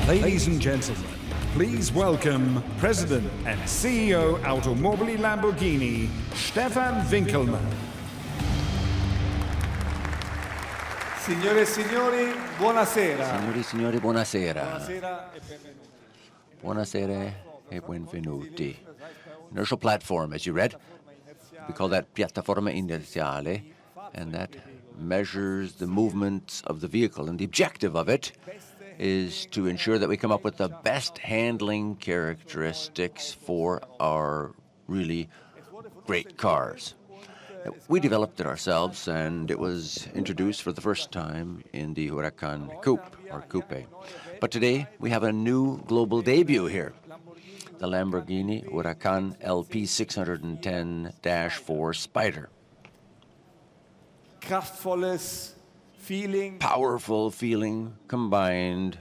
Ladies and gentlemen, please welcome President and CEO Automobili Lamborghini, Stefan Winkelmann. Signore e signori, buonasera. Signori e signori, buonasera. Buonasera e benvenuti. Buonasera e benvenuti. Inertial platform, as you read, we call that piattaforma inerziale, and that measures the movements of the vehicle. And the objective of it is to ensure that we come up with the best handling characteristics for our really great cars. We developed it ourselves, and it was introduced for the first time in the Huracan Coupe, or Coupe. But today, we have a new global debut here, the Lamborghini Huracan LP 610-4 Spider. Kraftvolles feeling. Powerful feeling combined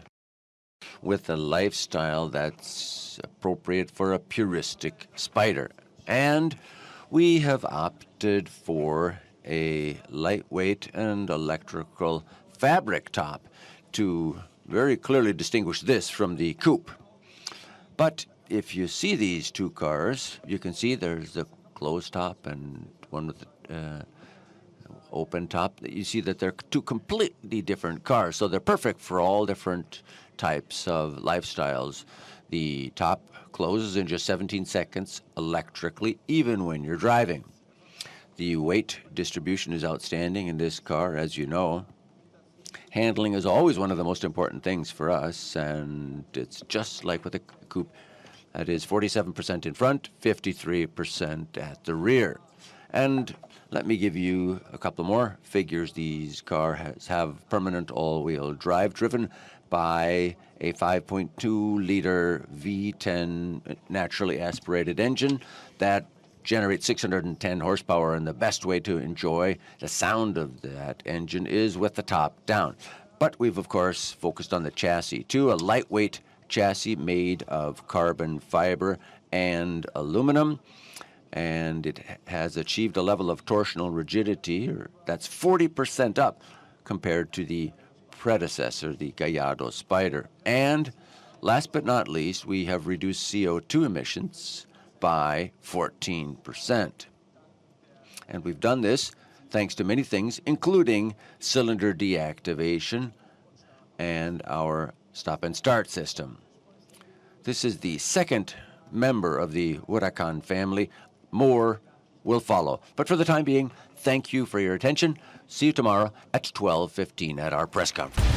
with a lifestyle that's appropriate for a puristic Spider. And we have opted for a lightweight and electrical fabric top to very clearly distinguish this from the coupe. But if you see these two cars, you can see there's the closed top and one with the open top. You see that they're two completely different cars, so they're perfect for all different types of lifestyles. The top closes in just 17 seconds electrically, even when you're driving. The weight distribution is outstanding in this car, as you know. Handling is always one of the most important things for us, and it's just like with the coupe. That is 47% in front, 53% at the rear. And let me give you a couple more figures. These cars have permanent all-wheel drive driven by a 5.2-liter V10 naturally aspirated engine that generates 610 horsepower, and the best way to enjoy the sound of that engine is with the top down. But we've, of course, focused on the chassis, too, a lightweight chassis made of carbon fiber and aluminum, and it has achieved a level of torsional rigidity that's 40% up compared to the predecessor, the Gallardo Spider. And last but not least, we have reduced CO2 emissions by 14%. And we've done this thanks to many things, including cylinder deactivation and our stop and start system. This is the second member of the Huracan family. More will follow. But for the time being, thank you for your attention. See you tomorrow at 12:15 at our press conference.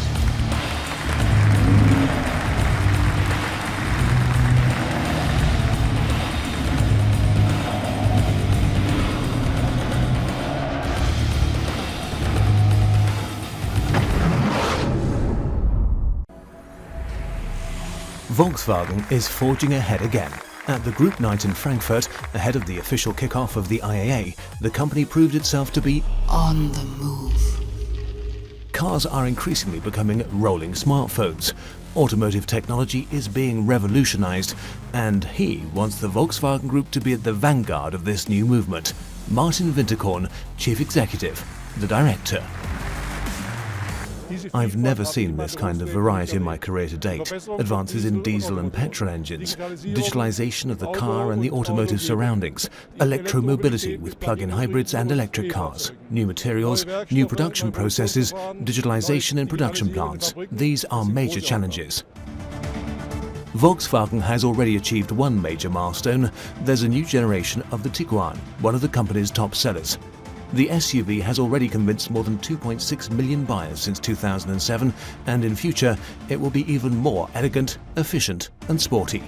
Volkswagen is forging ahead again. At the group night in Frankfurt, ahead of the official kickoff of the IAA, the company proved itself to be on the move. Cars are increasingly becoming rolling smartphones. Automotive technology is being revolutionized, and he wants the Volkswagen Group to be at the vanguard of this new movement. Martin Winterkorn, Chief Executive, the Director. I've never seen this kind of variety in my career to date. Advances in diesel and petrol engines, digitalization of the car and the automotive surroundings, electromobility with plug-in hybrids and electric cars, new materials, new production processes, digitalization in production plants. These are major challenges. Volkswagen has already achieved one major milestone. There's a new generation of the Tiguan, one of the company's top sellers. The SUV has already convinced more than 2.6 million buyers since 2007, and in future it will be even more elegant, efficient and sporty.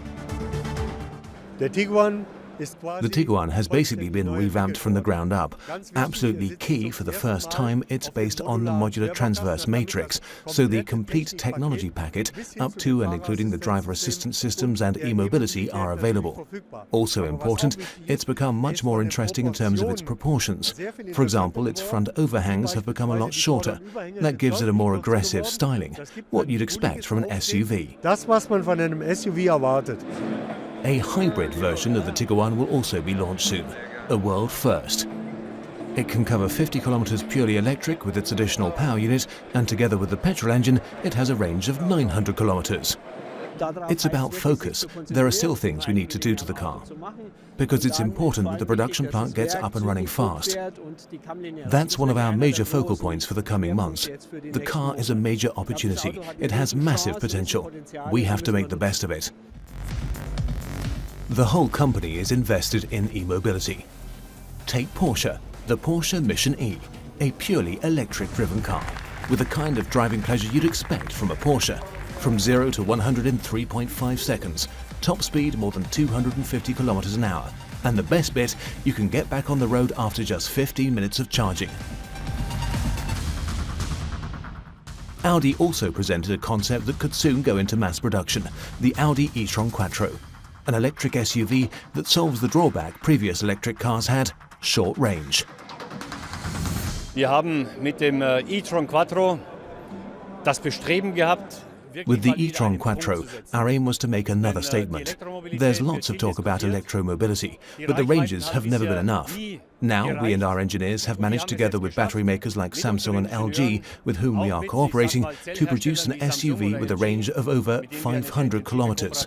The Tiguan has basically been revamped from the ground up. Absolutely key, for the first time, it's based on the modular transverse matrix, so the complete technology packet, up to and including the driver assistance systems and e-mobility, are available. Also important, it's become much more interesting in terms of its proportions. For example, its front overhangs have become a lot shorter. That gives it a more aggressive styling, what you'd expect from an SUV. Das, was man von einem SUV erwartet. A hybrid version of the Tiguan will also be launched soon, a world first. It can cover 50 kilometers purely electric with its additional power unit, and together with the petrol engine, it has a range of 900 kilometers. It's about focus. There are still things we need to do to the car, because it's important that the production plant gets up and running fast. That's one of our major focal points for the coming months. The car is a major opportunity. It has massive potential. We have to make the best of it. The whole company is invested in e-mobility. Take Porsche, the Porsche Mission E, a purely electric-driven car, with the kind of driving pleasure you'd expect from a Porsche. From 0 to 100 in 3.5 seconds, top speed more than 250 kilometers an hour, and the best bit, you can get back on the road after just 15 minutes of charging. Audi also presented a concept that could soon go into mass production, the Audi e-tron Quattro, an electric SUV that solves the drawback previous electric cars had: short range. Wir haben mit dem e-tron Quattro das Bestreben gehabt. With the e-tron Quattro, our aim was to make another statement. There's lots of talk about electromobility, but the ranges have never been enough. Now, we and our engineers have managed, together with battery makers like Samsung and LG, with whom we are cooperating, to produce an SUV with a range of over 500 kilometers.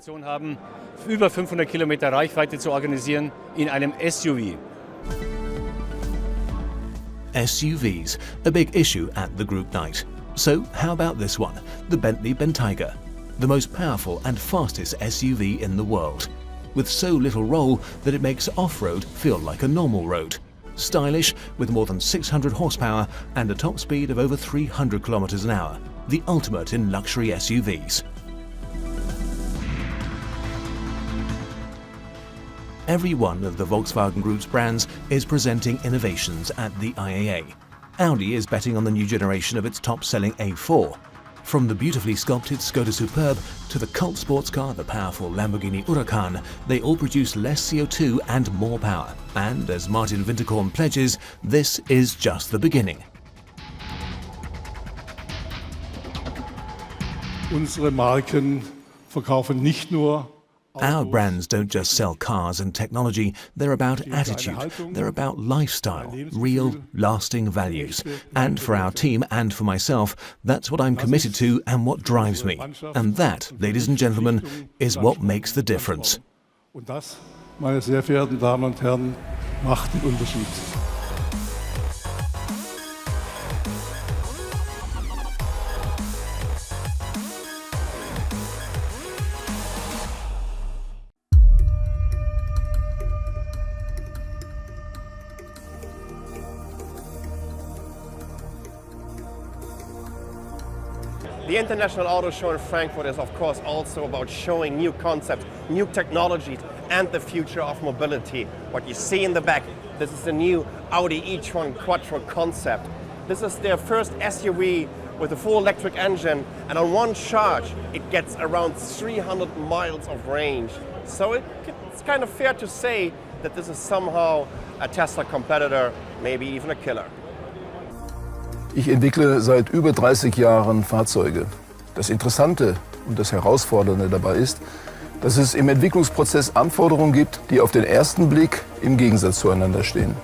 Über 500 Kilometer Reichweite zu organisieren in einem SUV. SUVs, a big issue at the group night. So how about this one, the Bentley Bentayga, the most powerful and fastest SUV in the world, with so little roll that it makes off-road feel like a normal road. Stylish, with more than 600 horsepower and a top speed of over 300 kilometers an hour, the ultimate in luxury SUVs. Every one of the Volkswagen Group's brands is presenting innovations at the IAA. Audi is betting on the new generation of its top-selling A4. From the beautifully sculpted Skoda Superb to the cult sports car, the powerful Lamborghini Huracan, they all produce less CO2 and more power. And as Martin Winterkorn pledges, this is just the beginning. Unsere Marken verkaufen nicht nur. Our brands don't just sell cars and technology, they're about attitude, they're about lifestyle, real, lasting values. And for our team and for myself, that's what I'm committed to and what drives me. And that, ladies and gentlemen, is what makes the difference. Und das, meine sehr verehrten Damen und Herren, macht den Unterschied. The International Auto Show in Frankfurt is of course also about showing new concepts, new technologies and the future of mobility. What you see in the back, this is the new Audi e-tron Quattro concept. This is their first SUV with a full electric engine, and on one charge it gets around 300 miles of range. So it's kind of fair to say that this is somehow a Tesla competitor, maybe even a killer. Ich entwickle seit über 30 Jahren Fahrzeuge. Das Interessante und das Herausfordernde dabei ist, dass es im Entwicklungsprozess Anforderungen gibt, die auf den ersten Blick im Gegensatz zueinander stehen.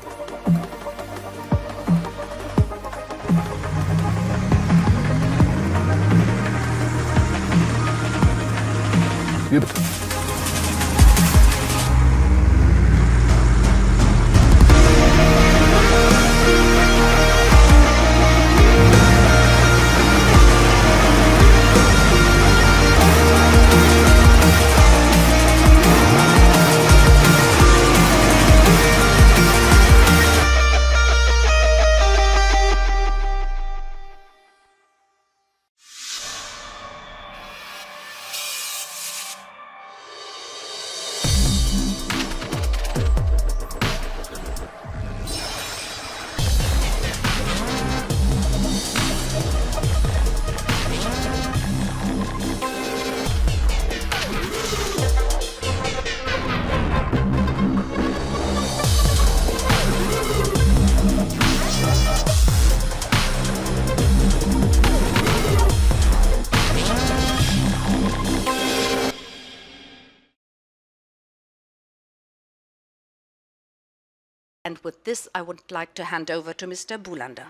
And with this, I would like to hand over to Mr. Bulander.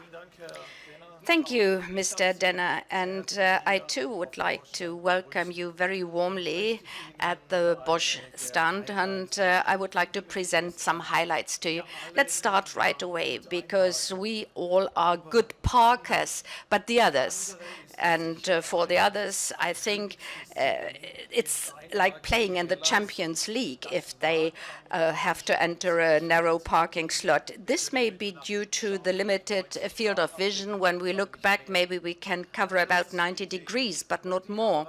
Thank you, Mr. Denner, and I too would like to welcome you very warmly at the Bosch stand, and I would like to present some highlights to you. Let's start right away, because we all are good parkers, but the others. And for the others, I think it's like playing in the Champions League if they have to enter a narrow parking slot. This may be due to the limited field of vision. When we look back, maybe we can cover about 90 degrees, but not more.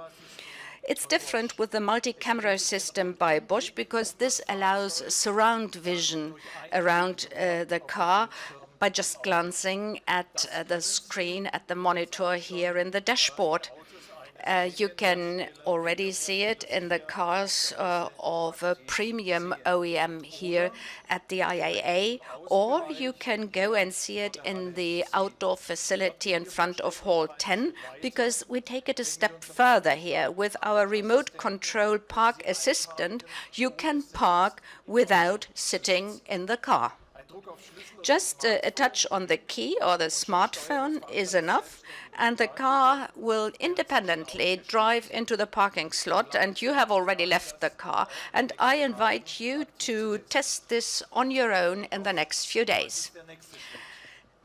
It's different with the multi-camera system by Bosch because this allows surround vision around the car by just glancing at the screen, at the monitor here in the dashboard. You can already see it in the cars of a premium OEM here at the IAA, or you can go and see it in the outdoor facility in front of Hall 10, because we take it a step further here. With our remote control park assistant, you can park without sitting in the car. Just a touch on the key or the smartphone is enough, and the car will independently drive into the parking slot, and you have already left the car. And I invite you to test this on your own in the next few days.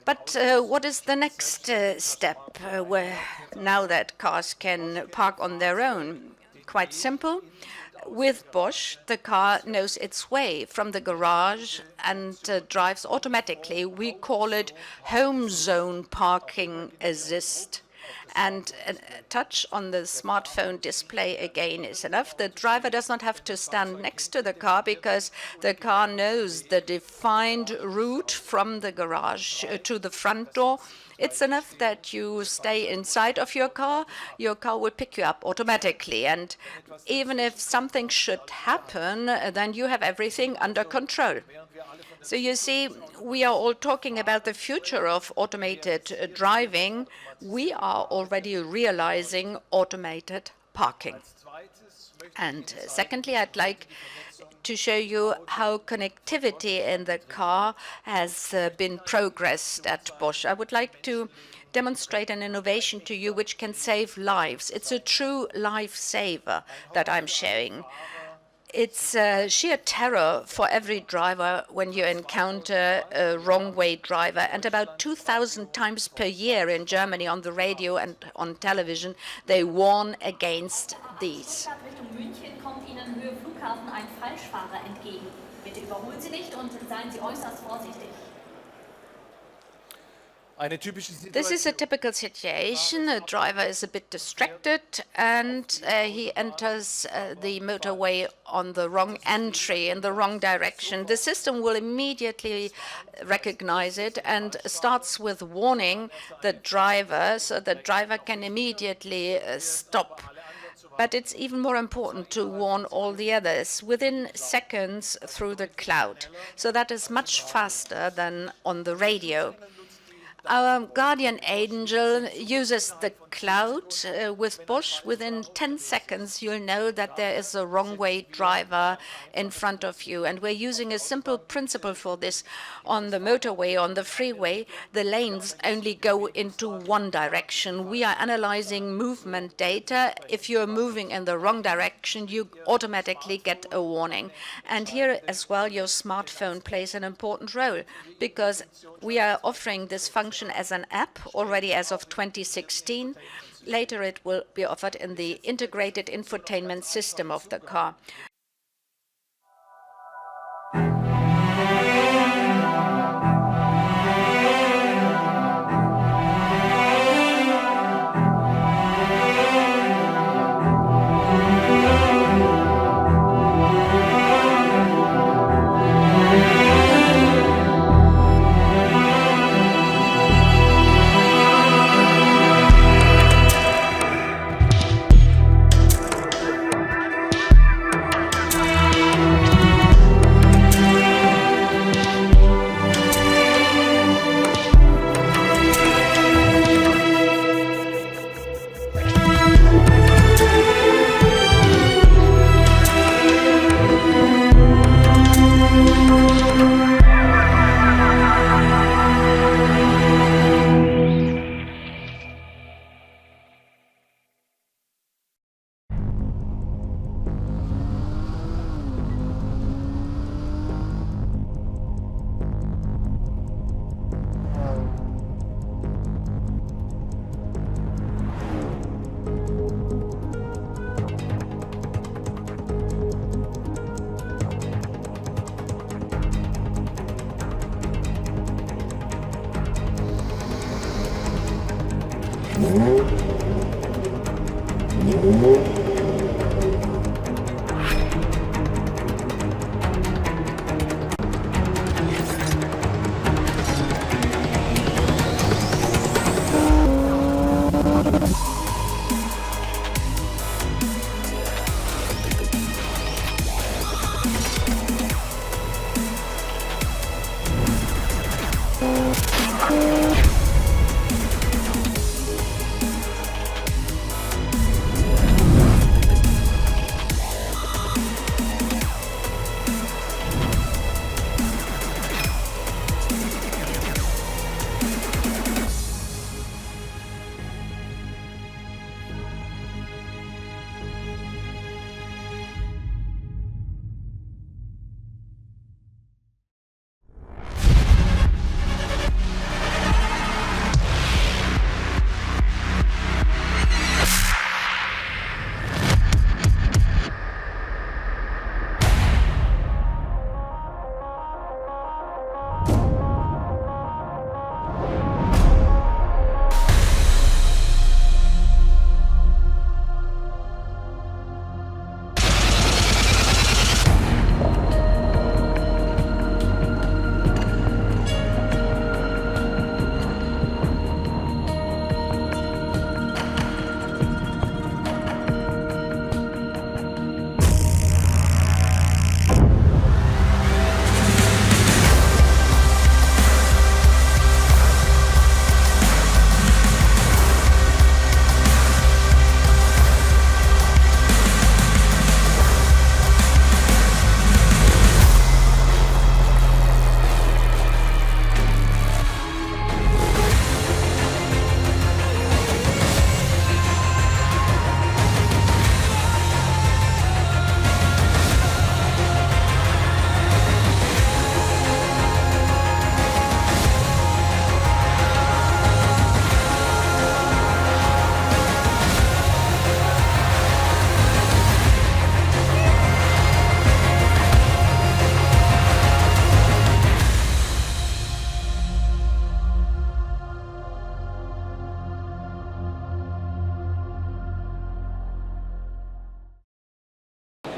But what is the next step where now that cars can park on their own? Quite simple. With Bosch, the car knows its way from the garage and drives automatically. We call it home zone parking assist. And a touch on the smartphone display again is enough. The driver does not have to stand next to the car because the car knows the defined route from the garage to the front door. It's enough that you stay inside of your car will pick you up automatically. And even if something should happen, then you have everything under control. So you see, we are all talking about the future of automated driving. We are already realizing automated parking. And secondly, I'd like to show you how connectivity in the car has been progressed at Bosch. I would like to demonstrate an innovation to you which can save lives. It's a true lifesaver that I'm showing. It's sheer terror for every driver when you encounter a wrong-way driver. And about 2,000 times per year in Germany on the radio and on television, they warn against these. Ein Falschfahrer entgegen. Bitte überholen Sie nicht und seien Sie äußerst vorsichtig. This is a typical situation. A driver is a bit distracted and he enters the motorway on the wrong entry, in the wrong direction. The system will immediately recognize it and starts with warning the driver, so the driver can immediately stop. But it's even more important to warn all the others within seconds through the cloud. So that is much faster than on the radio. Our guardian angel uses the cloud with Bosch. Within 10 seconds, you'll know that there is a wrong-way driver in front of you. And we're using a simple principle for this. On the motorway, on the freeway, the lanes only go into one direction. We are analyzing movement data. If you're moving in the wrong direction, you automatically get a warning. And here as well, your smartphone plays an important role, because we are offering this function as an app already as of 2016. Later it will be offered in the integrated infotainment system of the car.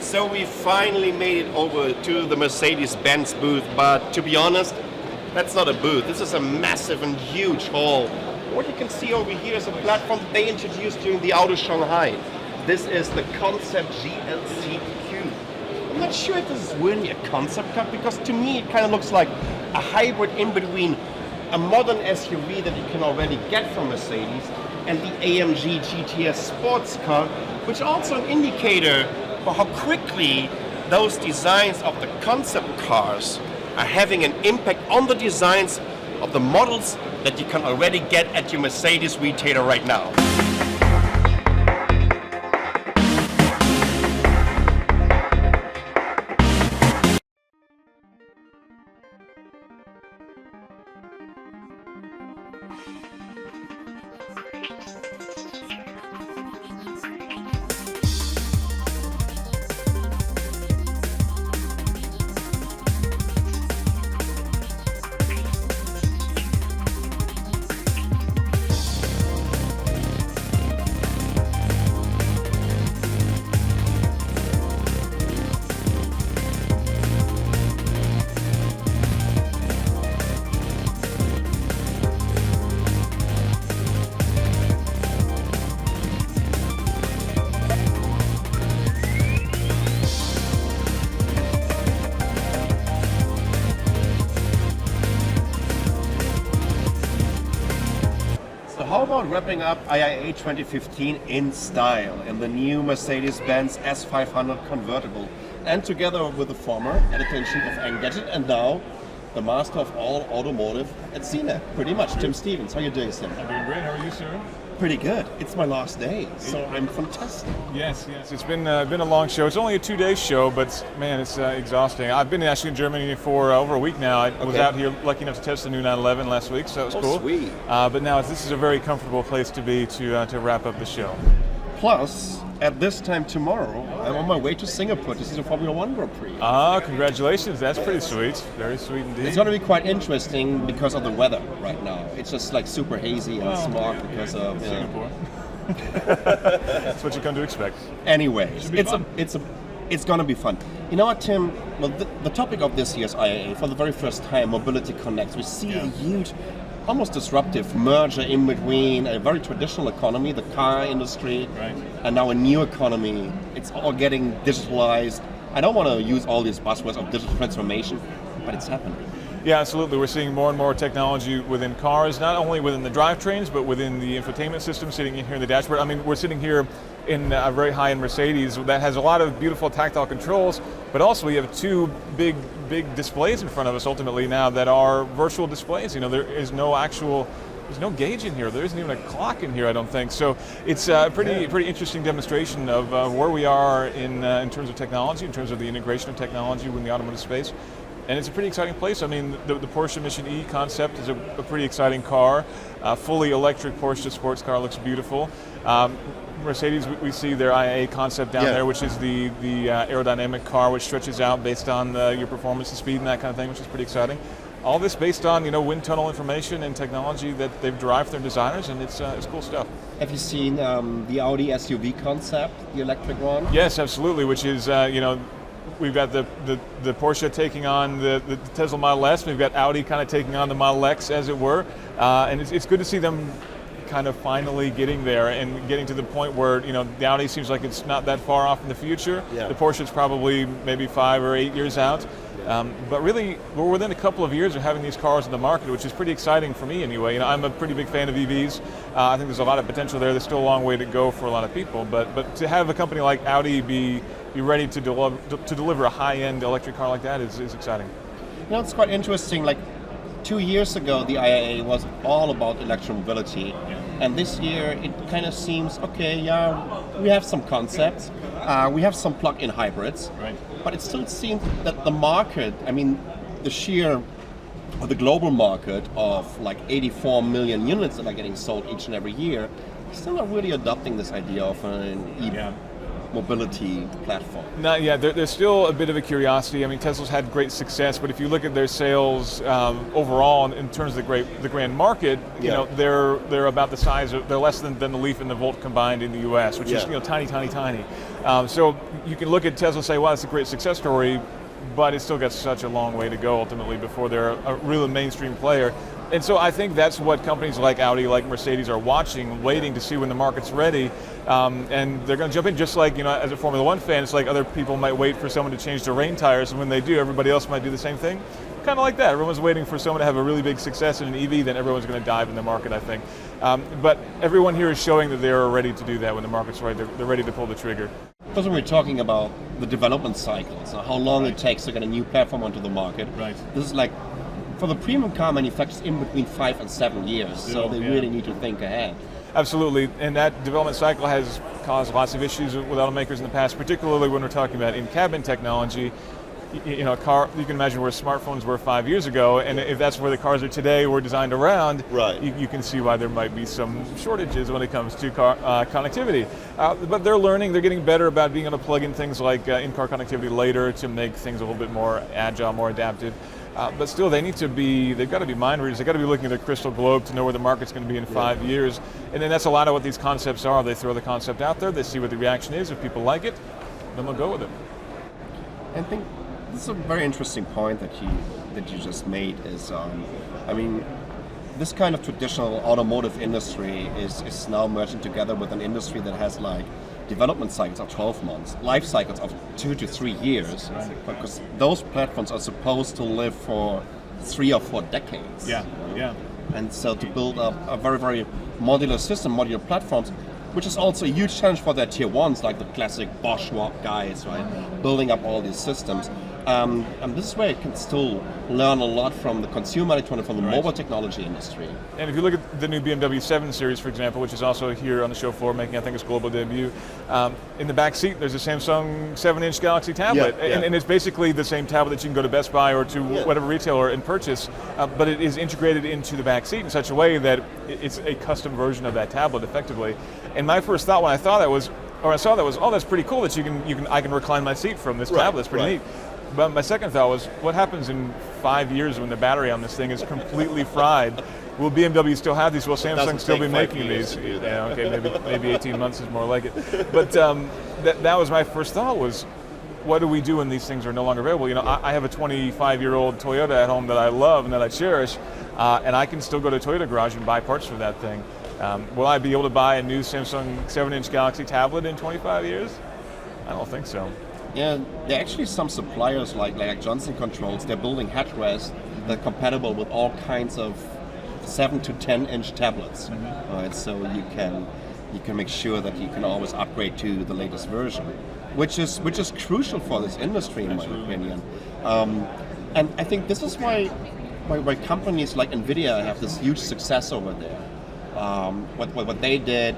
So we finally made it over to the Mercedes-Benz booth, but to be honest, that's not a booth. This is a massive and huge hall. What you can see over here is a platform they introduced during the Auto Shanghai. This is the Concept GLC-Q. I'm not sure if this is really a concept car, because to me it kind of looks like a hybrid in between a modern SUV that you can already get from Mercedes and the AMG GTS sports car, which is also an indicator for how quickly those designs of the concept cars are having an impact on the designs of the models that you can already get at your Mercedes retailer right now. How about wrapping up IAA 2015 in style in the new Mercedes-Benz S500 convertible, and together with the former editor-in-chief of Engadget and now the master of all automotive at Cnet, pretty much, Tim Stevens. How are you doing, Tim? I'm doing great. How are you, sir? Pretty good. It's my last day, so I'm fantastic. Yes. It's been a long show. It's only a 2-day show, but man, it's exhausting. I've been actually in Germany for over a week now. I was out here lucky enough to test the new 911 last week, so that was cool. Sweet. But now this is a very comfortable place to be to wrap up the show. Plus, at this time tomorrow, I'm on my way to Singapore to see the Formula One Grand Prix. Ah, congratulations. That's pretty sweet. Very sweet indeed. It's going to be quite interesting because of the weather right now. It's just like super hazy and smog because of Singapore. That's what you come to expect. Anyways, it's going to be fun. You know what, Tim? Well, the topic of this year's IAA, for the very first time, Mobility Connects. We see a huge, almost disruptive merger in between a very traditional economy, the car industry, and now a new economy. It's all getting digitalized. I don't want to use all these buzzwords of digital transformation, but it's happening. Yeah, absolutely. We're seeing more and more technology within cars, not only within the drivetrains, but within the infotainment system sitting in here in the dashboard. I mean, we're sitting here in a very high-end Mercedes that has a lot of beautiful tactile controls, but also we have two big displays in front of us ultimately now that are virtual displays. You know, there's no gauge in here. There isn't even a clock in here, I don't think. So it's a pretty interesting demonstration of where we are in terms of technology, in terms of the integration of technology within the automotive space. And it's a pretty exciting place. I mean, the Porsche Mission E concept is a pretty exciting car. Fully electric Porsche sports car looks beautiful. Mercedes, we see their IAA concept down there, which is the aerodynamic car, which stretches out based on your performance and speed and that kind of thing, which is pretty exciting. All this based on wind tunnel information and technology that they've derived from their designers, and it's cool stuff. Have you seen the Audi SUV concept, the electric one? Yes, absolutely. Which is we've got the Porsche taking on the Tesla Model S. We've got Audi kind of taking on the Model X, as it were, and it's good to see them kind of finally getting there and getting to the point where the Audi seems like it's not that far off in the future. Yeah. The Porsche is probably maybe 5 or 8 years out. But really, we're within a couple of years of having these cars in the market, which is pretty exciting for me anyway. I'm a pretty big fan of EVs. I think there's a lot of potential there. There's still a long way to go for a lot of people. But to have a company like Audi be ready to deliver a high-end electric car like that is exciting. It's quite interesting. Like 2 years ago, the IAA was all about electromobility. And this year, it kind of seems, we have some concepts. We have some plug-in hybrids. Right. But it still seems that the market, the global market of like 84 million units that are getting sold each and every year, is still not really adopting this idea of an mobility platform. Not yet. There's still a bit of a curiosity. I mean, Tesla's had great success, but if you look at their sales overall in terms of the grand market, they're about the size of, they're less than the Leaf and the Volt combined in the U.S., which is tiny. So you can look at Tesla and say, wow, it's a great success story, but it's still got such a long way to go ultimately before they're a real mainstream player. And so I think that's what companies like Audi, like Mercedes are watching, waiting to see when the market's ready. And they're going to jump in just like, as a Formula One fan, it's like other people might wait for someone to change their rain tires, and when they do, everybody else might do the same thing. Kind of like that. Everyone's waiting for someone to have a really big success in an EV, then everyone's going to dive in the market, I think. But everyone here is showing that they're ready to do that when the market's right. They're ready to pull the trigger. Because when we're talking about the development cycles, how long it takes to get a new platform onto the market, this is like, for the premium car manufacturers, in between 5 and 7 years, so they really need to think ahead. Absolutely, and that development cycle has caused lots of issues with automakers in the past, particularly when we're talking about in-cabin technology. A car, you can imagine where smartphones were 5 years ago, and if that's where the cars are today, were designed around, you can see why there might be some shortages when it comes to car connectivity. But they're learning, they're getting better about being able to plug in things like in-car connectivity later to make things a little bit more agile, more adaptive. But still, they've got to be mind readers. They've got to be looking at their crystal globe to know where the market's going to be in 5 years. And then that's a lot of what these concepts are. They throw the concept out there, they see what the reaction is. If people like it, then they'll go with it. I think this is a very interesting point that you just made. Is this kind of traditional automotive industry is now merging together with an industry that has like development cycles of 12 months, life cycles of 2 to 3 years, because those platforms are supposed to live for 3 or 4 decades. And so to build up a very, very modular system, modular platforms, which is also a huge challenge for their tier ones, like the classic Bosch guys, building up all these systems. And this is where you can still learn a lot from the consumer electronics, from the mobile technology industry. And if you look at the new BMW 7 Series, for example, which is also here on the show floor making, I think, its global debut, in the back seat there's a Samsung 7-inch Galaxy tablet. And it's basically the same tablet that you can go to Best Buy or to whatever retailer and purchase, but it is integrated into the back seat in such a way that it's a custom version of that tablet, effectively. And my first thought when I saw that was, oh, that's pretty cool that I can recline my seat from this tablet. It's pretty neat. But my second thought was, what happens in 5 years when the battery on this thing is completely fried? Will BMW still have these? Will Samsung still be making these? Yeah, okay, maybe 18 months is more like it. But that was my first thought was, what do we do when these things are no longer available? You know, I have a 25-year-old Toyota at home that I love and that I cherish, and I can still go to a Toyota garage and buy parts for that thing. Will I be able to buy a new Samsung 7-inch Galaxy tablet in 25 years? I don't think so. Yeah, there are actually some suppliers like Johnson Controls. They're building headrests that are compatible with all kinds of 7 to 10-inch tablets. Right, so you can make sure that you can always upgrade to the latest version, which is crucial for this industry, in my opinion. And I think this is why companies like NVIDIA have this huge success over there. What they did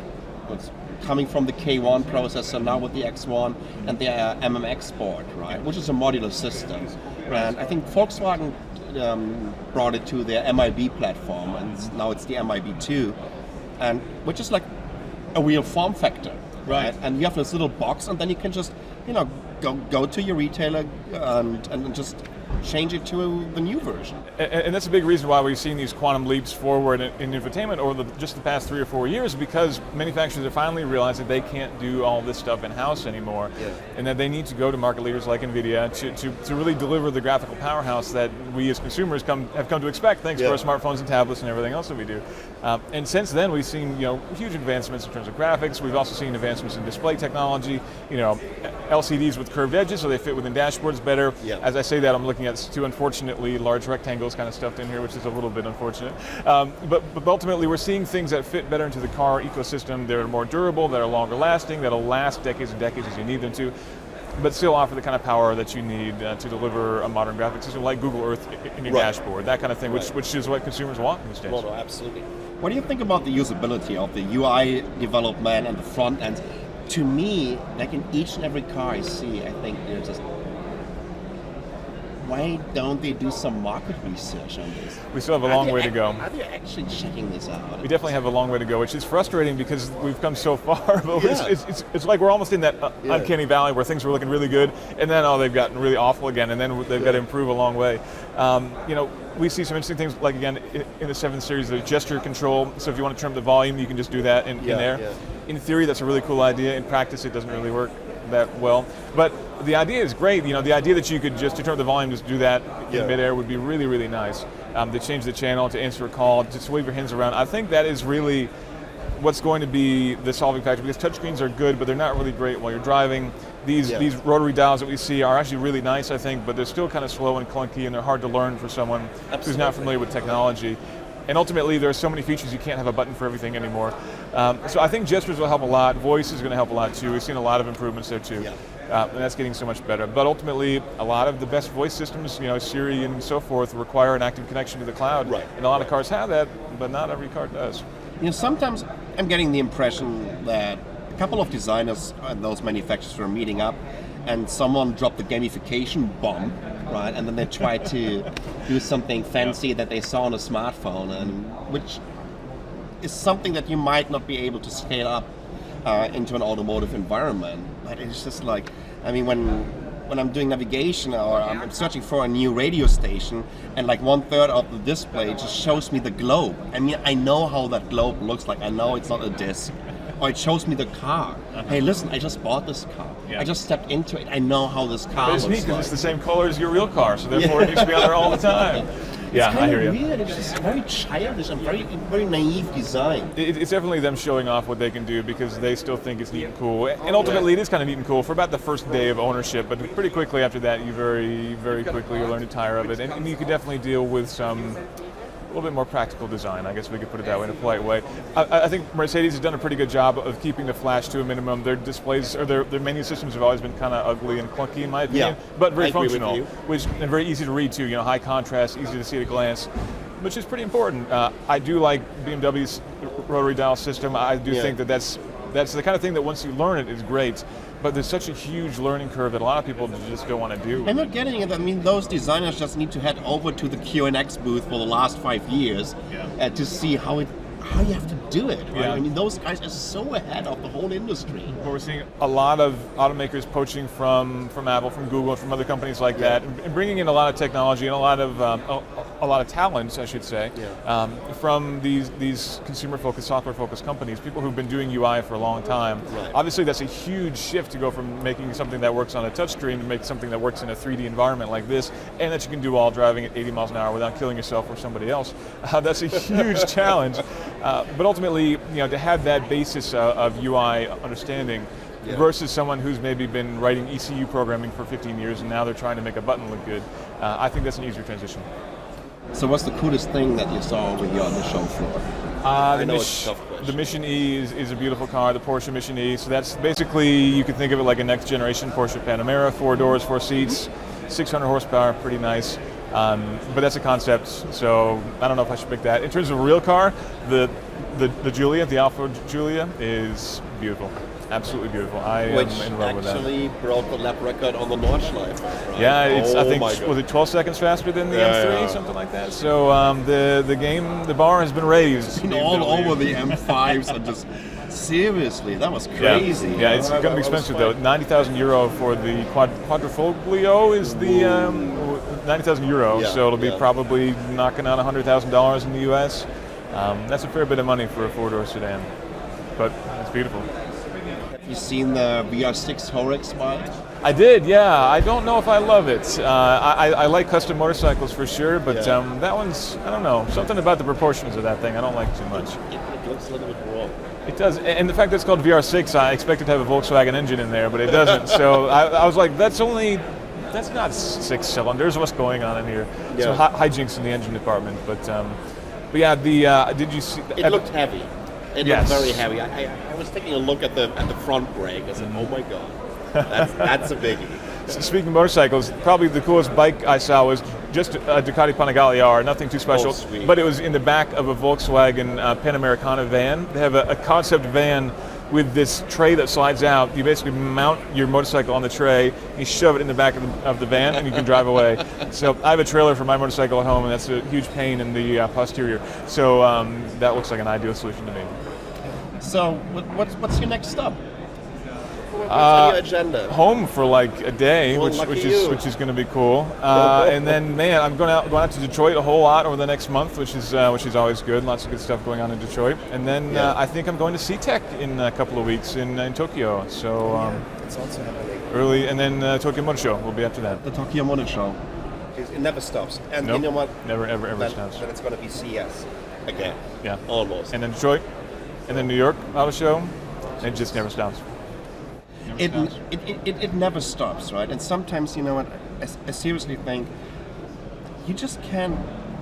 was coming from the K1 processor, now with the X1 and the MMX board, right, which is a modular system. And I think Volkswagen brought it to their MIB platform, and now it's the MIB2, and which is like a real form factor, right? And you have this little box, and then you can just, go to your retailer and just change it to the new version. And that's a big reason why we've seen these quantum leaps forward in infotainment over just the past 3 or 4 years, because manufacturers have finally realized that they can't do all this stuff in-house anymore, and that they need to go to market leaders like NVIDIA to really deliver the graphical powerhouse that we as consumers have come to expect, thanks to our smartphones and tablets and everything else that we do. And since then, we've seen huge advancements in terms of graphics. We've also seen advancements in display technology. LCDs with curved edges, so they fit within dashboards better. As I say that, I'm looking at 2 unfortunately large rectangles kind of stuffed in here, which is a little bit unfortunate. But ultimately, we're seeing things that fit better into the car ecosystem. They're more durable, that are longer lasting, that'll last decades and decades as you need them to, but still offer the kind of power that you need to deliver a modern graphics system like Google Earth in your dashboard, that kind of thing, which is what consumers want these days. Well, absolutely. What do you think about the usability of the UI development and the front end? To me, like in each and every car I see, I think they're just, why don't they do some market research on this? We still have a long way to go. Are they actually checking this out? We definitely have a long way to go, which is frustrating because we've come so far. But it's like we're almost in that uncanny valley where things were looking really good, and then they've gotten really awful again, and then they've got to improve a long way. We see some interesting things, like again in the 7 Series, there's gesture control. So if you want to turn up the volume, you can just do that in there. Yeah. In theory, that's a really cool idea. In practice, it doesn't really work that well. But the idea is great. The idea that you could just, to turn up the volume, just do that in midair would be really, really nice. To change the channel, to answer a call, just wave your hands around. I think that is really what's going to be the solving factor, because touchscreens are good, but they're not really great while you're driving. These rotary dials that we see are actually really nice, I think, but they're still kind of slow and clunky, and they're hard to learn for someone who's not familiar with technology. And ultimately, there are so many features, you can't have a button for everything anymore. So I think gestures will help a lot. Voice is going to help a lot too. We've seen a lot of improvements there too. And that's getting so much better. But ultimately, a lot of the best voice systems, Siri and so forth, require an active connection to the cloud. Right. And a lot of cars have that, but not every car does. Sometimes I'm getting the impression that a couple of designers and those manufacturers were meeting up, and someone dropped the gamification bomb, right? And then they tried to do something fancy that they saw on a smartphone, and which is something that you might not be able to scale up into an automotive environment. But it's just like, when I'm doing navigation or I'm searching for a new radio station, and like 1/3 of the display just shows me the globe. I know how that globe looks like. I know it's not a disc. Or it shows me the car. Hey, listen, I just bought this car. I just stepped into it. I know how this car looks like. It's neat because it's the same color as your real car, so therefore it needs to be on there all the time. I hear you. Weird. It's just very childish and very naive design. It's definitely them showing off what they can do because they still think it's neat and cool. And ultimately, it is kind of neat and cool for about the first day of ownership, but pretty quickly after that, you very, very quickly learn to tire of it. And you could definitely deal with some a little bit more practical design, I guess we could put it that way in a polite way. I think Mercedes has done a pretty good job of keeping the flash to a minimum. Their displays, or their menu systems have always been kind of ugly and clunky in my opinion, but very functional, and very easy to read too. High contrast, easy to see at a glance, which is pretty important. I do like BMW's rotary dial system. I do think that's the kind of thing that once you learn it is great. But there's such a huge learning curve that a lot of people just don't want to do. I'm not getting it. Those designers just need to head over to the QNX booth for the last 5 years to see how how you have to do it, right? Yeah. I mean, those guys are so ahead of the whole industry. But we're seeing a lot of automakers poaching from Apple, from Google, from other companies like that, and bringing in a lot of technology and a lot of talent, I should say, from these consumer-focused, software-focused companies, people who've been doing UI for a long time. Right. Obviously, that's a huge shift to go from making something that works on a touchscreen to make something that works in a 3D environment like this, and that you can do while driving at 80 miles an hour without killing yourself or somebody else. That's a huge challenge. But ultimately, to have that basis of UI understanding versus someone who's maybe been writing ECU programming for 15 years and now they're trying to make a button look good, I think that's an easier transition. So what's the coolest thing that you saw when you're on the show floor? The Mission E is a beautiful car, the Porsche Mission E. So that's basically, you could think of it like a next generation Porsche Panamera, 4 doors, 4 seats, 600 horsepower, pretty nice. But that's a concept, so I don't know if I should pick that. In terms of a real car, the Giulia, the Alfa Giulia, is beautiful. Absolutely beautiful. I am in love with that. Which actually broke the lap record on the Nordschleife, right? Yeah, I think, was it 12 seconds faster than the M3, something like that? So the bar has been raised. All over the M5s and just, seriously, that was crazy. Yeah, it's going to be expensive though. 90,000 euro for the quadrifoglio is the 90,000 euro, so it'll be probably knocking out $100,000 in the US. That's a fair bit of money for a 4-door sedan, but it's beautiful. Have you seen the VR6 Horex bike? I did, yeah. I don't know if I love it. I like custom motorcycles for sure, but that one's, I don't know, something about the proportions of that thing I don't like too much. It looks a little bit raw. It does, and the fact that it's called VR6, I expected to have a Volkswagen engine in there, but it doesn't. So I was like, that's not 6 cylinders. What's going on in here? So hijinks in the engine department. But yeah, did you see? It looked heavy. It looked very heavy. I was taking a look at the front brake. I said, oh my god, that's a biggie. Speaking of motorcycles, probably the coolest bike I saw was just a Ducati Panigale R, nothing too special, but it was in the back of a Volkswagen Panamericana van. They have a concept van with this tray that slides out. You basically mount your motorcycle on the tray, you shove it in the back of the van, and you can drive away. So I have a trailer for my motorcycle at home, and that's a huge pain in the posterior. So that looks like an ideal solution to me. So what's your next stop? What's on your agenda? Home for like a day, which is going to be cool. And then, man, I'm going out to Detroit a whole lot over the next month, which is always good. Lots of good stuff going on in Detroit. And then I think I'm going to CTEC in a couple of weeks in Tokyo. So it's also happening early, and then Tokyo Motor Show will be after that. The Tokyo Motor Show. It never stops. And you know what? Never ever stops. Then it's going to be CS again. Yeah, almost. And then Detroit, and then New York Auto Show. And it just never stops. It never stops, right? And sometimes, you know what, I seriously think you just can't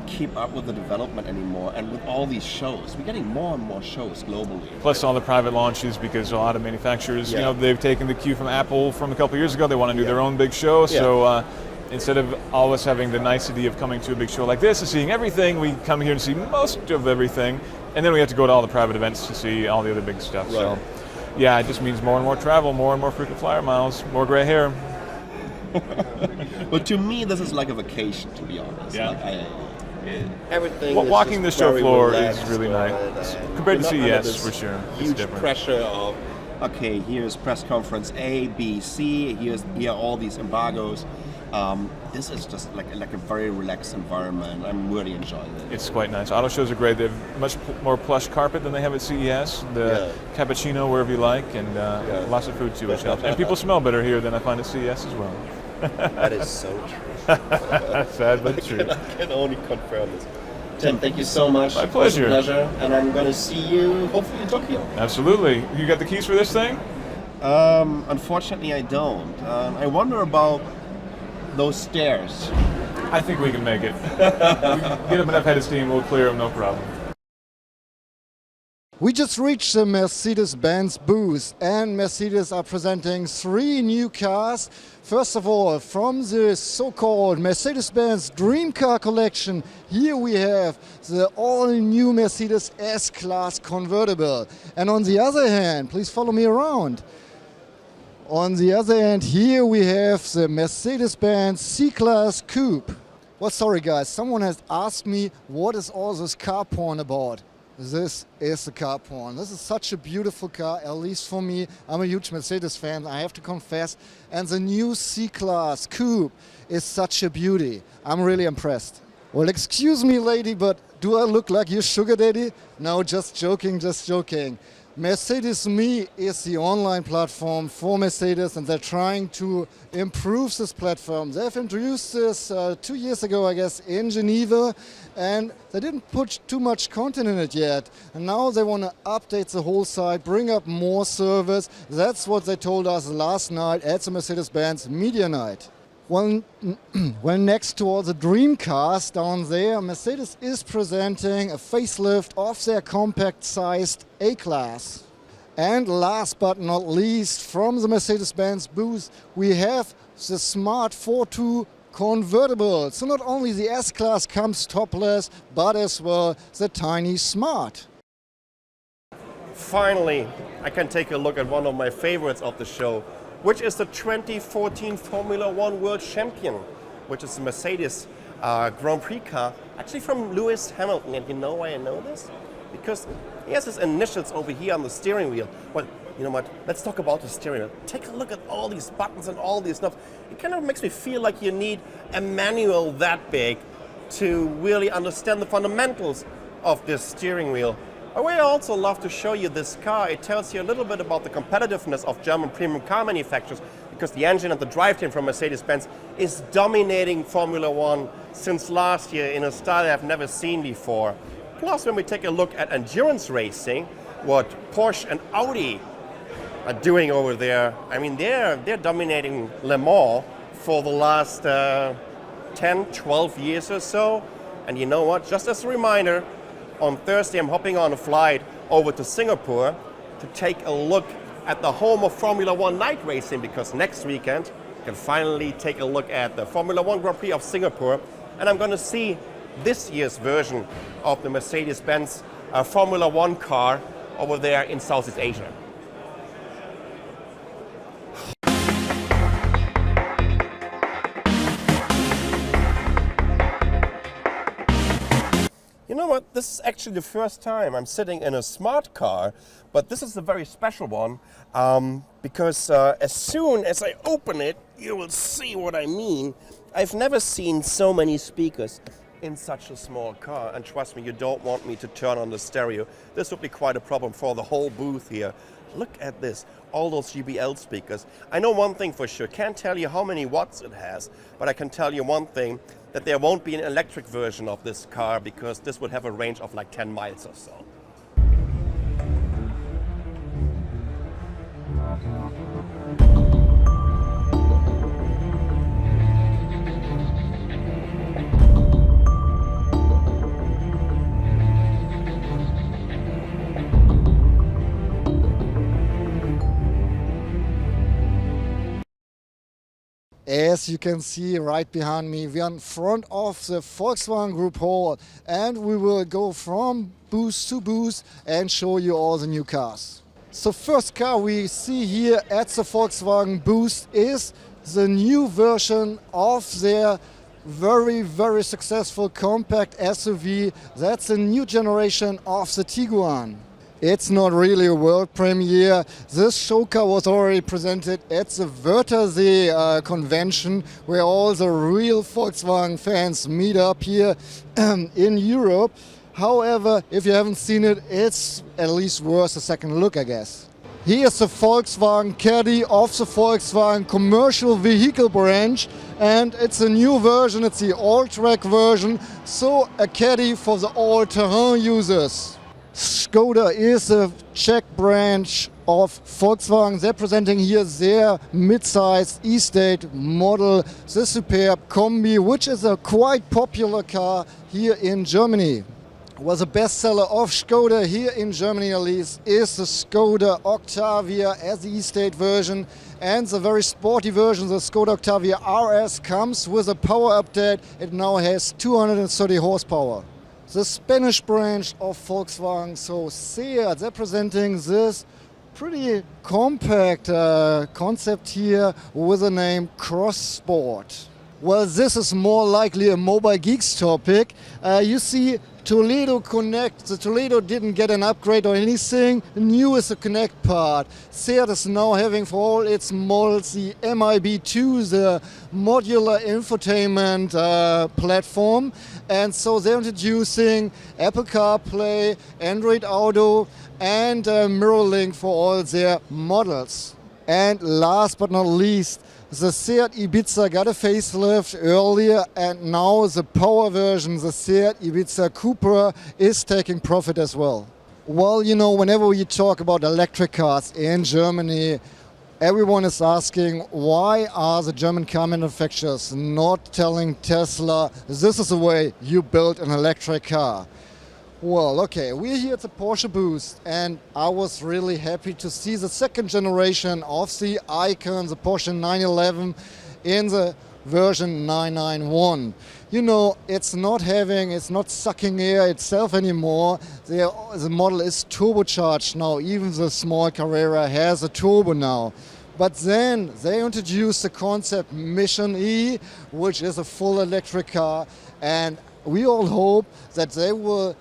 keep up with the development anymore. And with all these shows, we're getting more and more shows globally. Plus all the private launches, because a lot of manufacturers, they've taken the cue from Apple from a couple of years ago. They want to do their own big show. So instead of all of us having the nicety of coming to a big show like this and seeing everything, we come here and see most of everything. And then we have to go to all the private events to see all the other big stuff. Right. So, yeah, it just means more and more travel, more and more frequent flyer miles, more gray hair. But to me, this is like a vacation, to be honest. Yeah. Everything. Well, walking the show floor is really nice compared to You're not CES, for sure. Huge pressure of, okay, here's press conference A, B, C. Here are all these embargoes. This is just like a very relaxed environment. I'm really enjoying it. It's quite nice. Auto shows are great. They have much more plush carpet than they have at CES. The cappuccino wherever you like, and lots of food too, which helps. And people smell better here than I find at CES as well. That is so true. Sad but true. I can only confirm this. Tim, thank you so much. My pleasure. It was a pleasure. And I'm going to see you hopefully in Tokyo. Absolutely. You got the keys for this thing? Unfortunately, I don't. I wonder about those stairs. I think we can make it. Get up enough head of steam, we'll clear them, no problem. We just reached the Mercedes-Benz booth, and Mercedes are presenting 3 new cars. First of all, from the so-called Mercedes-Benz Dream Car collection, here we have the all-new Mercedes S-Class convertible. And on the other hand, please follow me around. On the other hand, here we have the Mercedes-Benz C-Class Coupe. Well, sorry guys, someone has asked me what is all this car porn about. this is the car porn. This is such a beautiful car, at least for me. I'm a huge Mercedes fan, I have to confess. And the new C-Class Coupe is such a beauty. I'm really impressed. Well, excuse me, lady, but do I look like your sugar daddy? No, just joking, just joking. Mercedes Me is the online platform for Mercedes, and they're trying to improve this platform. They've introduced this 2 years ago, I guess, in Geneva, and they didn't put too much content in it yet. And now they want to update the whole site, bring up more servers. That's what they told us last night at the Mercedes-Benz Media Night. Well, next to all the dream cars down there, Mercedes is presenting a facelift of their compact-sized A-Class. And last but not least, from the Mercedes-Benz booth, we have the Smart 4.2 convertible. So not only the S-Class comes topless, but as well the tiny Smart. Finally, I can take a look at one of my favorites of the show, which is the 2014 Formula One World Champion, which is the Mercedes Grand Prix car, actually from Lewis Hamilton. And you know why I know this? Because he has his initials over here on the steering wheel. Well, you know what? Let's talk about the steering wheel. Take a look at all these buttons and all these knobs. It kind of makes me feel like you need a manual that big to really understand the fundamentals of this steering wheel. I would also love to show you this car. It tells you a little bit about the competitiveness of German premium car manufacturers, because the engine and the drivetrain from Mercedes-Benz is dominating Formula One since last year in a style I've never seen before. Plus, when we take a look at endurance racing, what Porsche and Audi are doing over there, I mean, they're dominating Le Mans for the last 10, 12 years or so. And you know what? Just as a reminder, on Thursday, I'm hopping on a flight over to Singapore to take a look at the home of Formula One night racing, because next weekend you can finally take a look at the Formula One Grand Prix of Singapore, and I'm going to see this year's version of the Mercedes-Benz Formula One car over there in Southeast Asia. You know what, this is actually the first time I'm sitting in a smart car, but this is a very special one because as soon as I open it, you will see what I mean. I've never seen so many speakers in such a small car, and trust me, you don't want me to turn on the stereo. This would be quite a problem for the whole booth here. Look at this, all those JBL speakers. I know one thing for sure, can't tell you how many watts it has, but I can tell you one thing, that there won't be an electric version of this car, because this would have a range of like 10 miles or so. As you can see right behind me, we are in front of the Volkswagen Group Hall, and we will go from booth to booth and show you all the new cars. So first car we see here at the Volkswagen booth is the new version of their very, very successful compact SUV. That's a new generation of the Tiguan. It's not really a world premiere. This show car was already presented at the Wörthersee convention, where all the real Volkswagen fans meet up here in Europe. However, if you haven't seen it, it's at least worth a second look, I guess. Here's the Volkswagen Caddy of the Volkswagen commercial vehicle branch, and it's a new version. It's the all-track version, so a Caddy for the all-terrain users. Skoda is a Czech branch of Volkswagen. They're presenting here their mid-sized E-State model, the Superb Combi, which is a quite popular car here in Germany. Well, the bestseller of Skoda here in Germany at least is the Skoda Octavia as the E-State version, and the very sporty version, the Skoda Octavia RS, comes with a power update. It now has 230 horsepower. The Spanish branch of Volkswagen, so SEAT, they're presenting this pretty compact concept here with the name Cross Sport. Well, this is more likely a Mobile Geeks topic. You see Toledo Connect. The Toledo didn't get an upgrade or anything. New is the Connect part. Seat is now having for all its models the MIB2, the modular infotainment platform. And so they're introducing Apple CarPlay, Android Auto, and MirrorLink for all their models. And last but not least, the Seat Ibiza got a facelift earlier, and now the power version, the Seat Ibiza Cupra, is taking profit as well. Well, you know, whenever we talk about electric cars in Germany, everyone is asking, why are the German car manufacturers not telling Tesla, this is the way you build an electric car? Well, okay, we're here at the Porsche booth, and I was really happy to see the second generation of the icon, the Porsche 911, in the version 991. You know, it's not sucking air itself anymore. The model is turbocharged now. Even the small Carrera has a turbo now. But then they introduced the concept Mission E, which is a full electric car, and we all hope that they will,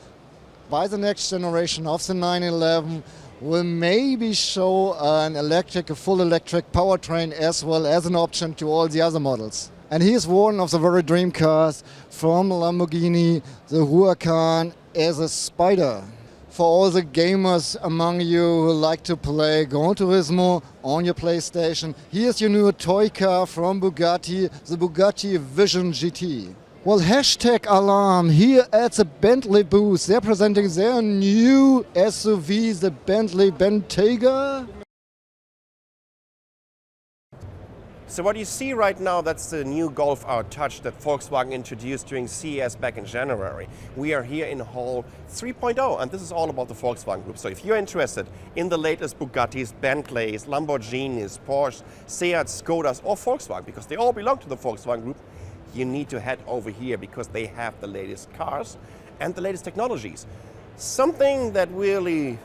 by the next generation of the 911, will maybe show a full electric powertrain as well as an option to all the other models. And here's one of the very dream cars from Lamborghini, the Huracan, as a Spider. For all the gamers among you who like to play Gran Turismo on your PlayStation, here's your new toy car from Bugatti, the Bugatti Vision GT. Well, hashtag alarm here at the Bentley booth. They're presenting their new SUV, the Bentley Bentayga. So what you see right now, that's the new Golf R Touch that Volkswagen introduced during CES back in January. We are here in Hall 3.0, and this is all about the Volkswagen Group. So if you're interested in the latest Bugattis, Bentleys, Lamborghinis, Porsche, Seat, Skodas, or Volkswagen, because they all belong to the Volkswagen Group, you need to head over here because they have the latest cars and the latest technologies. Something that really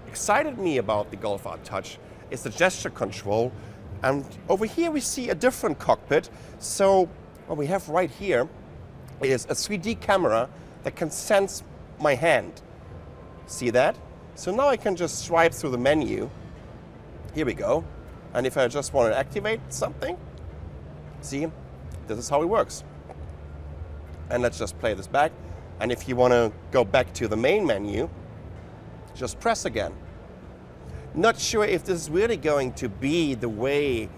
excited me about the Golf R Touch is the gesture control. And over here we see a different cockpit. So what we have right here is a 3D camera that can sense my hand. See that? So now I can just swipe through the menu. Here we go. And if I just want to activate something, see, this is how it works. And let's just play this back. And if you want to go back to the main menu, just press again. Not sure if this is really going to be the way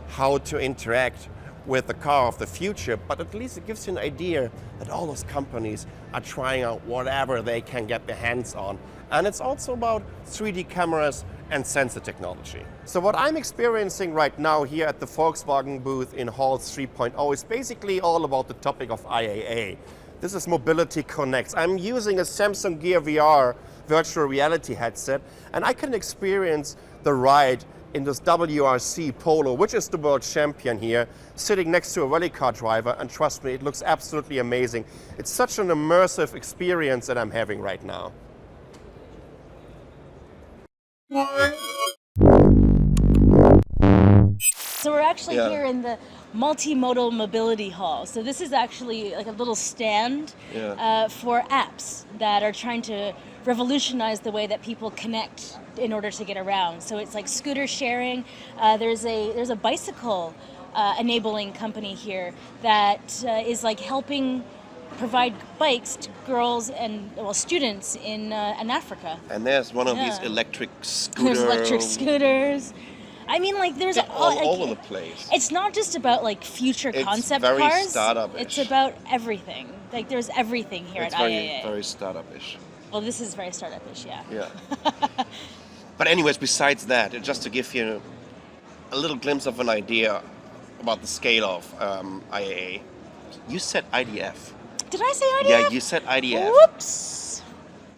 how to interact with the car of the future, but at least it gives you an idea that all those companies are trying out whatever they can get their hands on. And it's also about 3D cameras and sensor technology. So what I'm experiencing right now here at the Volkswagen booth in Hall 3.0 is basically all about the topic of IAA. This is Mobility Connects. I'm using a Samsung Gear VR virtual reality headset, and I can experience the ride in this WRC Polo, which is the world champion here, sitting next to a rally car driver, and trust me, it looks absolutely amazing. It's such an immersive experience that I'm having right now. So we're actually here in the multimodal mobility hall. So this is actually like a little stand for apps that are trying to revolutionize the way that people connect in order to get around. So it's like scooter sharing. There's a bicycle enabling company here that is like helping provide bikes to girls and students in Africa. And there's one of these electric scooters. There's electric scooters. I mean, like, there's all over the place. It's not just about like future concept very cars. Startup-ish. It's about everything. Like, there's everything here at IAA. It's very startup-ish. Well, this is very startup-ish, yeah. Yeah. But anyways, besides that, just to give you a little glimpse of an idea about the scale of IAA, you said IDF. Did I say IDF? Yeah, you said IDF. Whoops.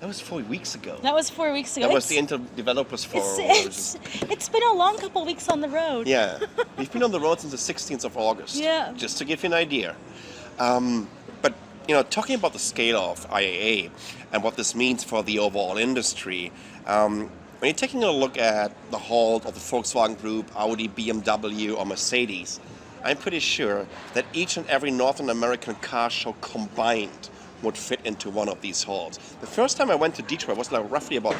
That was 4 weeks ago. That was 4 weeks ago. That was the Intel Developers Forum. It's been a long couple of weeks on the road. Yeah. We've been on the road since the 16th of August. Yeah. Just to give you an idea. But, you know, talking about the scale of IAA and what this means for the overall industry, when you're taking a look at the whole of the Volkswagen Group, Audi, BMW, or Mercedes, I'm pretty sure that each and every North American car show combined would fit into one of these halls. The first time I went to Detroit was like roughly about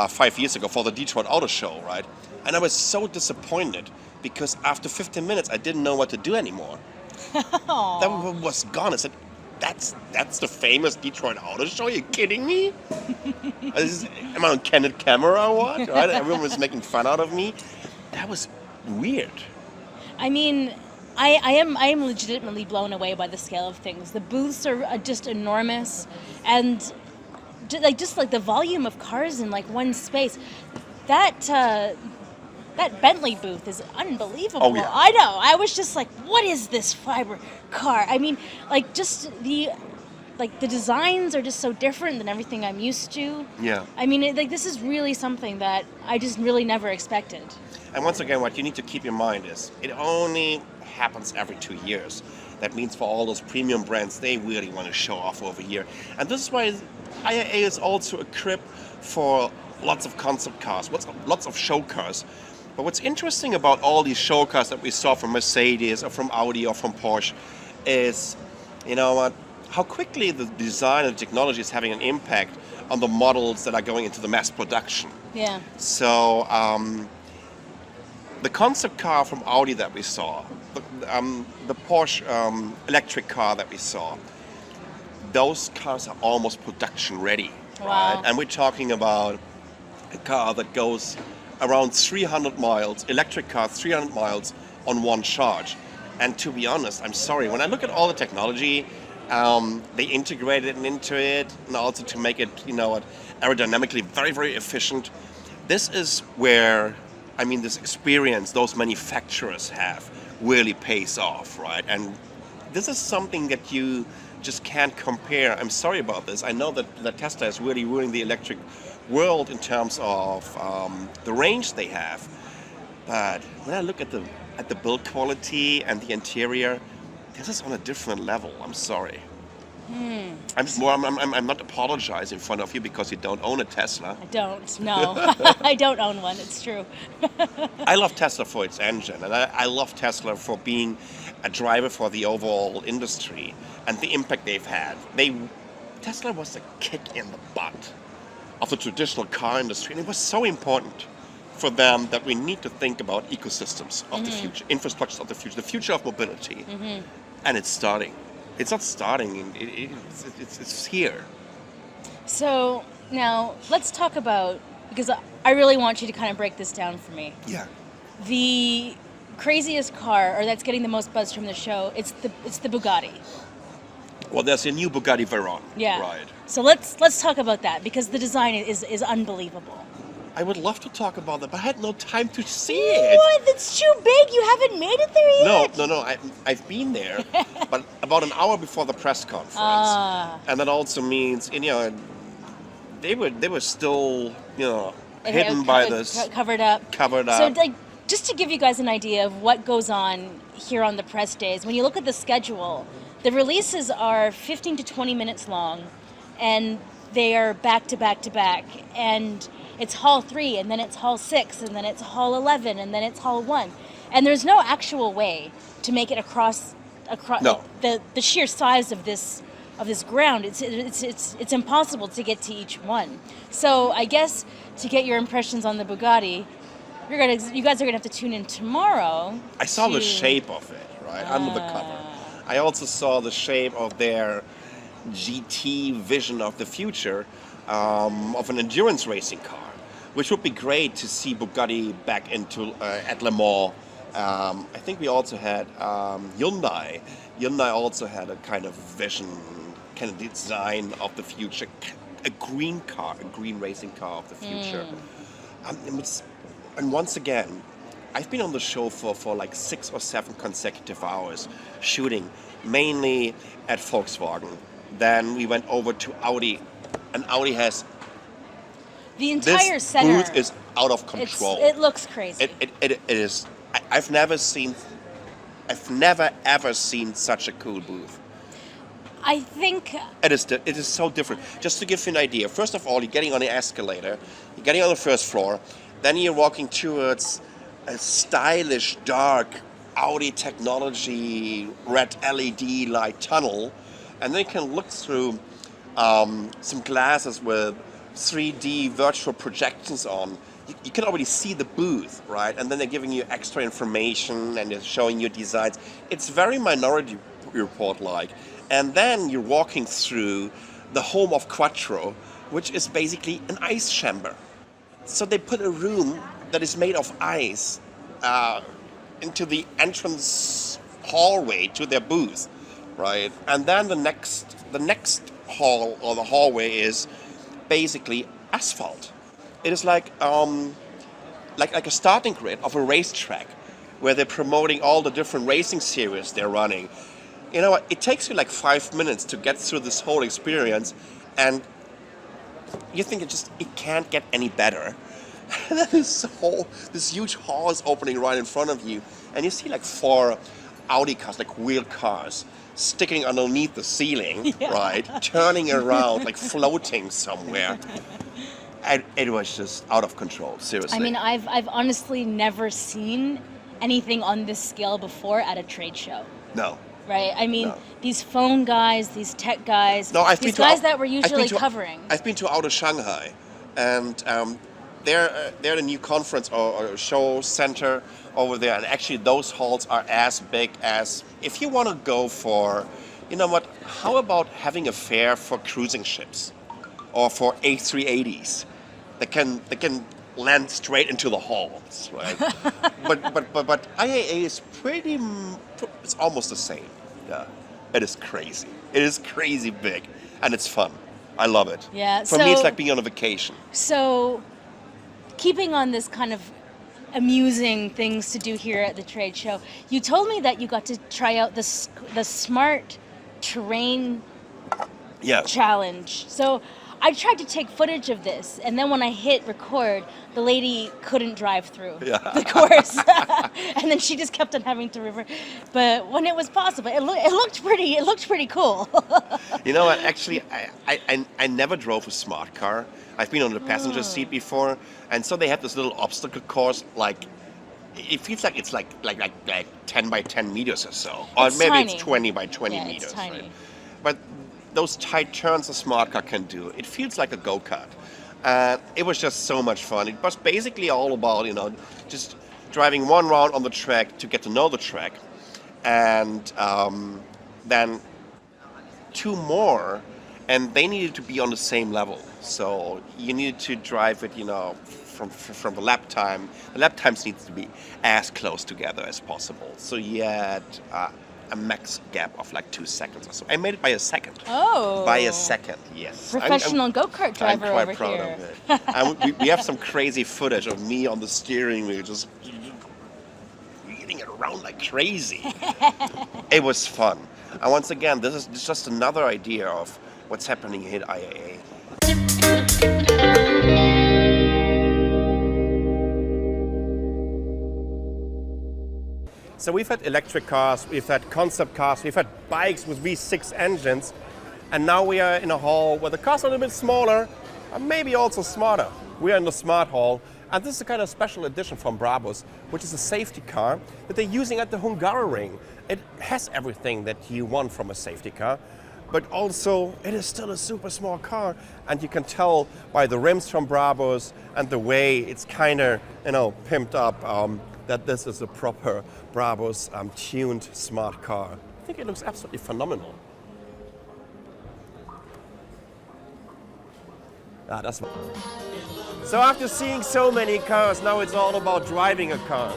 5 years ago for the Detroit Auto Show, right? And I was so disappointed because after 15 minutes I didn't know what to do anymore. That was gone. I said, that's the famous Detroit Auto Show? Are you kidding me? Am I on candid camera or what? Right? Everyone was making fun out of me. That was weird. I mean, I am legitimately blown away by the scale of things. The booths are just enormous, and just like the volume of cars in like one space. That Bentley booth is unbelievable. Oh, yeah. I know. I was just like, what is this fiber car? I mean, like just the designs are just so different than everything I'm used to. Yeah. I mean, this is really something that I just really never expected. And once again, what you need to keep in mind is it only happens every 2 years. That means for all those premium brands, they really want to show off over here. And this is why IAA is also equipped for lots of concept cars, lots of show cars. But what's interesting about all these show cars that we saw from Mercedes or from Audi or from Porsche is, you know what, how quickly the design and technology is having an impact on the models that are going into the mass production. Yeah. So the concept car from Audi that we saw, the Porsche electric car that we saw, those cars are almost production ready. Wow. Right? And we're talking about a car that goes around 300 miles, electric car, 300 miles on one charge. And to be honest, I'm sorry, when I look at all the technology, they integrated it into it, and also to make it, you know, aerodynamically very, very efficient. This is where, I mean, this experience those manufacturers have really pays off, right? And this is something that you just can't compare. I'm sorry about this. I know that Tesla is really ruining the electric world in terms of the range they have. But when I look at the build quality and the interior, this is on a different level. I'm sorry. I'm not apologizing in front of you because you don't own a Tesla. I don't. No, I don't own one. It's true. I love Tesla for its engine, and I love Tesla for being a driver for the overall industry and the impact they've had. Tesla was a kick in the butt of the traditional car industry, and it was so important for them that we need to think about ecosystems of the future, infrastructures of the future of mobility. And it's starting. It's not starting, it's here. So now let's talk about, because I really want you to kind of break this down for me. Yeah. The craziest car, or that's getting the most buzz from the show, it's the Bugatti. Well, there's a new Bugatti Veyron. Yeah. Right. So let's talk about that, because the design is unbelievable. I would love to talk about that, but I had no time to see it. What? It's too big. You haven't made it there yet. No. I've been there, but about an hour before the press conference, and that also means, you know, they were still, you know, hidden by this, covered up. So, like, just to give you guys an idea of what goes on here on the press days, when you look at the schedule, the releases are 15 to 20 minutes long, and they are back to back to back, and it's Hall 3, and then it's Hall 6, and then it's Hall 11, and then it's Hall 1. And there's no actual way to make it across no. the sheer size of this ground. It's impossible to get to each one. So I guess to get your impressions on the Bugatti, you guys are gonna have to tune in tomorrow. I saw the shape of it, right, under the cover. I also saw the shape of their GT vision of the future, of an endurance racing car, which would be great to see Bugatti back into at Le Mans. I think we also had Hyundai. Hyundai also had a kind of vision, kind of design of the future, a green car, a green racing car of the future. And once again, I've been on the show for like 6 or 7 consecutive hours shooting, mainly at Volkswagen. Then we went over to Audi, and Audi has the entire center. This booth is out of control. It looks crazy. It is. I've never ever seen such a cool booth. I think it is so different. Just to give you an idea, first of all, you're getting on the escalator, you're getting on the first floor, then you're walking towards a stylish, dark Audi technology red LED light tunnel. And then you can look through some glasses with 3D virtual projections on. You can already see the booth, right? And then they're giving you extra information and they're showing you designs. It's very Minority Report-like. And then you're walking through the home of Quattro, which is basically an ice chamber. So they put a room that is made of ice into the entrance hallway to their booth, right? And then the next hall or the hallway is basically asphalt. It is like a starting grid of a racetrack where they're promoting all the different racing series they're running. You know what? It takes you like 5 minutes to get through this whole experience, and you think it can't get any better. And then this huge hall is opening right in front of you, and you see like 4 Audi cars, like wheeled cars, sticking underneath the ceiling, right? Turning around, like floating somewhere. And it was just out of control, seriously. I mean, I've honestly never seen anything on this scale before at a trade show. No. Right? I mean, No. these phone guys, these tech guys, No, these guys that we're usually covering. I've been to Auto Shanghai, and they're the new conference or show center over there, and actually those halls are as big as, if you want to go for, you know what, how about having a fair for cruising ships or for A380s that can land straight into the halls, right? but IAA is it's almost the same. Yeah, it is crazy. It is crazy big, and it's fun. I love it. Yeah. For me, it's like being on a vacation. So, keeping on this kind of amusing things to do here at the trade show, you told me that you got to try out the smart terrain challenge. So I tried to take footage of this, and then when I hit record, the lady couldn't drive through the course, and then she just kept on having to revert. But when it was possible, it looked pretty cool. You know what? Actually, I never drove a smart car. I've been on the passenger seat before, and so they have this little obstacle course. Like, it feels like it's like 10 by 10 meters or so, or maybe tiny. it's 20 by 20 meters. It's tiny. Right? But those tight turns a smart car can do, it feels like a go-kart. It was just so much fun. It was basically all about, just driving one round on the track to get to know the track, and then 2 more, and they needed to be on the same level. So you needed to drive it, from the lap time. The lap times needs to be as close together as possible. So you had a max gap of like 2 seconds or so. I made it by a second. Oh. By a second, yes. Professional go-kart driver over here. I'm quite proud of it. And we have some crazy footage of me on the steering wheel just wheeling it around like crazy. It was fun. And once again, this is just another idea of what's happening here at IAA. So we've had electric cars, we've had concept cars, we've had bikes with V6 engines, and now we are in a hall where the cars are a little bit smaller, and maybe also smarter. We are in the Smart Hall, and this is a kind of special edition from Brabus, which is a safety car that they're using at the Hungaroring. It has everything that you want from a safety car, but also it is still a super small car, and you can tell by the rims from Brabus and the way it's kind of, pimped up, that this is a proper Brabus tuned smart car. I think it looks absolutely phenomenal. That's so after seeing so many cars, now it's all about driving a car.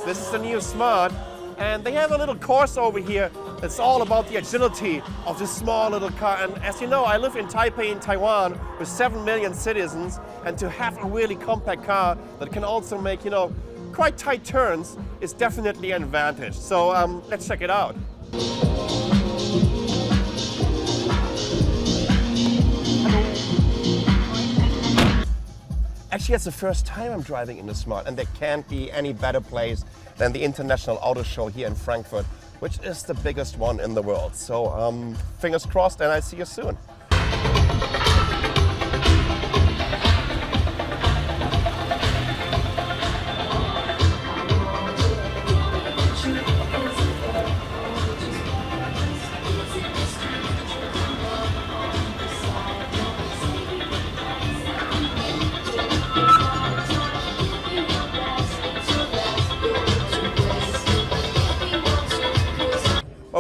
This is the new Smart, and they have a little course over here that's all about the agility of this small little car. And as you know, I live in Taipei in Taiwan with 7 million citizens, and to have a really compact car that can also make, quite tight turns is definitely an advantage. So let's check it out. Actually, it's the first time I'm driving in the Smart, and there can't be any better place than the International Auto Show here in Frankfurt, which is the biggest one in the world. So fingers crossed, and I'll see you soon.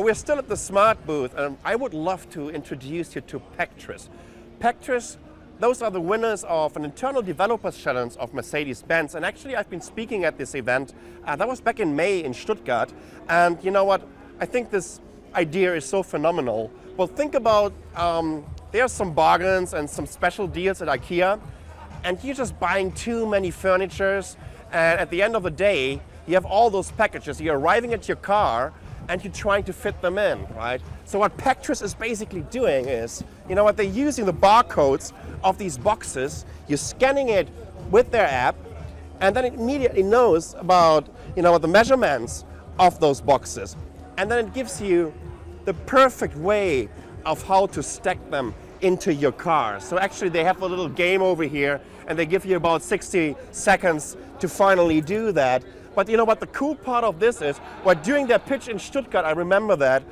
we're still at the Smart booth, and I would love to introduce you to Pectris. Pectris, those are the winners of an internal developers challenge of Mercedes-Benz. And actually, I've been speaking at this event. That was back in May in Stuttgart. And you know what? I think this idea is so phenomenal. Well, think about, there are some bargains and some special deals at IKEA. And you're just buying too many furnitures. And at the end of the day, you have all those packages. You're arriving at your car, and you're trying to fit them in, right? So what Pectris is basically doing is, you know what, they're using the barcodes of these boxes, you're scanning it with their app, and then it immediately knows about, you know, the measurements of those boxes. And then it gives you the perfect way of how to stack them into your car. So actually they have a little game over here, and they give you about 60 seconds to finally do that. But you know what, the cool part of this is, well, during their pitch in Stuttgart, I remember that,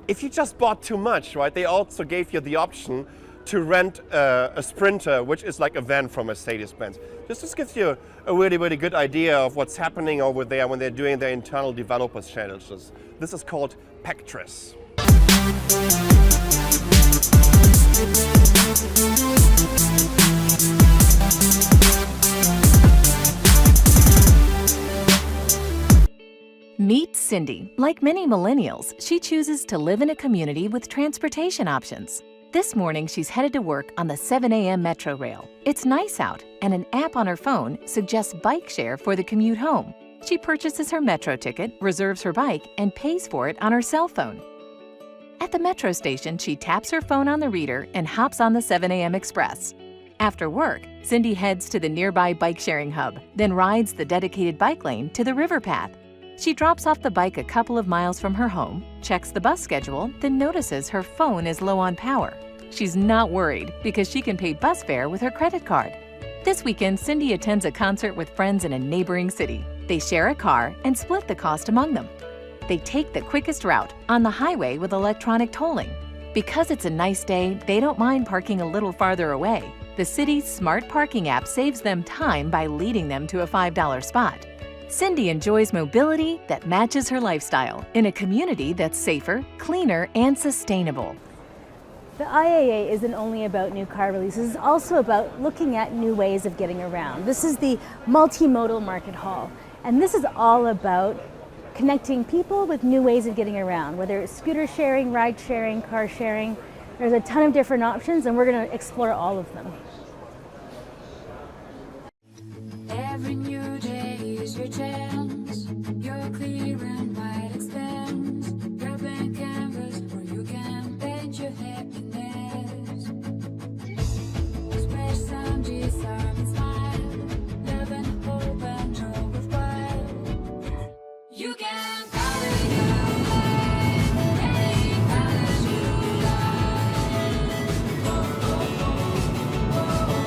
if you just bought too much, right, they also gave you the option to rent a Sprinter, which is like a van from Mercedes-Benz. This gives you a really, really good idea of what's happening over there when they're doing their internal developers challenges. This is called Pectris. Meet Cindy. Like many millennials, she chooses to live in a community with transportation options. This morning, she's headed to work on the 7 a.m. Metro rail. It's nice out, and an app on her phone suggests bike share for the commute home. She purchases her Metro ticket, reserves her bike, and pays for it on her cell phone. At the Metro station, she taps her phone on the reader and hops on the 7 a.m. Express. After work, Cindy heads to the nearby bike-sharing hub, then rides the dedicated bike lane to the river path. She drops off the bike a couple of miles from her home, checks the bus schedule, then notices her phone is low on power. She's not worried because she can pay bus fare with her credit card. This weekend, Cindy attends a concert with friends in a neighboring city. They share a car and split the cost among them. They take the quickest route on the highway with electronic tolling. Because it's a nice day, they don't mind parking a little farther away. The city's smart parking app saves them time by leading them to a $5 spot. Cindy enjoys mobility that matches her lifestyle in a community that's safer, cleaner, and sustainable. The IAA isn't only about new car releases, it's also about looking at new ways of getting around. This is the multimodal market hall, and this is all about connecting people with new ways of getting around, whether it's scooter sharing, ride sharing, car sharing. There's a ton of different options, and we're going to explore all of them. Every new day is your chance. Your clear and wide expanse. Your blank canvas where you can paint your happiness. Splash some G-Star and smile. Love and hope and joy with pride. You can color your life any colors you like. Oh, oh, oh, oh, oh, oh, oh.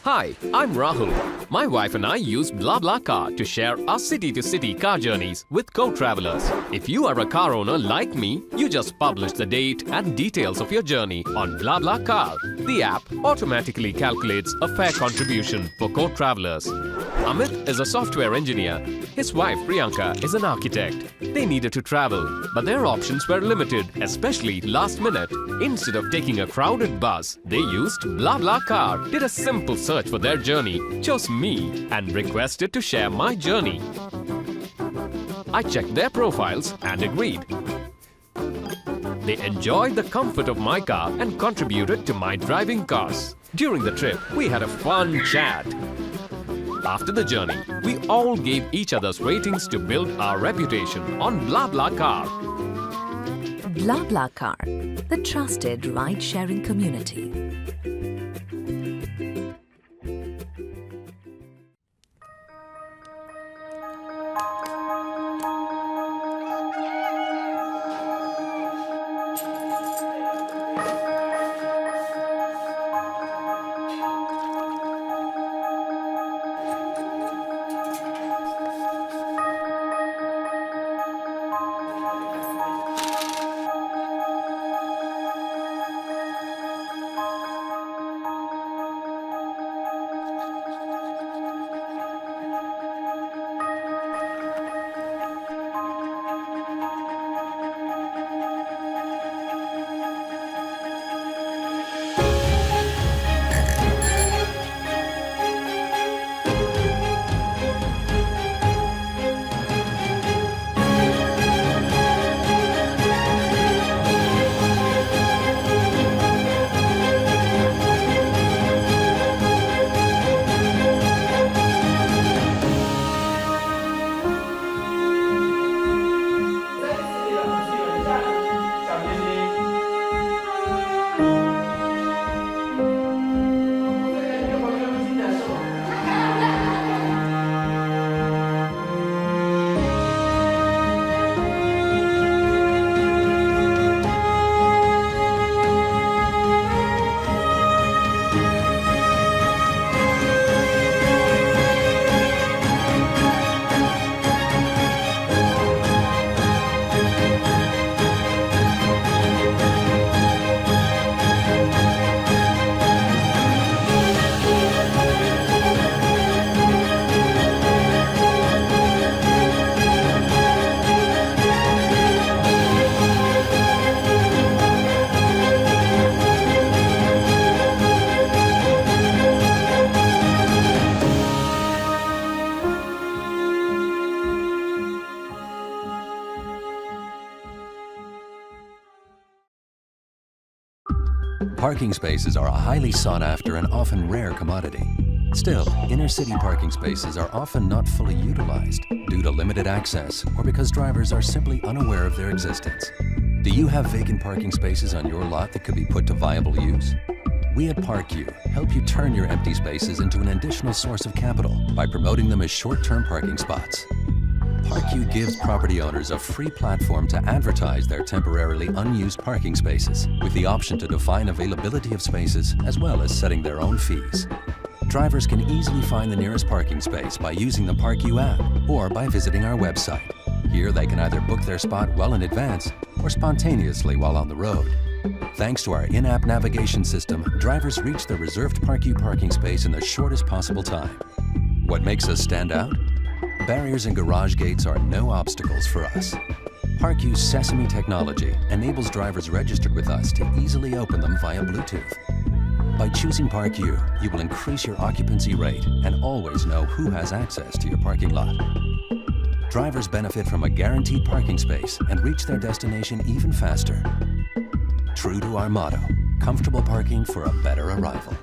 Hi, I'm Rahul. My wife and I use BlaBlaCar to share our city-to-city car journeys with co-travelers. If you are a car owner like me, you just publish the date and details of your journey on BlaBlaCar. The app automatically calculates a fair contribution for co-travelers. Amit is a software engineer. His wife Priyanka is an architect. They needed to travel, but their options were limited, especially last minute. Instead of taking a crowded bus, they used BlaBlaCar, did a simple search for their journey, chose me, and requested to share my journey. I checked their profiles and agreed. They enjoyed the comfort of my car and contributed to my driving costs. During the trip, we had a fun chat. After the journey, we all gave each other's ratings to build our reputation on BlaBlaCar. BlaBlaCar, the trusted ride-sharing community. Parking spaces are a highly sought after and often rare commodity. Still, inner city parking spaces are often not fully utilized due to limited access or because drivers are simply unaware of their existence. Do you have vacant parking spaces on your lot that could be put to viable use? We at ParkU help you turn your empty spaces into an additional source of capital by promoting them as short-term parking spots. ParkU gives property owners a free platform to advertise their temporarily unused parking spaces with the option to define availability of spaces as well as setting their own fees. Drivers can easily find the nearest parking space by using the ParkU app or by visiting our website. Here they can either book their spot well in advance or spontaneously while on the road. Thanks to our in-app navigation system, drivers reach their reserved ParkU parking space in the shortest possible time. What makes us stand out? Barriers and garage gates are no obstacles for us. ParkU's Sesame technology enables drivers registered with us to easily open them via Bluetooth. By choosing ParkU, you will increase your occupancy rate and always know who has access to your parking lot. Drivers benefit from a guaranteed parking space and reach their destination even faster. True to our motto, comfortable parking for a better arrival.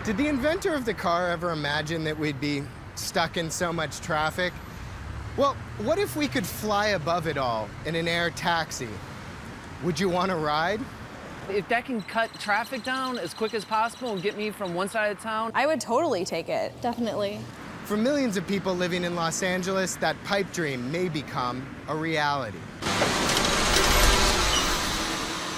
Did the inventor of the car ever imagine that we'd be stuck in so much traffic? Well, what if we could fly above it all in an air taxi? Would you want to ride? If that can cut traffic down as quick as possible and get me from one side of town, I would totally take it. Definitely. For millions of people living in Los Angeles, that pipe dream may become a reality.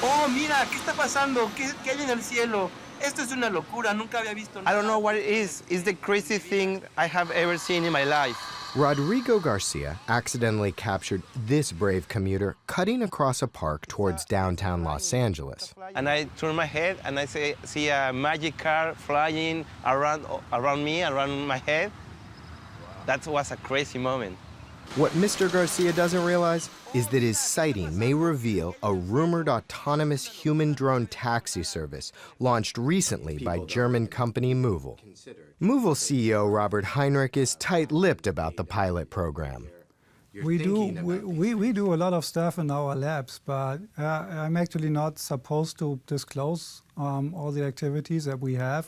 Oh, mira, ¿qué está pasando? ¿Qué hay en el cielo? Esto es una locura, nunca había visto nada. I don't know what it is. It's the craziest thing I have ever seen in my life. Rodrigo Garcia accidentally captured this brave commuter cutting across a park towards downtown Los Angeles. And I turn my head and I see a magic car flying around me, around my head. That was a crazy moment. What Mr. Garcia doesn't realize is that his sighting may reveal a rumored autonomous human drone taxi service launched recently by German company Movil. Movil CEO Robert Heinrich is tight-lipped about the pilot program. We do a lot of stuff in our labs, but I'm actually not supposed to disclose all the activities that we have.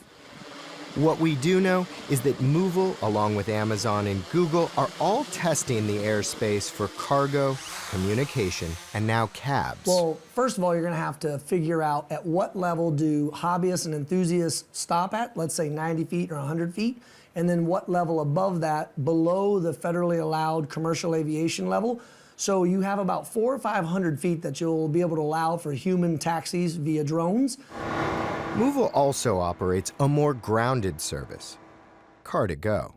What we do know is that Movil, along with Amazon and Google, are all testing the airspace for cargo, communication, and now cabs. Well, first of all, you're going to have to figure out at what level do hobbyists and enthusiasts stop at, let's say 90 feet or 100 feet, and then what level above that, below the federally allowed commercial aviation level. So you have about 400 or 500 feet that you'll be able to allow for human taxis via drones. Movil also operates a more grounded service, Car2Go.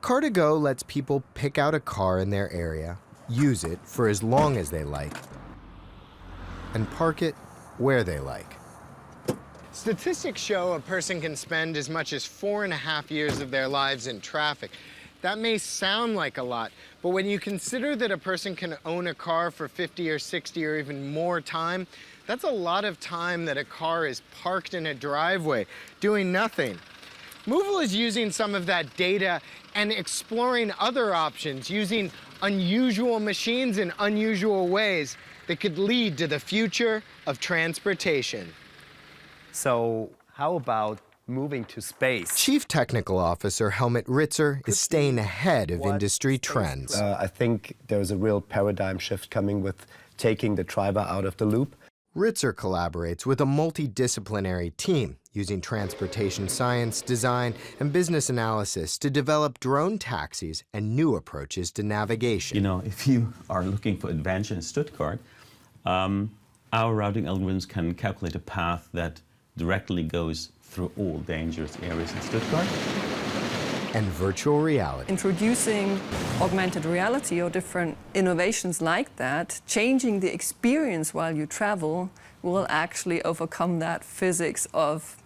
Car2Go lets people pick out a car in their area, use it for as long as they like, and park it where they like. Statistics show a person can spend as much as 4.5 years of their lives in traffic. That may sound like a lot, but when you consider that a person can own a car for 50 or 60 or even more time, that's a lot of time that a car is parked in a driveway, doing nothing. Movil is using some of that data and exploring other options, using unusual machines in unusual ways that could lead to the future of transportation. So how about moving to space? Chief Technical Officer Helmut Ritzer is staying ahead of industry trends. I think there's a real paradigm shift coming with taking the driver out of the loop. Ritzer collaborates with a multidisciplinary team using transportation science, design, and business analysis to develop drone taxis and new approaches to navigation. You know, if you are looking for adventure in Stuttgart, our routing algorithms can calculate a path that directly goes through all dangerous areas in Stuttgart. and virtual reality. Introducing augmented reality or different innovations like that, changing the experience while you travel, will actually overcome that physics of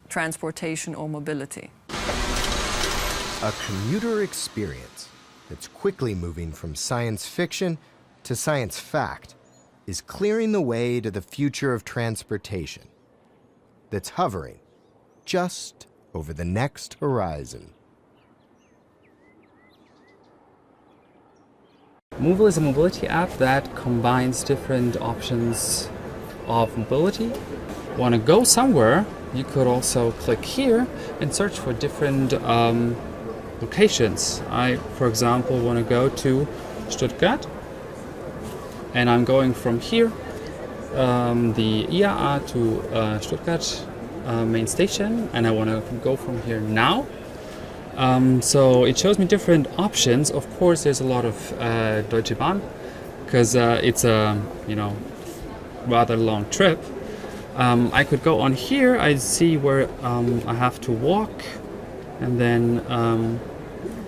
transportation or mobility. A commuter experience that's quickly moving from science fiction to science fact is clearing the way to the future of transportation that's hovering just over the next horizon. Movil is a mobility app that combines different options of mobility. Want to go somewhere, you could also click here and search for different locations. I, for example, want to go to Stuttgart, and I'm going from here, the IAA to Stuttgart main station, and I want to go from here now. So it shows me different options. Of course, there's a lot of Deutsche Bahn because it's a rather long trip. I could go on here. I see where I have to walk, and then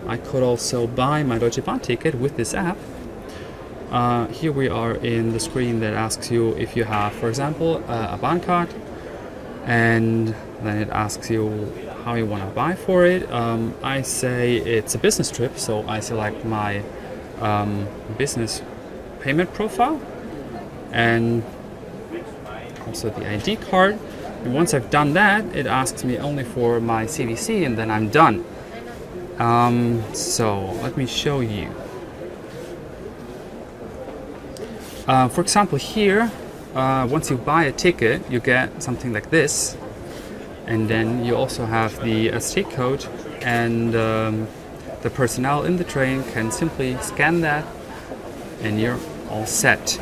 I could also buy my Deutsche Bahn ticket with this app. Here we are in the screen that asks you if you have, for example, a Bahn card, and then it asks you how you want to buy for it. I say it's a business trip, so I select my business payment profile and also the ID card. And once I've done that, it asks me only for my CVC, and then I'm done. So let me show you. For example, here, once you buy a ticket, you get something like this. And then you also have the SD code, and the personnel in the train can simply scan that, and you're all set.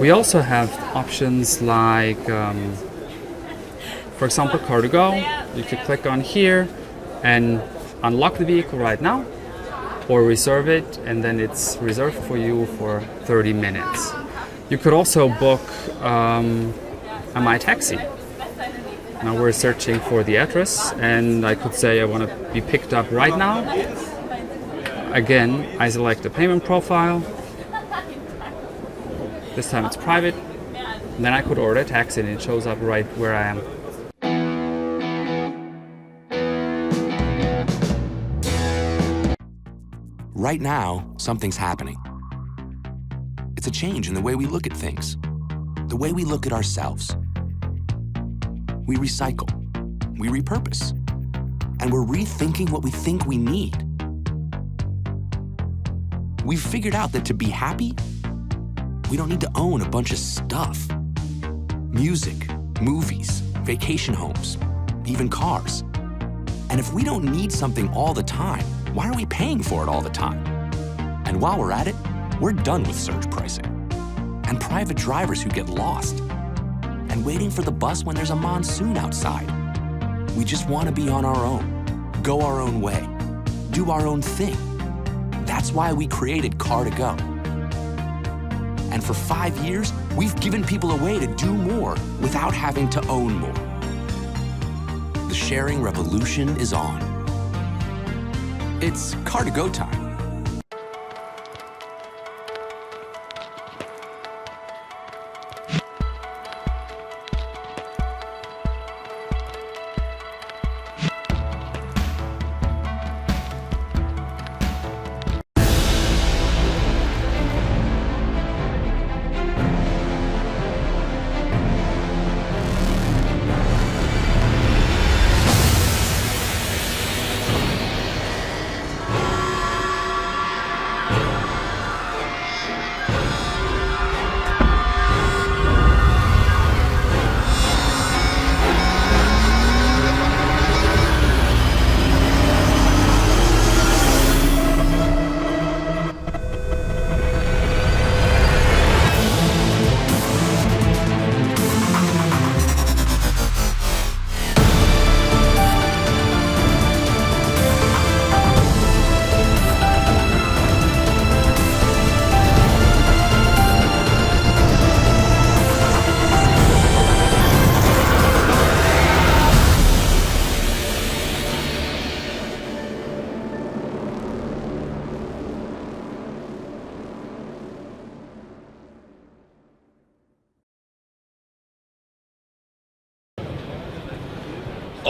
We also have options like, for example, car to go. You could click on here and unlock the vehicle right now, or reserve it, and then it's reserved for you for 30 minutes. You could also book a My Taxi. Now we're searching for the address, and I could say I want to be picked up right now. Again, I select the payment profile. This time it's private. And then I could order a taxi, and it shows up right where I am. Right now, something's happening. It's a change in the way we look at things, the way we look at ourselves. We recycle, we repurpose, and we're rethinking what we think we need. We've figured out that to be happy, we don't need to own a bunch of stuff. Music, movies, vacation homes, even cars. And if we don't need something all the time, why are we paying for it all the time? And while we're at it, we're done with surge pricing and private drivers who get lost and waiting for the bus when there's a monsoon outside. We just want to be on our own, go our own way, do our own thing. That's why we created Car2Go. And for 5 years, we've given people a way to do more without having to own more. The sharing revolution is on. It's Car2Go time.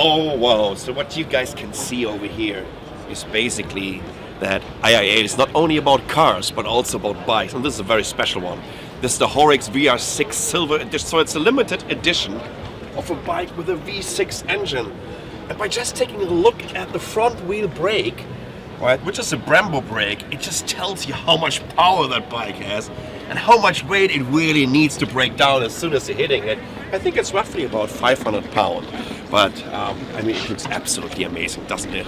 Oh, wow. So what you guys can see over here is basically that IAA is not only about cars, but also about bikes. And this is a very special one. This is the Horix VR6 Silver Edition. So it's a limited edition of a bike with a V6 engine. And by just taking a look at the front wheel brake, right, which is a Brembo brake, it just tells you how much power that bike has and how much weight it really needs to break down as soon as you're hitting it. I think it's roughly about 500 pounds. But, I mean, it looks absolutely amazing, doesn't it?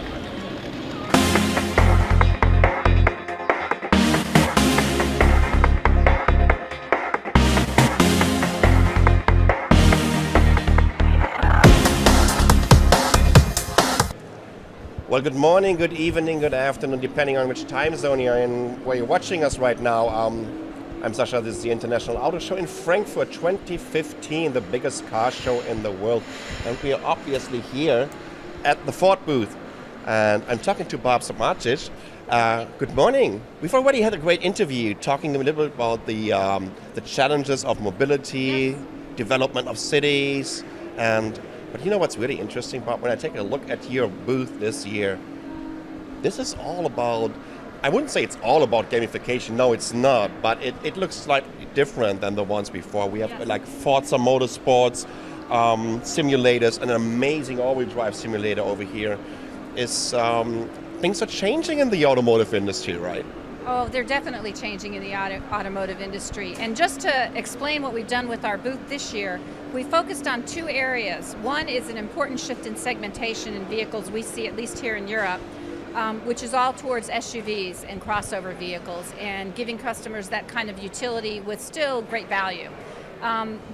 Well, good morning, good evening, good afternoon, depending on which time zone you're in, where you're watching us right now. I'm Sascha, this is the International Auto Show in Frankfurt 2015, the biggest car show in the world. And we are obviously here at the Ford booth. And I'm talking to Barb Samardzich. Good morning. We've already had a great interview talking a little bit about the challenges of mobility, development of cities, but you know what's really interesting, Bob? When I take a look at your booth this year, this is all about, I wouldn't say it's all about gamification. No, it's not. But it looks slightly different than the ones before. We have like Forza Motorsports, simulators, an amazing all-wheel drive simulator over here. Things are changing in the automotive industry, right? Oh, they're definitely changing in the automotive industry. And just to explain what we've done with our booth this year, we focused on two areas. One is an important shift in segmentation in vehicles we see, at least here in Europe, which is all towards SUVs and crossover vehicles and giving customers that kind of utility with still great value.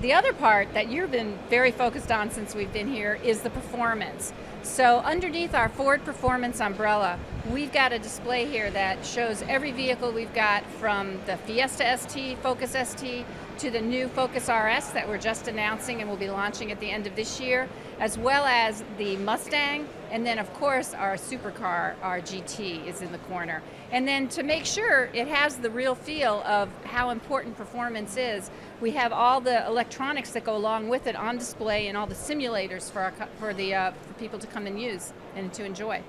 The other part that you've been very focused on since we've been here is the performance. So underneath our Ford Performance umbrella, we've got a display here that shows every vehicle we've got, from the Fiesta ST, Focus ST, to the new Focus RS that we're just announcing and will be launching at the end of this year, as well as the Mustang, and then of course our supercar, our GT, is in the corner. And then to make sure it has the real feel of how important performance is, we have all the electronics that go along with it on display and all the simulators for people to come and use and to enjoy.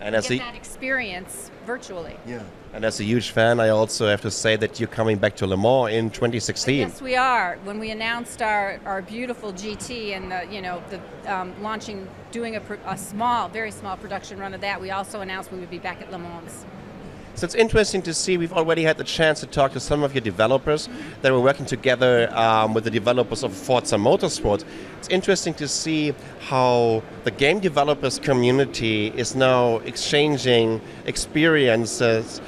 And get that experience virtually. Yeah. And as a huge fan, I also have to say that you're coming back to Le Mans in 2016. Yes, we are. When we announced our beautiful GT and launching, doing a small, very small production run of that, we also announced we would be back at Le Mans. So it's interesting to see, we've already had the chance to talk to some of your developers that were working together with the developers of Forza Motorsport. It's interesting to see how the game developers community is now exchanging experiences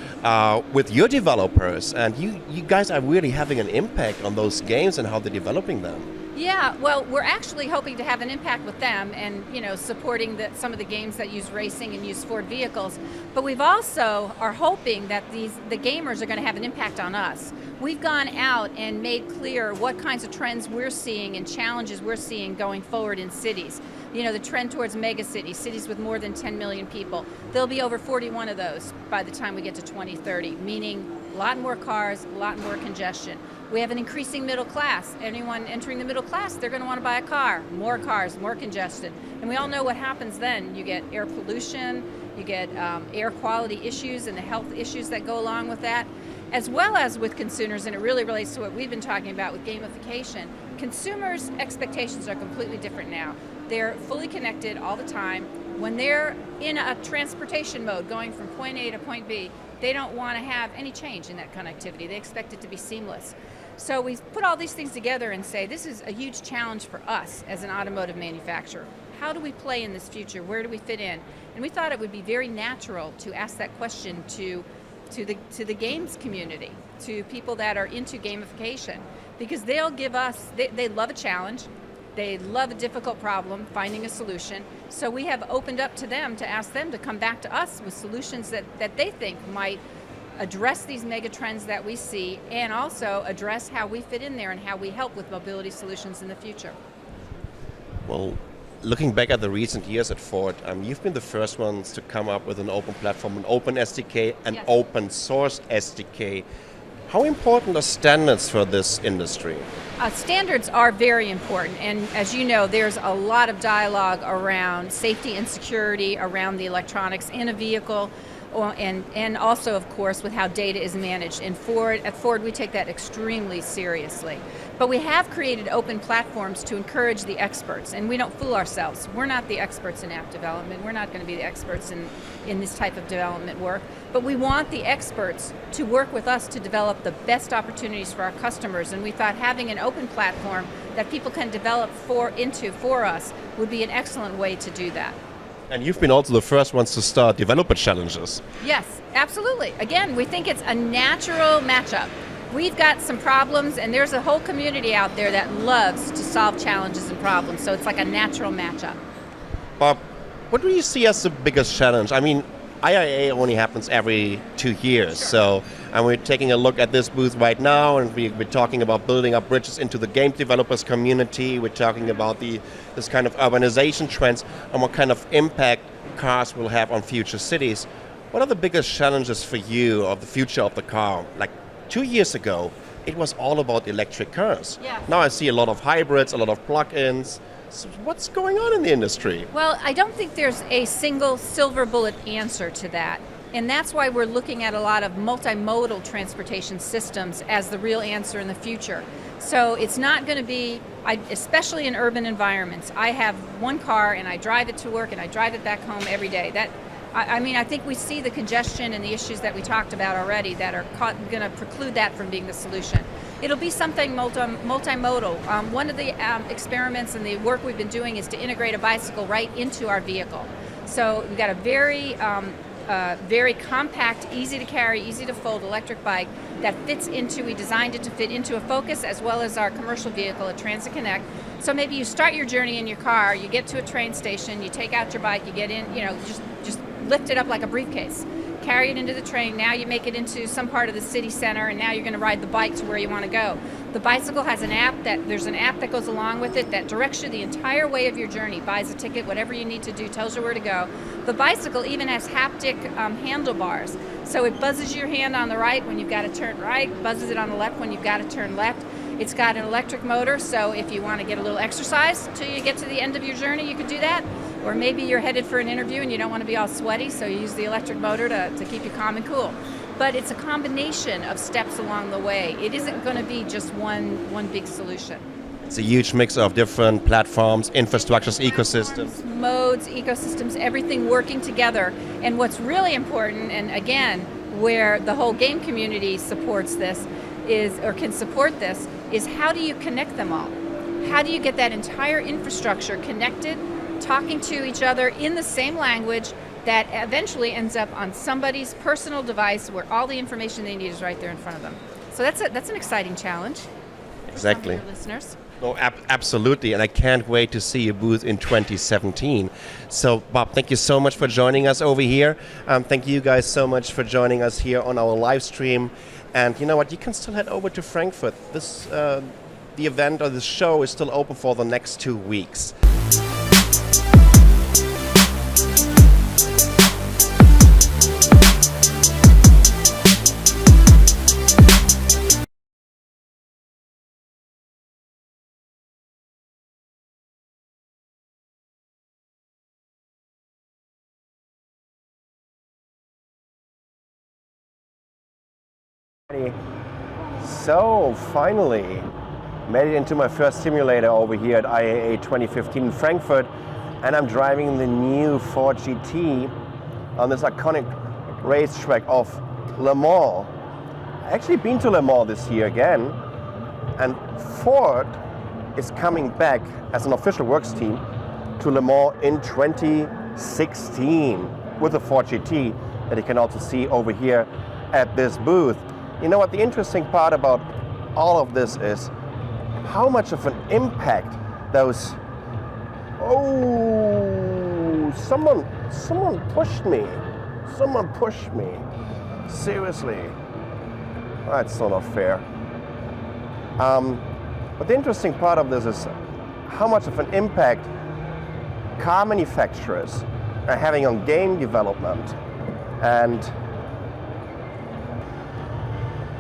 with your developers, and you guys are really having an impact on those games and how they're developing them. Yeah, well, we're actually hoping to have an impact with them and, supporting some of the games that use racing and use Ford vehicles. But we've also are hoping that the gamers are going to have an impact on us. We've gone out and made clear what kinds of trends we're seeing and challenges we're seeing going forward in cities. The trend towards mega cities with more than 10 million people. There'll be over 41 of those by the time we get to 2030, meaning a lot more cars, a lot more congestion. We have an increasing middle class. Anyone entering the middle class, they're going to want to buy a car. More cars, more congestion. And we all know what happens then. You get air pollution, you get air quality issues and the health issues that go along with that, as well as with consumers, and it really relates to what we've been talking about with gamification. Consumers' expectations are completely different now. They're fully connected all the time. When they're in a transportation mode, going from point A to point B, they don't want to have any change in that connectivity. They expect it to be seamless. So we put all these things together and say, this is a huge challenge for us as an automotive manufacturer. How do we play in this future? Where do we fit in? And we thought it would be very natural to ask that question to the games community, to people that are into gamification, because they'll give us, they love a challenge, they love a difficult problem, finding a solution. So we have opened up to them to ask them to come back to us with solutions that they think might address these mega trends that we see, and also address how we fit in there and how we help with mobility solutions in the future. Well, looking back at the recent years at Ford, you've been the first ones to come up with an open platform, an open SDK, an open source SDK. How important are standards for this industry? Standards are very important, and as you know, there's a lot of dialogue around safety and security around the electronics in a vehicle, and also, of course, with how data is managed. And at Ford, we take that extremely seriously. But we have created open platforms to encourage the experts, and we don't fool ourselves. We're not the experts in app development. We're not going to be the experts in this type of development work. But we want the experts to work with us to develop the best opportunities for our customers. And we thought having an open platform that people can develop for us would be an excellent way to do that. And you've been also the first ones to start developer challenges. Yes, absolutely. Again, we think it's a natural matchup. We've got some problems, and there's a whole community out there that loves to solve challenges and problems, so it's like a natural matchup. Bob, what do you see as the biggest challenge? I mean, IAA only happens every 2 years, and we're taking a look at this booth right now, and we're talking about building up bridges into the game developers community. We're talking about this kind of urbanization trends and what kind of impact cars will have on future cities. What are the biggest challenges for you of the future of the car? Like 2 years ago, it was all about electric cars. Yeah. Now I see a lot of hybrids, a lot of plug-ins. So what's going on in the industry? Well, I don't think there's a single silver bullet answer to that. And that's why we're looking at a lot of multimodal transportation systems as the real answer in the future. So it's not going to be, especially in urban environments, I have one car and I drive it to work and I drive it back home every day. I think we see the congestion and the issues that we talked about already that are going to preclude that from being the solution. It'll be something multimodal. One of the experiments and the work we've been doing is to integrate a bicycle right into our vehicle. So we've got a very compact, easy to carry, easy to fold electric bike that we designed it to fit into a Focus as well as our commercial vehicle, a Transit Connect. So maybe you start your journey in your car, you get to a train station, you take out your bike, you get in, just lift it up like a briefcase. Carry it into the train, now you make it into some part of the city center, and now you're going to ride the bike to where you want to go. The bicycle has there's an app that goes along with it that directs you the entire way of your journey, buys a ticket, whatever you need to do, tells you where to go. The bicycle even has haptic handlebars, so it buzzes your hand on the right when you've got to turn right, buzzes it on the left when you've got to turn left. It's got an electric motor, so if you want to get a little exercise till you get to the end of your journey, you could do that. Or maybe you're headed for an interview and you don't want to be all sweaty, so you use the electric motor to keep you calm and cool. But it's a combination of steps along the way. It isn't going to be just one big solution. It's a huge mix of different platforms, infrastructures, ecosystems. Modes, ecosystems, everything working together. And what's really important, and again, where the whole game community supports this, can support this, is how do you connect them all? How do you get that entire infrastructure connected, talking to each other in the same language that eventually ends up on somebody's personal device where all the information they need is right there in front of them. So that's an exciting challenge. Exactly. For your listeners. No, absolutely, and I can't wait to see your booth in 2017. So, Bob, thank you so much for joining us over here. Thank you guys so much for joining us here on our live stream. And you know what? You can still head over to Frankfurt. The event or the show is still open for the next 2 weeks. So finally made it into my first simulator over here at IAA 2015 in Frankfurt, and I'm driving the new Ford GT on this iconic racetrack of Le Mans. I actually been to Le Mans this year again, and Ford is coming back as an official works team to Le Mans in 2016 with the Ford GT that you can also see over here at this booth. You know what, the interesting part about all of this is how much of an impact those... Oh, someone pushed me. Someone pushed me. Seriously. That's not fair. But the interesting part of this is how much of an impact car manufacturers are having on game development. And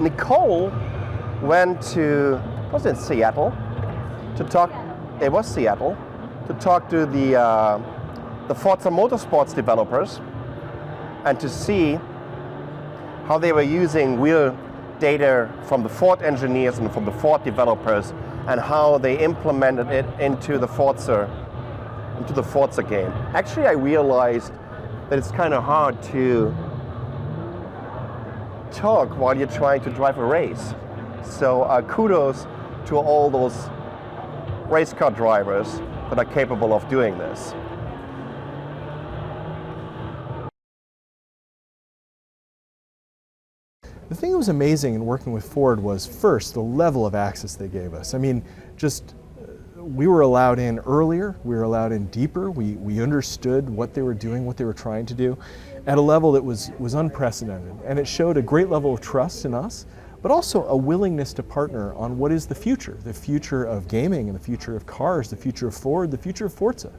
Nicole went to, was it Seattle, to talk, it was Seattle, to talk to the Forza Motorsports developers and to see how they were using real data from the Ford engineers and from the Ford developers and how they implemented it into the Forza game. Actually, I realized that it's kind of hard to talk while you're trying to drive a race. So kudos to all those race car drivers that are capable of doing this. The thing that was amazing in working with Ford was, first, the level of access they gave us. I mean, just we were allowed in earlier, we were allowed in deeper, we understood what they were doing, what they were trying to do, at a level that was unprecedented. And it showed a great level of trust in us, but also a willingness to partner on what is the future of gaming and the future of cars, the future of Ford, the future of Forza.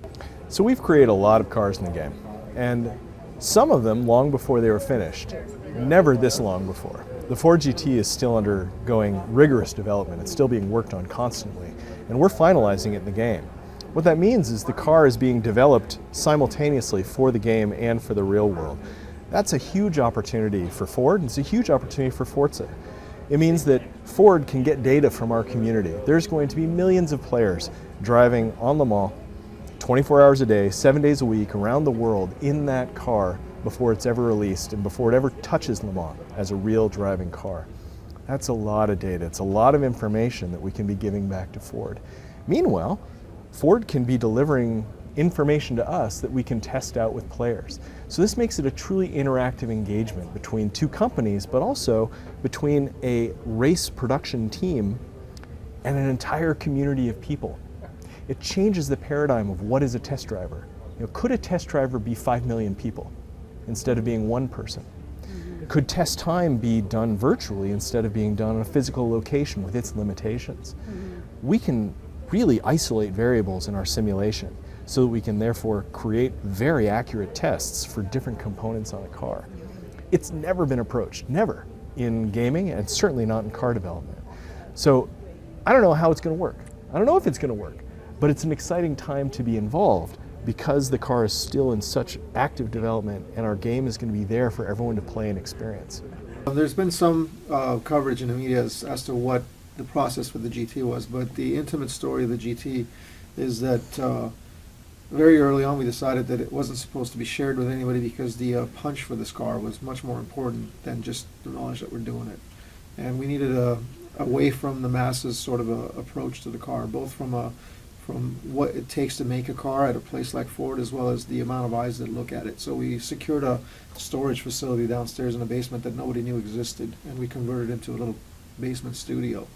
So we've created a lot of cars in the game, and some of them long before they were finished. Never this long before. The Ford GT is still undergoing rigorous development. It's still being worked on constantly, and we're finalizing it in the game. What that means is the car is being developed simultaneously for the game and for the real world. That's a huge opportunity for Ford, and it's a huge opportunity for Forza. It means that Ford can get data from our community. There's going to be millions of players driving on Le Mans 24 hours a day, 7 days a week, around the world in that car before it's ever released and before it ever touches Le Mans as a real driving car. That's a lot of data. It's a lot of information that we can be giving back to Ford. Meanwhile, Ford can be delivering information to us that we can test out with players. So this makes it a truly interactive engagement between two companies, but also between a race production team and an entire community of people. It changes the paradigm of what is a test driver. You know, could a test driver be 5 million people instead of being one person? Could test time be done virtually instead of being done in a physical location with its limitations? We can really isolate variables in our simulation so that we can therefore create very accurate tests for different components on a car. It's never been approached, never, in gaming, and certainly not in car development. So I don't know how it's going to work. I don't know if it's going to work, but it's an exciting time to be involved because the car is still in such active development and our game is going to be there for everyone to play and experience. There's been some coverage in the media as to what the process for the GT was, but the intimate story of the GT is that very early on we decided that it wasn't supposed to be shared with anybody because the punch for this car was much more important than just the knowledge that we're doing it. And we needed a away from the masses sort of a approach to the car, both from what it takes to make a car at a place like Ford, as well as the amount of eyes that look at it. So we secured a storage facility downstairs in a basement that nobody knew existed, and we converted it into a little basement studio.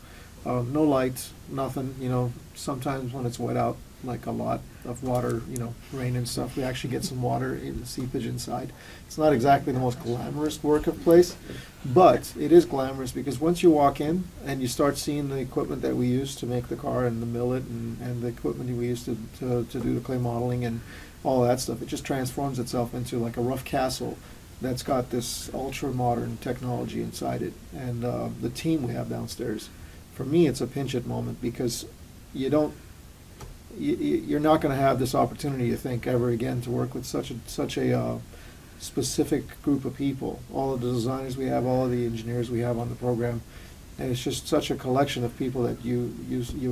No lights, nothing, you know, sometimes when it's wet out, like a lot of water, you know, rain and stuff, we actually get some water in the seepage inside. It's not exactly the most glamorous work of place, but it is glamorous because once you walk in and you start seeing the equipment that we use to make the car and the millet and the equipment that we use to do the clay modeling and all that stuff, it just transforms itself into like a rough castle that's got this ultra modern technology inside it. And the team we have downstairs, for me it's a pinch it moment because you're not going to have this opportunity, you think, ever again to work with such a specific group of people. All of the designers we have, all of the engineers we have on the program, and it's just such a collection of people that you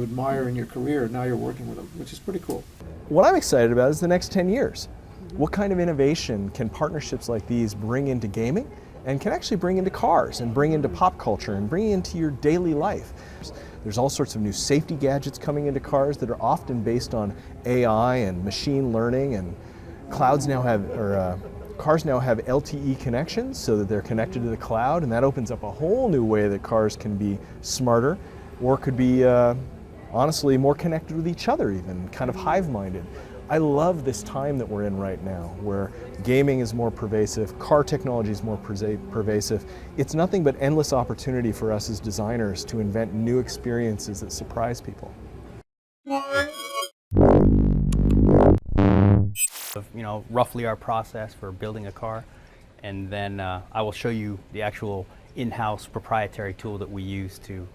admire in your career, and now you're working with them, which is pretty cool. What I'm excited about is the next 10 years. What kind of innovation can partnerships like these bring into gaming and can actually bring into cars and bring into pop culture and bring into your daily life? There's all sorts of new safety gadgets coming into cars that are often based on AI and machine learning, and cars now have LTE connections so that they're connected to the cloud, and that opens up a whole new way that cars can be smarter or could be honestly more connected with each other, even kind of hive-minded. I love this time that we're in right now, where gaming is more pervasive, car technology is more pervasive. It's nothing but endless opportunity for us as designers to invent new experiences that surprise people. You know, roughly our process for building a car, and then I will show you the actual in-house proprietary tool that we use to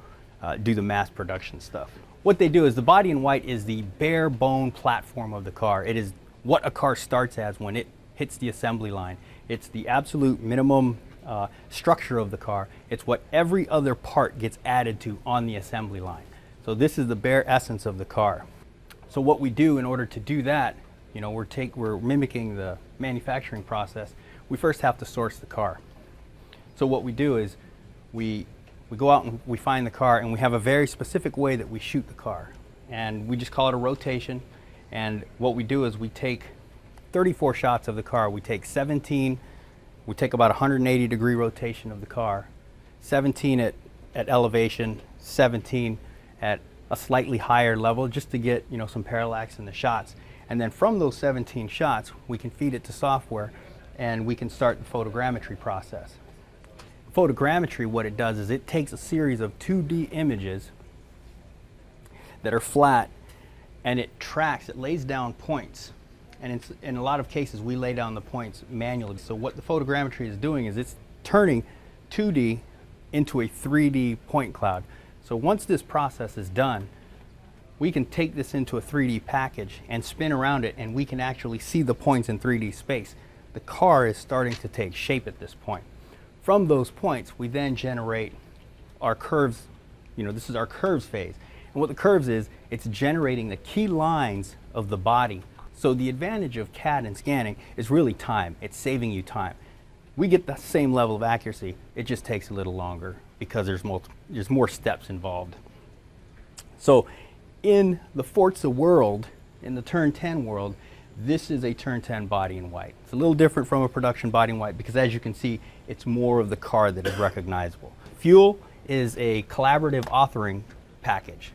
do the mass production stuff. What they do is the body in white is the bare bone platform of the car. It is what a car starts as when it hits the assembly line. It's the absolute minimum structure of the car. It's what every other part gets added to on the assembly line. So this is the bare essence of the car. So what we do in order to do that, you know, we're mimicking the manufacturing process. We first have to source the car. So what we do is we go out and we find the car, and we have a very specific way that we shoot the car. And we just call it a rotation. And what we do is we take 34 shots of the car. We take 17, we take about 180-degree rotation of the car, 17 at elevation, 17 at a slightly higher level, just to get, you know, some parallax in the shots. And then from those 17 shots, we can feed it to software, and we can start the photogrammetry process. Photogrammetry, what it does is it takes a series of 2D images that are flat, and it tracks, it lays down points. And in a lot of cases, we lay down the points manually. So what the photogrammetry is doing is it's turning 2D into a 3D point cloud. So once this process is done, we can take this into a 3D package and spin around it, and we can actually see the points in 3D space. The car is starting to take shape at this point. From those points, we then generate our curves. You know, this is our curves phase. And what the curves is, it's generating the key lines of the body. So the advantage of CAD and scanning is really time. It's saving you time. We get the same level of accuracy. It just takes a little longer because there's more steps involved. So in the Forza world, in the Turn 10 world, this is a Turn 10 body in white. It's a little different from a production body in white because, as you can see, it's more of the car that is recognizable. Fuel is a collaborative authoring package.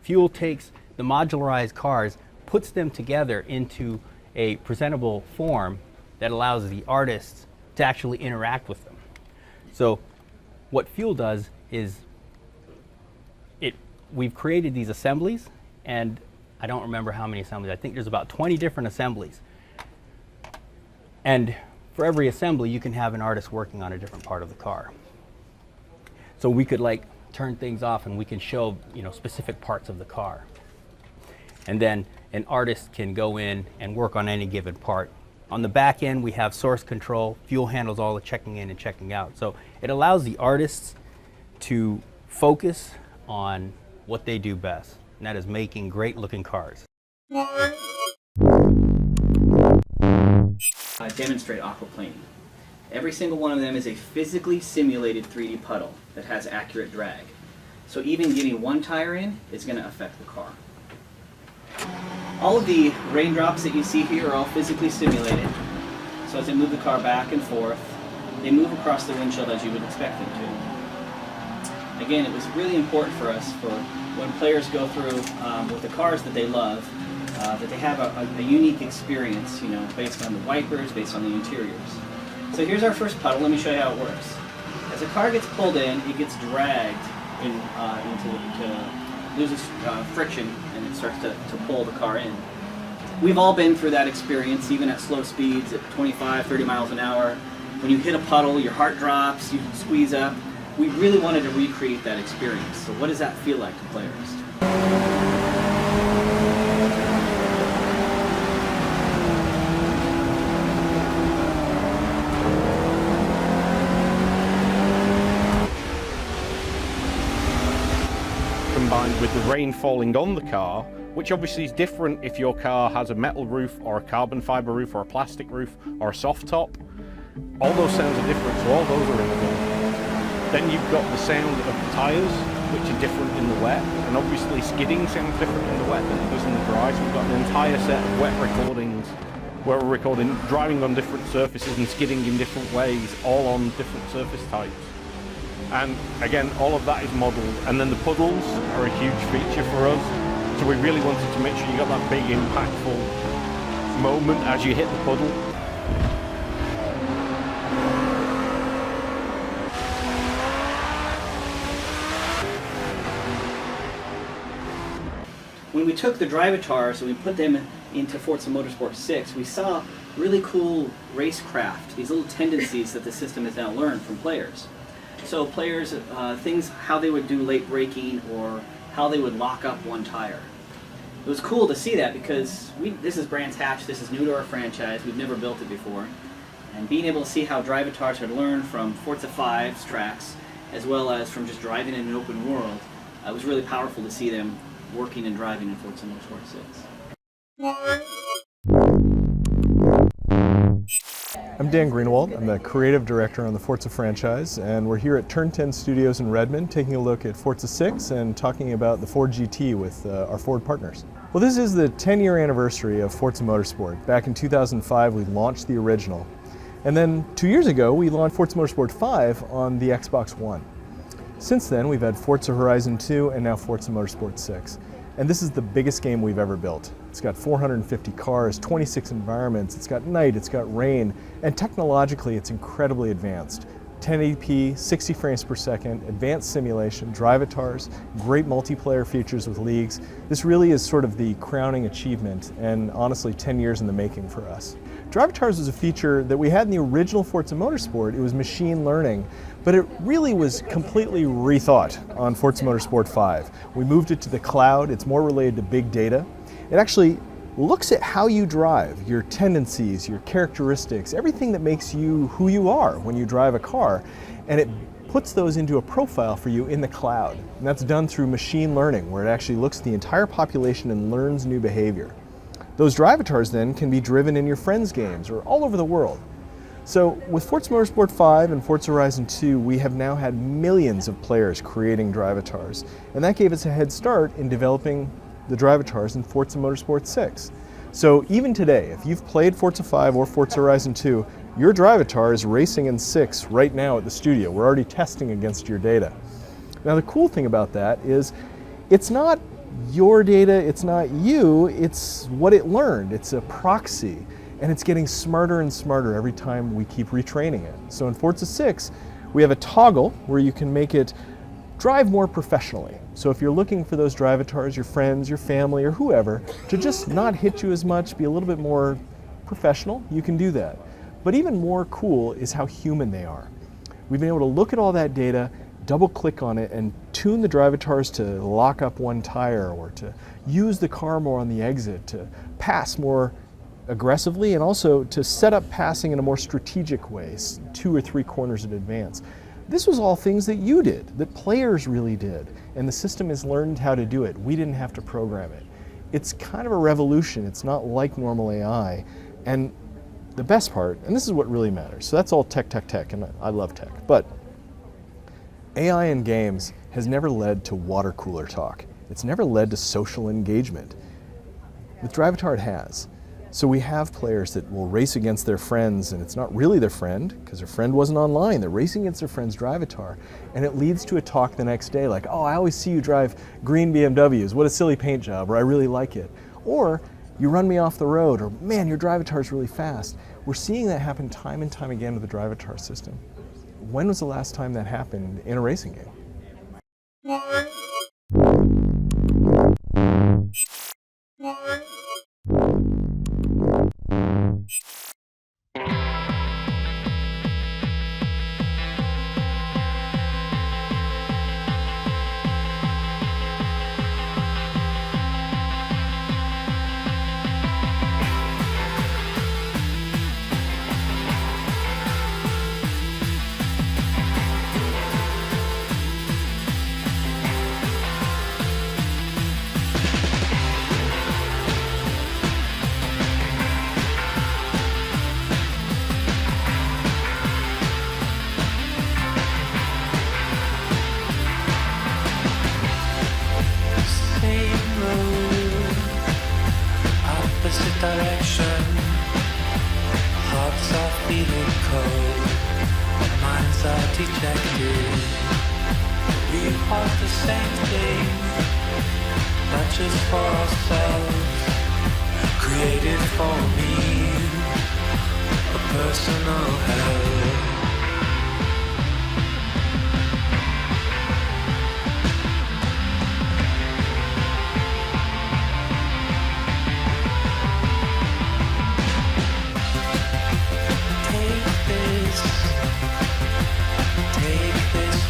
Fuel takes the modularized cars, puts them together into a presentable form that allows the artists to actually interact with them. So what Fuel does is we've created these assemblies, and I don't remember how many assemblies. I think there's about 20 different assemblies. And for every assembly, you can have an artist working on a different part of the car. So we could like turn things off, and we can show, you know, specific parts of the car. And then an artist can go in and work on any given part. On the back end, we have source control. Fuel handles all the checking in and checking out. So it allows the artists to focus on what they do best, and that is making great looking cars. Demonstrate aquaplaning. Every single one of them is a physically simulated 3D puddle that has accurate drag. So even getting one tire in is going to affect the car. All of the raindrops that you see here are all physically simulated. So as they move the car back and forth, they move across the windshield as you would expect them to. Again, it was really important for us for when players go through with the cars that they love, that they have a unique experience, you know, based on the wipers, based on the interiors. So here's our first puddle. Let me show you how it works. As a car gets pulled in, it gets dragged loses friction, and it starts to pull the car in. We've all been through that experience, even at slow speeds, at 25, 30 miles an hour. When you hit a puddle, your heart drops, you squeeze up. We really wanted to recreate that experience. So what does that feel like to players? Combined with the rain falling on the car, which obviously is different if your car has a metal roof or a carbon fiber roof or a plastic roof or a soft top. All those sounds are different, so all those are in the gun. Then you've got the sound of the tyres, which are different in the wet, and obviously skidding sounds different in the wet than it does in the dry, so we've got an entire set of wet recordings where we're recording driving on different surfaces and skidding in different ways, all on different surface types. And again, all of that is modelled, and then the puddles are a huge feature for us, so we really wanted to make sure you got that big impactful moment as you hit the puddle. When we took the drivatars and we put them into Forza Motorsport 6, we saw really cool racecraft, these little tendencies that the system has now learned from players. So players, things, how they would do late braking or how they would lock up one tire. It was cool to see that because this is Brands Hatch, this is new to our franchise, we've never built it before. And being able to see how drivatars had learned from Forza 5's tracks, as well as from just driving in an open world, it was really powerful to see them working and driving in Forza Motorsport 6. I'm Dan Greenwald. I'm the creative director on the Forza franchise, and we're here at Turn 10 Studios in Redmond taking a look at Forza 6 and talking about the Ford GT with our Ford partners. Well, this is the 10-year anniversary of Forza Motorsport. Back in 2005, we launched the original. And then 2 years ago, we launched Forza Motorsport 5 on the Xbox One. Since then, we've had Forza Horizon 2 and now Forza Motorsport 6. And this is the biggest game we've ever built. It's got 450 cars, 26 environments, it's got night, it's got rain, and technologically it's incredibly advanced. 1080p, 60 frames per second, advanced simulation, drivatars, great multiplayer features with leagues. This really is sort of the crowning achievement, and honestly 10 years in the making for us. Drivatars was a feature that we had in the original Forza Motorsport. It was machine learning, but it really was completely rethought on Forza Motorsport 5. We moved it to the cloud. It's more related to big data. It actually looks at how you drive, your tendencies, your characteristics, everything that makes you who you are when you drive a car, and it puts those into a profile for you in the cloud. And that's done through machine learning, where it actually looks at the entire population and learns new behavior. Those drivatars then can be driven in your friends' games or all over the world. So with Forza Motorsport 5 and Forza Horizon 2, we have now had millions of players creating drivatars, and that gave us a head start in developing the drivatars in Forza Motorsport 6. So even today, if you've played Forza 5 or Forza Horizon 2, your drivatar is racing in 6 right now at the studio. We're already testing against your data. Now the cool thing about that is it's not your data, it's not you, it's what it learned. It's a proxy, and it's getting smarter and smarter every time we keep retraining it. So in Forza 6, we have a toggle where you can make it drive more professionally. So if you're looking for those drivatars, your friends, your family, or whoever, to just not hit you as much, be a little bit more professional, you can do that. But even more cool is how human they are. We've been able to look at all that data, double click on it, and tune the drivatars to lock up one tire, or to use the car more on the exit, to pass more aggressively, and also to set up passing in a more strategic way, 2 or 3 corners in advance. This was all things that you did, that players really did, and the system has learned how to do it. We didn't have to program it. It's kind of a revolution. It's not like normal AI, and the best part, and this is what really matters, so that's all tech, and I love tech, but AI in games has never led to water cooler talk. It's never led to social engagement. With drivatar it has. So we have players that will race against their friends, and it's not really their friend because their friend wasn't online. They're racing against their friend's drivatar, and it leads to a talk the next day like, oh, I always see you drive green BMWs. What a silly paint job, or I really like it. Or you run me off the road, or man, your drivatar is really fast. We're seeing that happen time and time again with the drivatar system. When was the last time that happened in a racing game? Direction, hearts are feeling cold, minds are dejected. We want the same thing, not just for ourselves. Created for me, a personal hell. Take this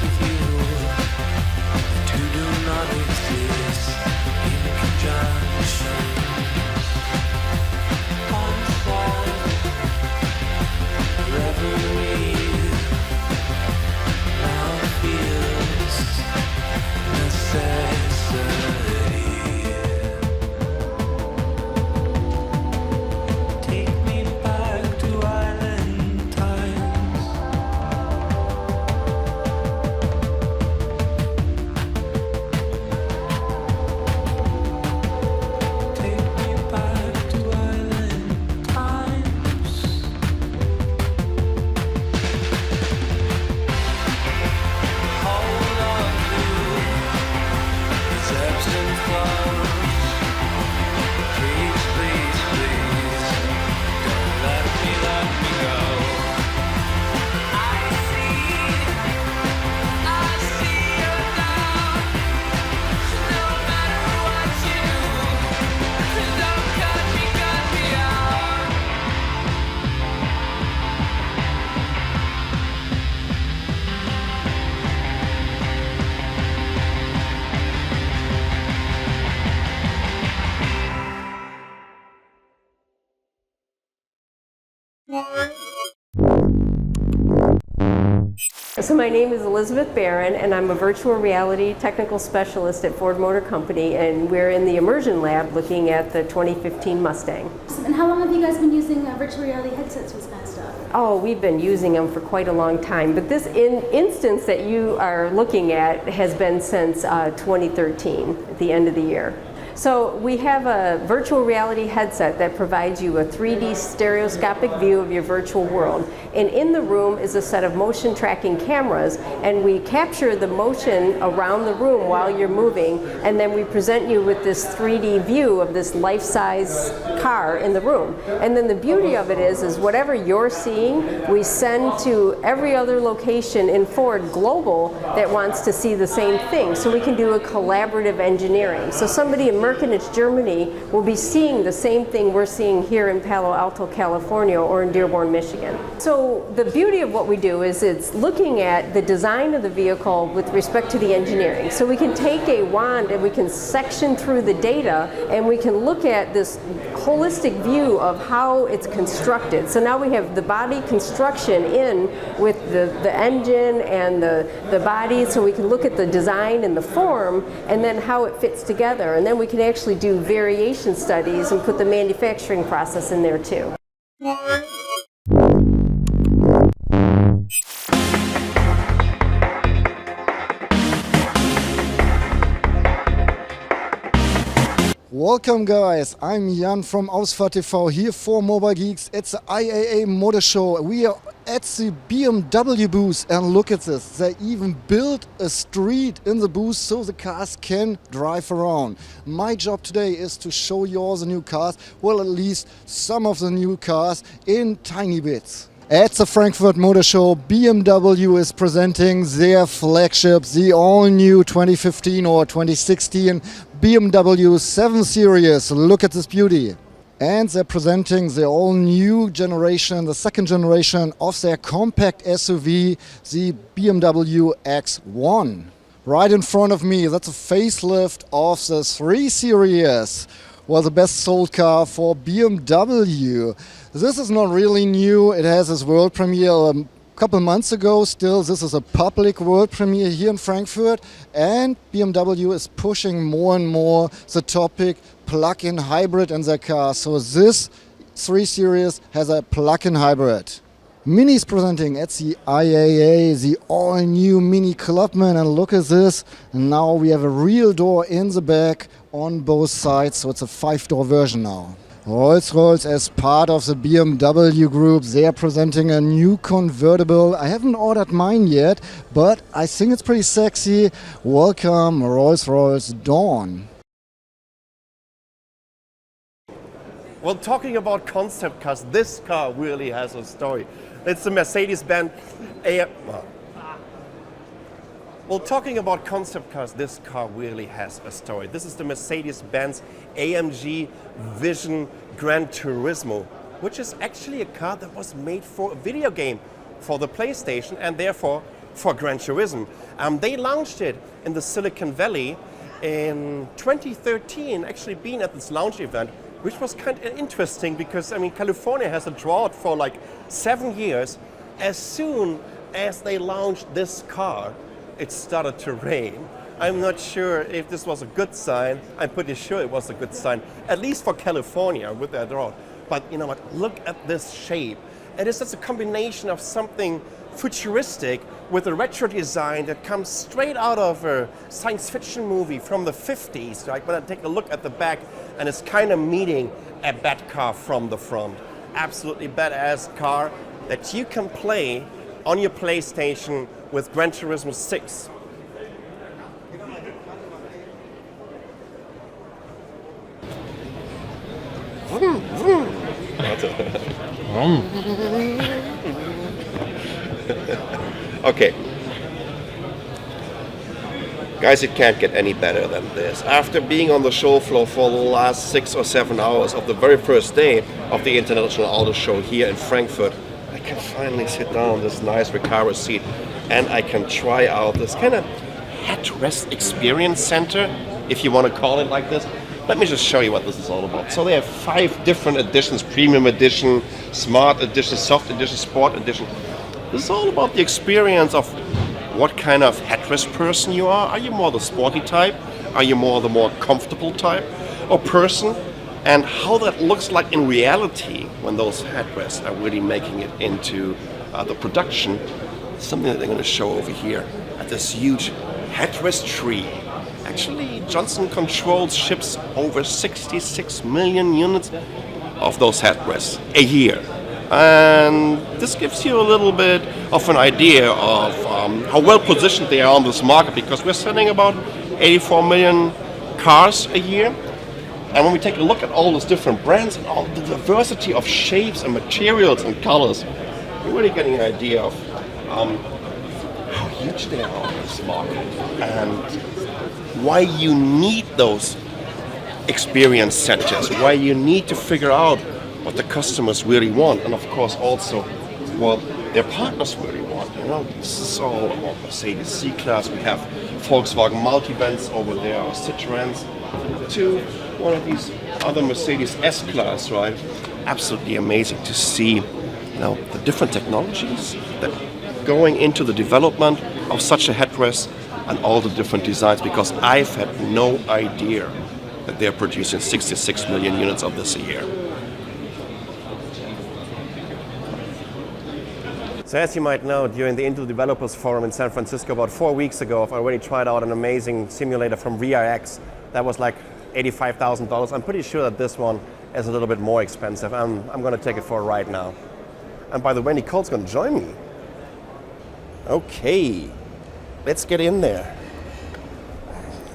So my name is Elizabeth Barron, and I'm a virtual reality technical specialist at Ford Motor Company, and we're in the immersion lab looking at the 2015 Mustang. And how long have you guys been using virtual reality headsets for this kind of stuff? Oh, we've been using them for quite a long time, but this instance that you are looking at has been since 2013, at the end of the year. So we have a virtual reality headset that provides you a 3D stereoscopic view of your virtual world. And in the room is a set of motion tracking cameras, and we capture the motion around the room while you're moving, and then we present you with this 3D view of this life-size car in the room. And then the beauty of it is whatever you're seeing, we send to every other location in Ford Global that wants to see the same thing. So we can do a collaborative engineering. So somebody in Merceds, Germany will be seeing the same thing we're seeing here in Palo Alto, California, or in Dearborn, Michigan. So the beauty of what we do is it's looking at the design of the vehicle with respect to the engineering. So we can take a wand and we can section through the data, and we can look at this holistic view of how it's constructed. So now we have the body construction in with the engine and the body, so we can look at the design and the form, and then how it fits together. And then we can actually do variation studies and put the manufacturing process in there too. Welcome guys, I'm Jan from Ausfahrt TV here for Mobile Geeks. It's the IAA Motor Show. We are at the BMW booth, and look at this. They even built a street in the booth so the cars can drive around. My job today is to show you all the new cars, well, at least some of the new cars in tiny bits. At the Frankfurt Motor Show, BMW is presenting their flagship, the all-new 2015 or 2016 BMW 7 Series. Look at this beauty. And they're presenting the all-new generation, the second generation of their compact SUV, the BMW X1. Right in front of me, that's a facelift of the 3 Series. Well, the best sold car for BMW. This is not really new. It has its world premiere a couple months ago. Still, this is a public world premiere here in Frankfurt, and BMW is pushing more and more the topic plug-in hybrid in their car. So this 3 Series has a plug-in hybrid. Mini is presenting at the IAA the all-new Mini Clubman, and look at this. Now we have a real door in the back on both sides, so it's a 5-door version now. Rolls-Royce, as part of the BMW group, they are presenting a new convertible. I haven't ordered mine yet, but I think it's pretty sexy. Welcome, Rolls-Royce Dawn. Well, talking about concept cars, this car really has a story. It's the Mercedes-Benz Well, talking about concept cars, this car really has a story. This is the Mercedes-Benz AMG Vision Gran Turismo, which is actually a car that was made for a video game, for the PlayStation, and therefore for Gran Turismo. They launched it in the Silicon Valley in 2013, actually being at this launch event, which was kind of interesting because, I mean, California has a drought for like 7 years. As soon as they launched this car, it started to rain. I'm not sure if this was a good sign. I'm pretty sure it was a good sign, at least for California with their drought. But you know what, look at this shape. It is just a combination of something futuristic with a retro design that comes straight out of a science fiction movie from the 50s. Right? When I take a look at the back, and it's kind of meeting a bad car from the front. Absolutely badass car that you can play on your PlayStation with Gran Turismo 6. Okay. Guys, it can't get any better than this. After being on the show floor for the last 6 or 7 hours of the very first day of the International Auto Show here in Frankfurt, I can finally sit down on this nice Recaro seat and I can try out this kind of headrest experience center, if you want to call it like this. Let me just show you what this is all about. So they have 5 different editions: Premium Edition, Smart Edition, Soft Edition, Sport Edition. This is all about the experience of what kind of headrest person you are. Are you more the sporty type? Are you more the more comfortable type or person? And how that looks like in reality when those headrests are really making it into the production. Something that they're going to show over here at this huge headrest tree. Actually, Johnson Controls ships over 66 million units of those headrests a year. And this gives you a little bit of an idea of how well positioned they are on this market, because we're selling about 84 million cars a year. And when we take a look at all those different brands and all the diversity of shapes and materials and colors, you're really getting an idea of how huge they are on this market and why you need those experience centers, why you need to figure out what the customers really want, and of course also what their partners really want. You know, this is all about Mercedes C-Class. We have Volkswagen multivans over there, or Citroens, to one of these other Mercedes S-Class, right? Absolutely amazing to see, you know, the different technologies that going into the development of such a headrest and all the different designs, because I've had no idea that they're producing 66 million units of this a year. So as you might know, during the Intel Developers Forum in San Francisco about 4 weeks ago, I've already tried out an amazing simulator from VRX that was like $85,000. I'm pretty sure that this one is a little bit more expensive. I'm going to take it for a ride now. And by the way, Nicole's going to join me. Okay, let's get in there.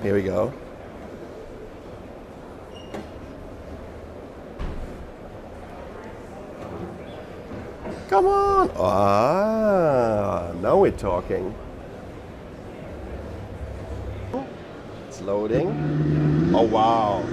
Here we go. Come on! Ah, now we're talking. It's loading. Oh wow!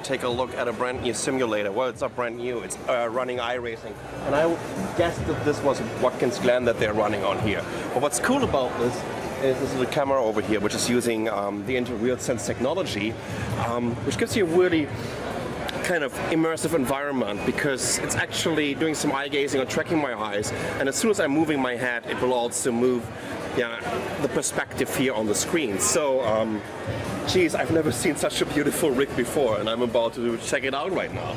Take a look at a brand new simulator. Well, it's not brand new, it's running iRacing. And I guessed that this was Watkins Glen that they're running on here. But what's cool about this is this little camera over here, which is using the Intel Sense technology, which gives you a really kind of immersive environment, because it's actually doing some eye gazing or tracking my eyes. And as soon as I'm moving my head, it will also move the perspective here on the screen. So, geez, I've never seen such a beautiful rig before, and I'm about to check it out right now.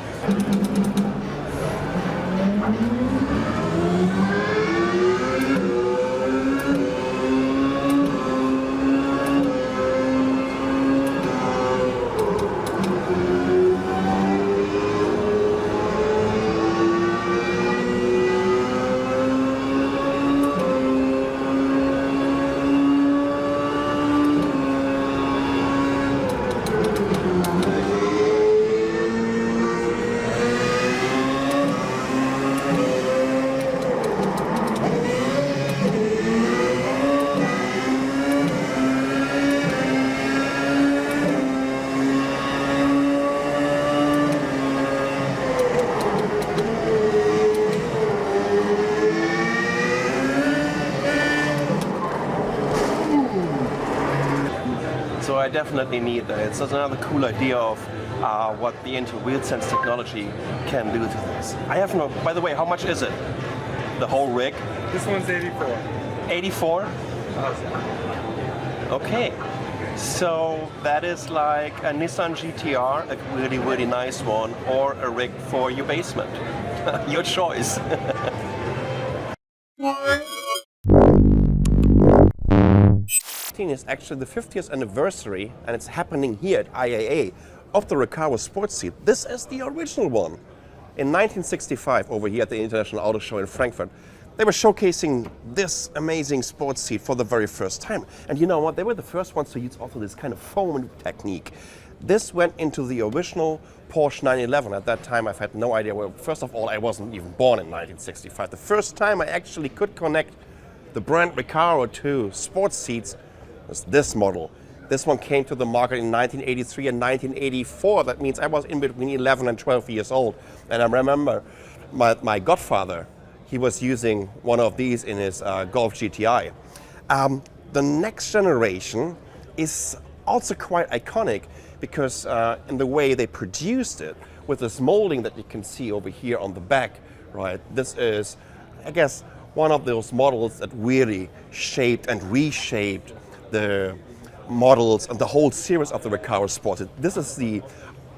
I definitely need that. It's another cool idea of what the Intel WheelSense technology can do to this. I have no, by the way, how much is it? The whole rig? This one's 84. 84? Okay. So that is like a Nissan GTR, a really, really nice one, or a rig for your basement. Your choice. Is actually the 50th anniversary, and it's happening here at IAA, of the Recaro sports seat. This is the original one. In 1965, over here at the International Auto Show in Frankfurt, they were showcasing this amazing sports seat for the very first time. And you know what? They were the first ones to use also this kind of foam technique. This went into the original Porsche 911. At that time, I've had no idea. Well, first of all, I wasn't even born in 1965. The first time I actually could connect the brand Recaro to sports seats was this model. This one came to the market in 1983 and 1984. That means I was in between 11 and 12 years old. And I remember my godfather, he was using one of these in his Golf GTI. The next generation is also quite iconic because in the way they produced it, with this molding that you can see over here on the back, right? This is, I guess, one of those models that really shaped and reshaped the models and the whole series of the Recaro Sports. This is the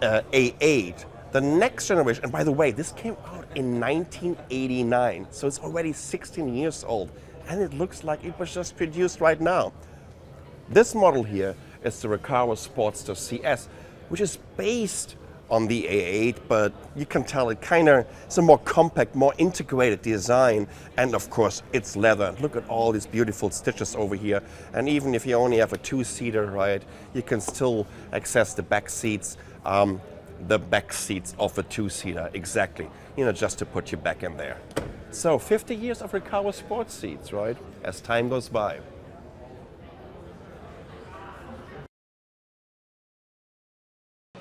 A8. The next generation, and by the way, this came out in 1989, so it's already 16 years old, and it looks like it was just produced right now. This model here is the Recaro Sportster CS, which is based on the A8, but you can tell it's a more compact, more integrated design, and of course it's leather. Look at all these beautiful stitches over here, and even if you only have a two-seater, right, you can still access the back seats. The back seats of a two-seater, exactly, just to put you back in there. So 50 years of Recaro sports seats, right, as time goes by.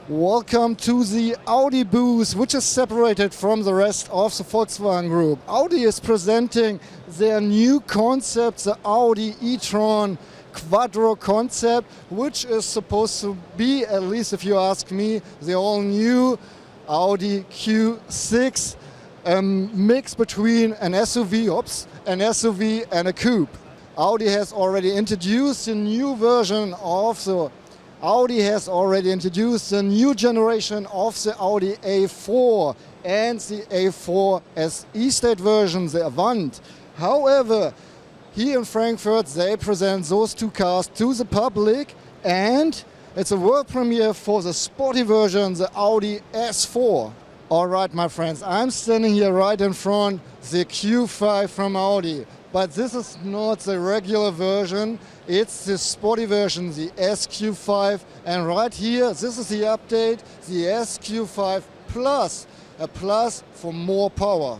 Welcome to the Audi booth, which is separated from the rest of the Volkswagen Group. Audi is presenting their new concept, the Audi e-tron quattro concept, which is supposed to be, at least if you ask me, the all-new Audi Q6, mix between an SUV and a coupe. Audi has already introduced a new version of the Audi has already introduced a new generation of the Audi A4 and the A4 SE state version, the Avant. However, here in Frankfurt, they present those two cars to the public, and it's a world premiere for the sporty version, the Audi S4. All right, my friends, I'm standing here right in front of the Q5 from Audi. But this is not the regular version, it's the sporty version, the SQ5. And right here, this is the update, the SQ5 Plus, a plus for more power.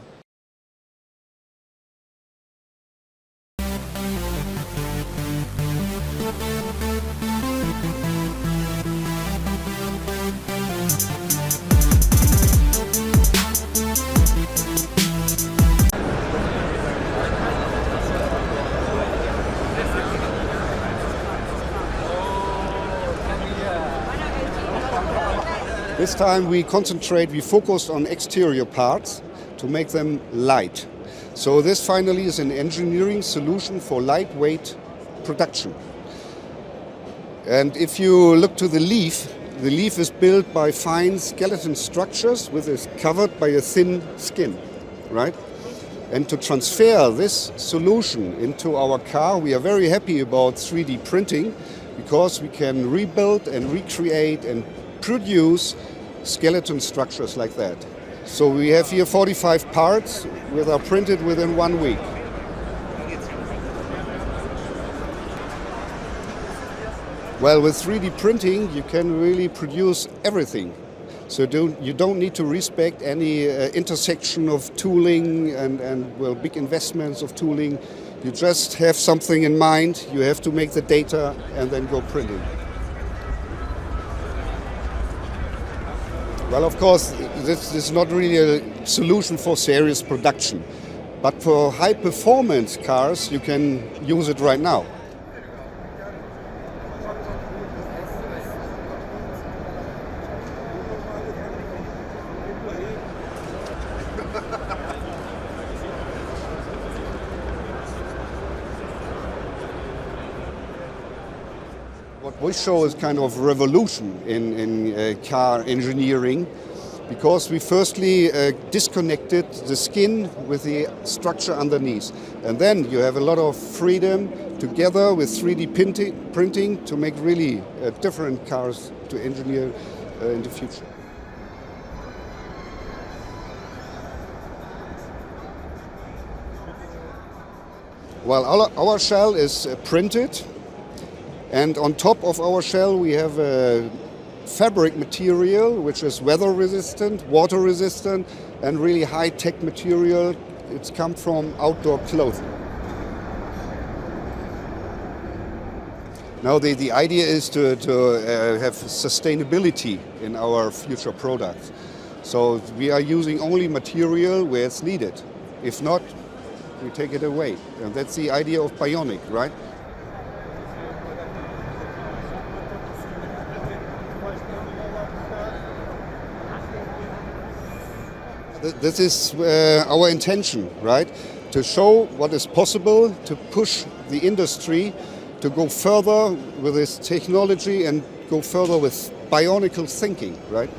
This time we focused on exterior parts to make them light. So this finally is an engineering solution for lightweight production. And if you look to the leaf is built by fine skeleton structures which is covered by a thin skin, right? And to transfer this solution into our car, we are very happy about 3D printing because we can rebuild and recreate and produce skeleton structures like that. So we have here 45 parts that are printed within 1 week. Well, with 3D printing, you can really produce everything. So you don't need to respect any intersection of tooling and big investments of tooling. You just have something in mind, you have to make the data and then go printing. Well, of course, this is not really a solution for serious production. But for high-performance cars, you can use it right now. What we show is kind of revolution in car engineering, because we firstly disconnected the skin with the structure underneath. And then you have a lot of freedom together with 3D printing to make really different cars to engineer in the future. Well, our shell is printed. And on top of our shell, we have a fabric material, which is weather resistant, water resistant, and really high-tech material. It's come from outdoor clothing. Now the idea is to have sustainability in our future products. So we are using only material where it's needed. If not, we take it away. And that's the idea of bionic, right? This is our intention, right? To show what is possible, to push the industry to go further with this technology and go further with bionical thinking, right?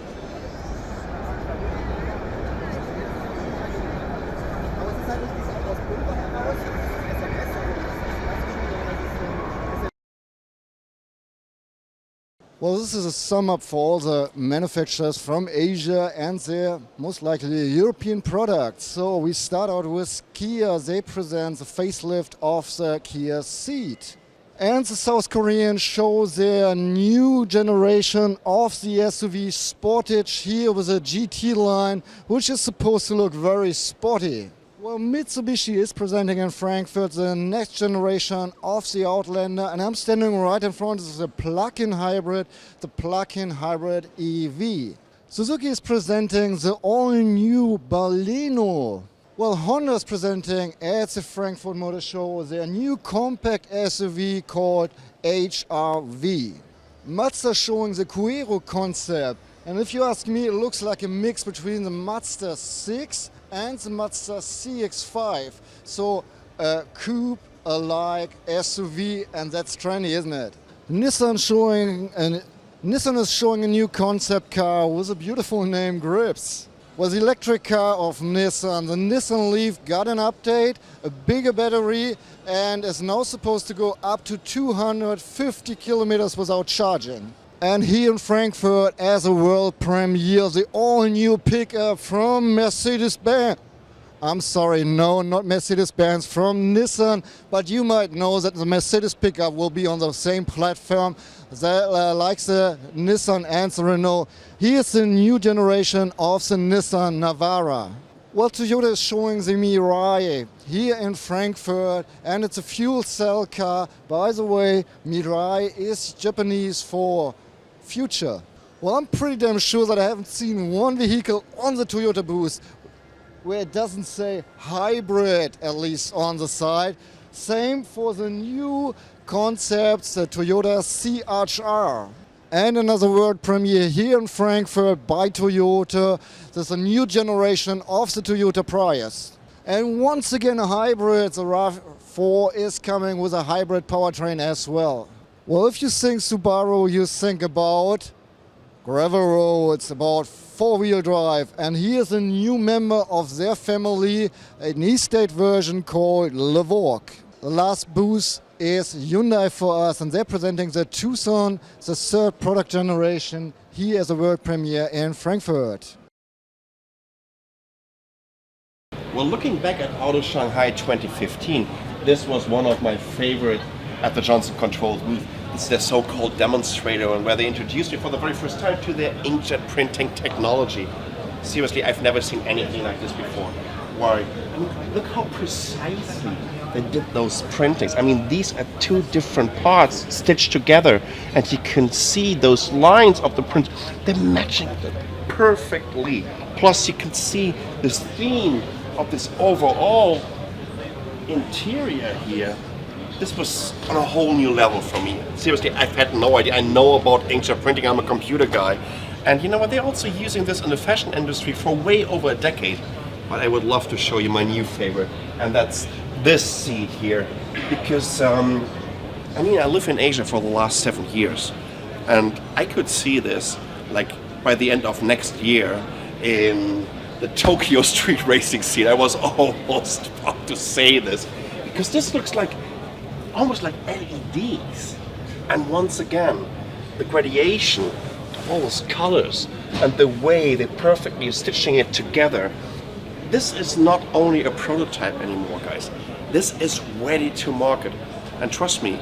Well, this is a sum up for all the manufacturers from Asia and their most likely European products. So we start out with Kia. They present the facelift of the Kia Ceed. And the South Koreans show their new generation of the SUV Sportage here with a GT line, which is supposed to look very sporty. Well, Mitsubishi is presenting in Frankfurt the next generation of the Outlander, and I'm standing right in front of the plug-in hybrid EV. Suzuki is presenting the all-new Baleno. Well, Honda is presenting at the Frankfurt Motor Show their new compact SUV called HR-V. Mazda showing the Quattro concept, and if you ask me, it looks like a mix between the Mazda 6 and the Mazda CX-5. So a coupe-alike SUV, and that's trendy, isn't it? Nissan is showing a new concept car with a beautiful name, Grips. Well, the electric car of Nissan, the Nissan Leaf, got an update, a bigger battery, and is now supposed to go up to 250 kilometers without charging. And here in Frankfurt, as a world premiere, the all-new pickup from Mercedes-Benz. I'm sorry, no, not Mercedes-Benz, from Nissan, but you might know that the Mercedes pickup will be on the same platform like the Nissan and the Renault. Here's the new generation of the Nissan Navara. Well, Toyota is showing the Mirai here in Frankfurt, and it's a fuel cell car. By the way, Mirai is Japanese for future. Well, I'm pretty damn sure that I haven't seen one vehicle on the Toyota booth where it doesn't say hybrid, at least on the side. Same for the new concepts, the Toyota CHR. And another world premiere here in Frankfurt by Toyota. There's a new generation of the Toyota Prius. And once again a hybrid, the RAV4 is coming with a hybrid powertrain as well. Well, if you think Subaru, you think about gravel roads, about four-wheel drive. And here's a new member of their family, an E-State version called Levorg. The last booth is Hyundai for us, and they're presenting the Tucson, the third product generation, here as a world premiere in Frankfurt. Well, looking back at Auto Shanghai 2015, this was one of my favorite at the Johnson Controls booth. It's their so-called demonstrator, and where they introduced me for the very first time to their inkjet printing technology. Seriously, I've never seen anything like this before. Why? I mean, look how precisely they did those printings. I mean, these are two different parts stitched together, and you can see those lines of the print. They're matching them perfectly. Plus, you can see this theme of this overall interior here. This was on a whole new level for me. Seriously, I've had no idea. I know about inkjet printing. I'm a computer guy. And you know what? They're also using this in the fashion industry for way over a decade. But I would love to show you my new favorite, and that's this seat here. Because, I mean, I live in Asia for the last 7 years, and I could see this, like, by the end of next year in the Tokyo street racing scene. I was almost about to say this, because this looks like, almost like LEDs. And once again, the gradation of all those colors and the way they're perfectly stitching it together. This is not only a prototype anymore, guys. This is ready to market. And trust me,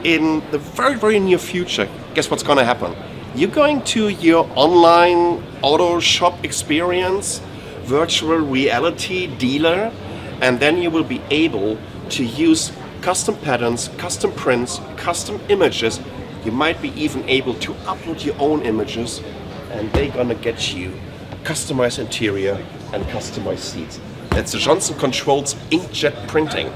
in the very, very near future, guess what's gonna happen? You're going to your online auto shop experience, virtual reality dealer, and then you will be able to use custom patterns, custom prints, custom images. You might be even able to upload your own images, and they're gonna get you customized interior and customized seats. That's the Johnson Controls inkjet printing.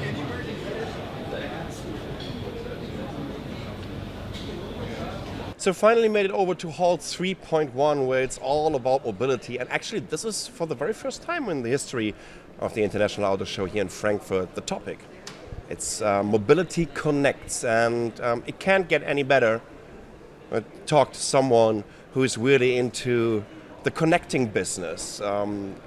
So finally made it over to Hall 3.1, where it's all about mobility. And actually this is for the very first time in the history of the International Auto Show here in Frankfurt, the topic. It's Mobility Connects, and it can't get any better. Talk to someone who is really into the connecting business,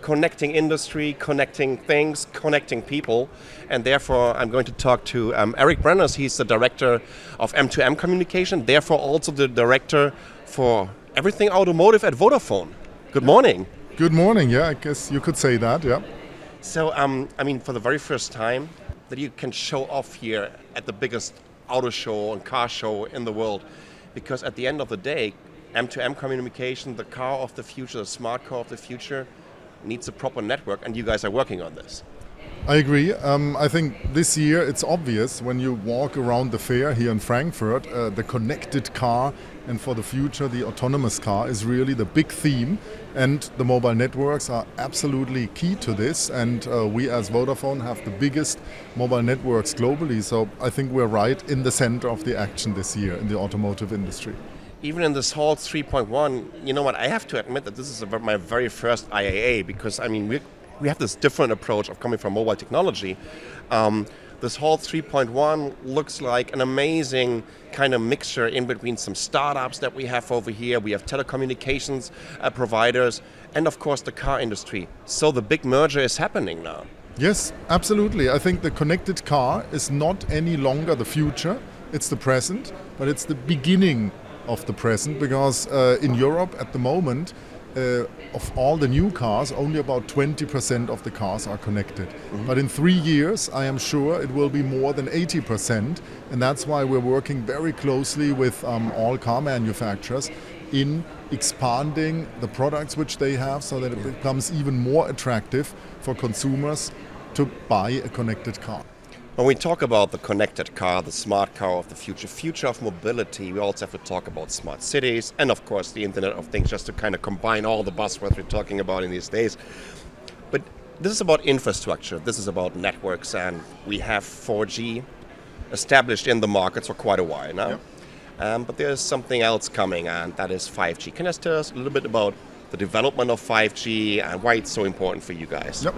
connecting industry, connecting things, connecting people. And therefore I'm going to talk to Erik Brenneis. He's the director of M2M communication, therefore also the director for everything automotive at Vodafone. Good morning. Good morning, yeah, I guess you could say that, yeah. So, I mean, for the very first time that you can show off here at the biggest auto show and car show in the world, because at the end of the day, M2M communication, the car of the future, the smart car of the future, needs a proper network, and you guys are working on this. I agree. I think this year it's obvious when you walk around the fair here in Frankfurt, the connected car and for the future the autonomous car is really the big theme, and the mobile networks are absolutely key to this, and we as Vodafone have the biggest mobile networks globally, so I think we're right in the center of the action this year in the automotive industry. Even in this Hall 3.1, you know what, I have to admit that this is my very first IAA, because I mean we have this different approach of coming from mobile technology. This Hall 3.1 looks like an amazing kind of mixture in between some startups that we have over here. We have telecommunications providers, and of course the car industry. So the big merger is happening now. Yes, absolutely. I think the connected car is not any longer the future, it's the present, but it's the beginning of the present, because in Europe at the moment, of all the new cars, only about 20% of the cars are connected. Mm-hmm. But in 3 years, I am sure it will be more than 80%, and that's why we're working very closely with all car manufacturers in expanding the products which they have, so that it becomes even more attractive for consumers to buy a connected car. When we talk about the connected car, the smart car of the future of mobility, we also have to talk about smart cities and of course the Internet of Things, just to kind of combine all the buzzwords we're talking about in these days. But this is about infrastructure, this is about networks, and we have 4G established in the markets for quite a while now. Yep. But there's something else coming, and that is 5G. Can you tell us a little bit about the development of 5G and why it's so important for you guys? Yep.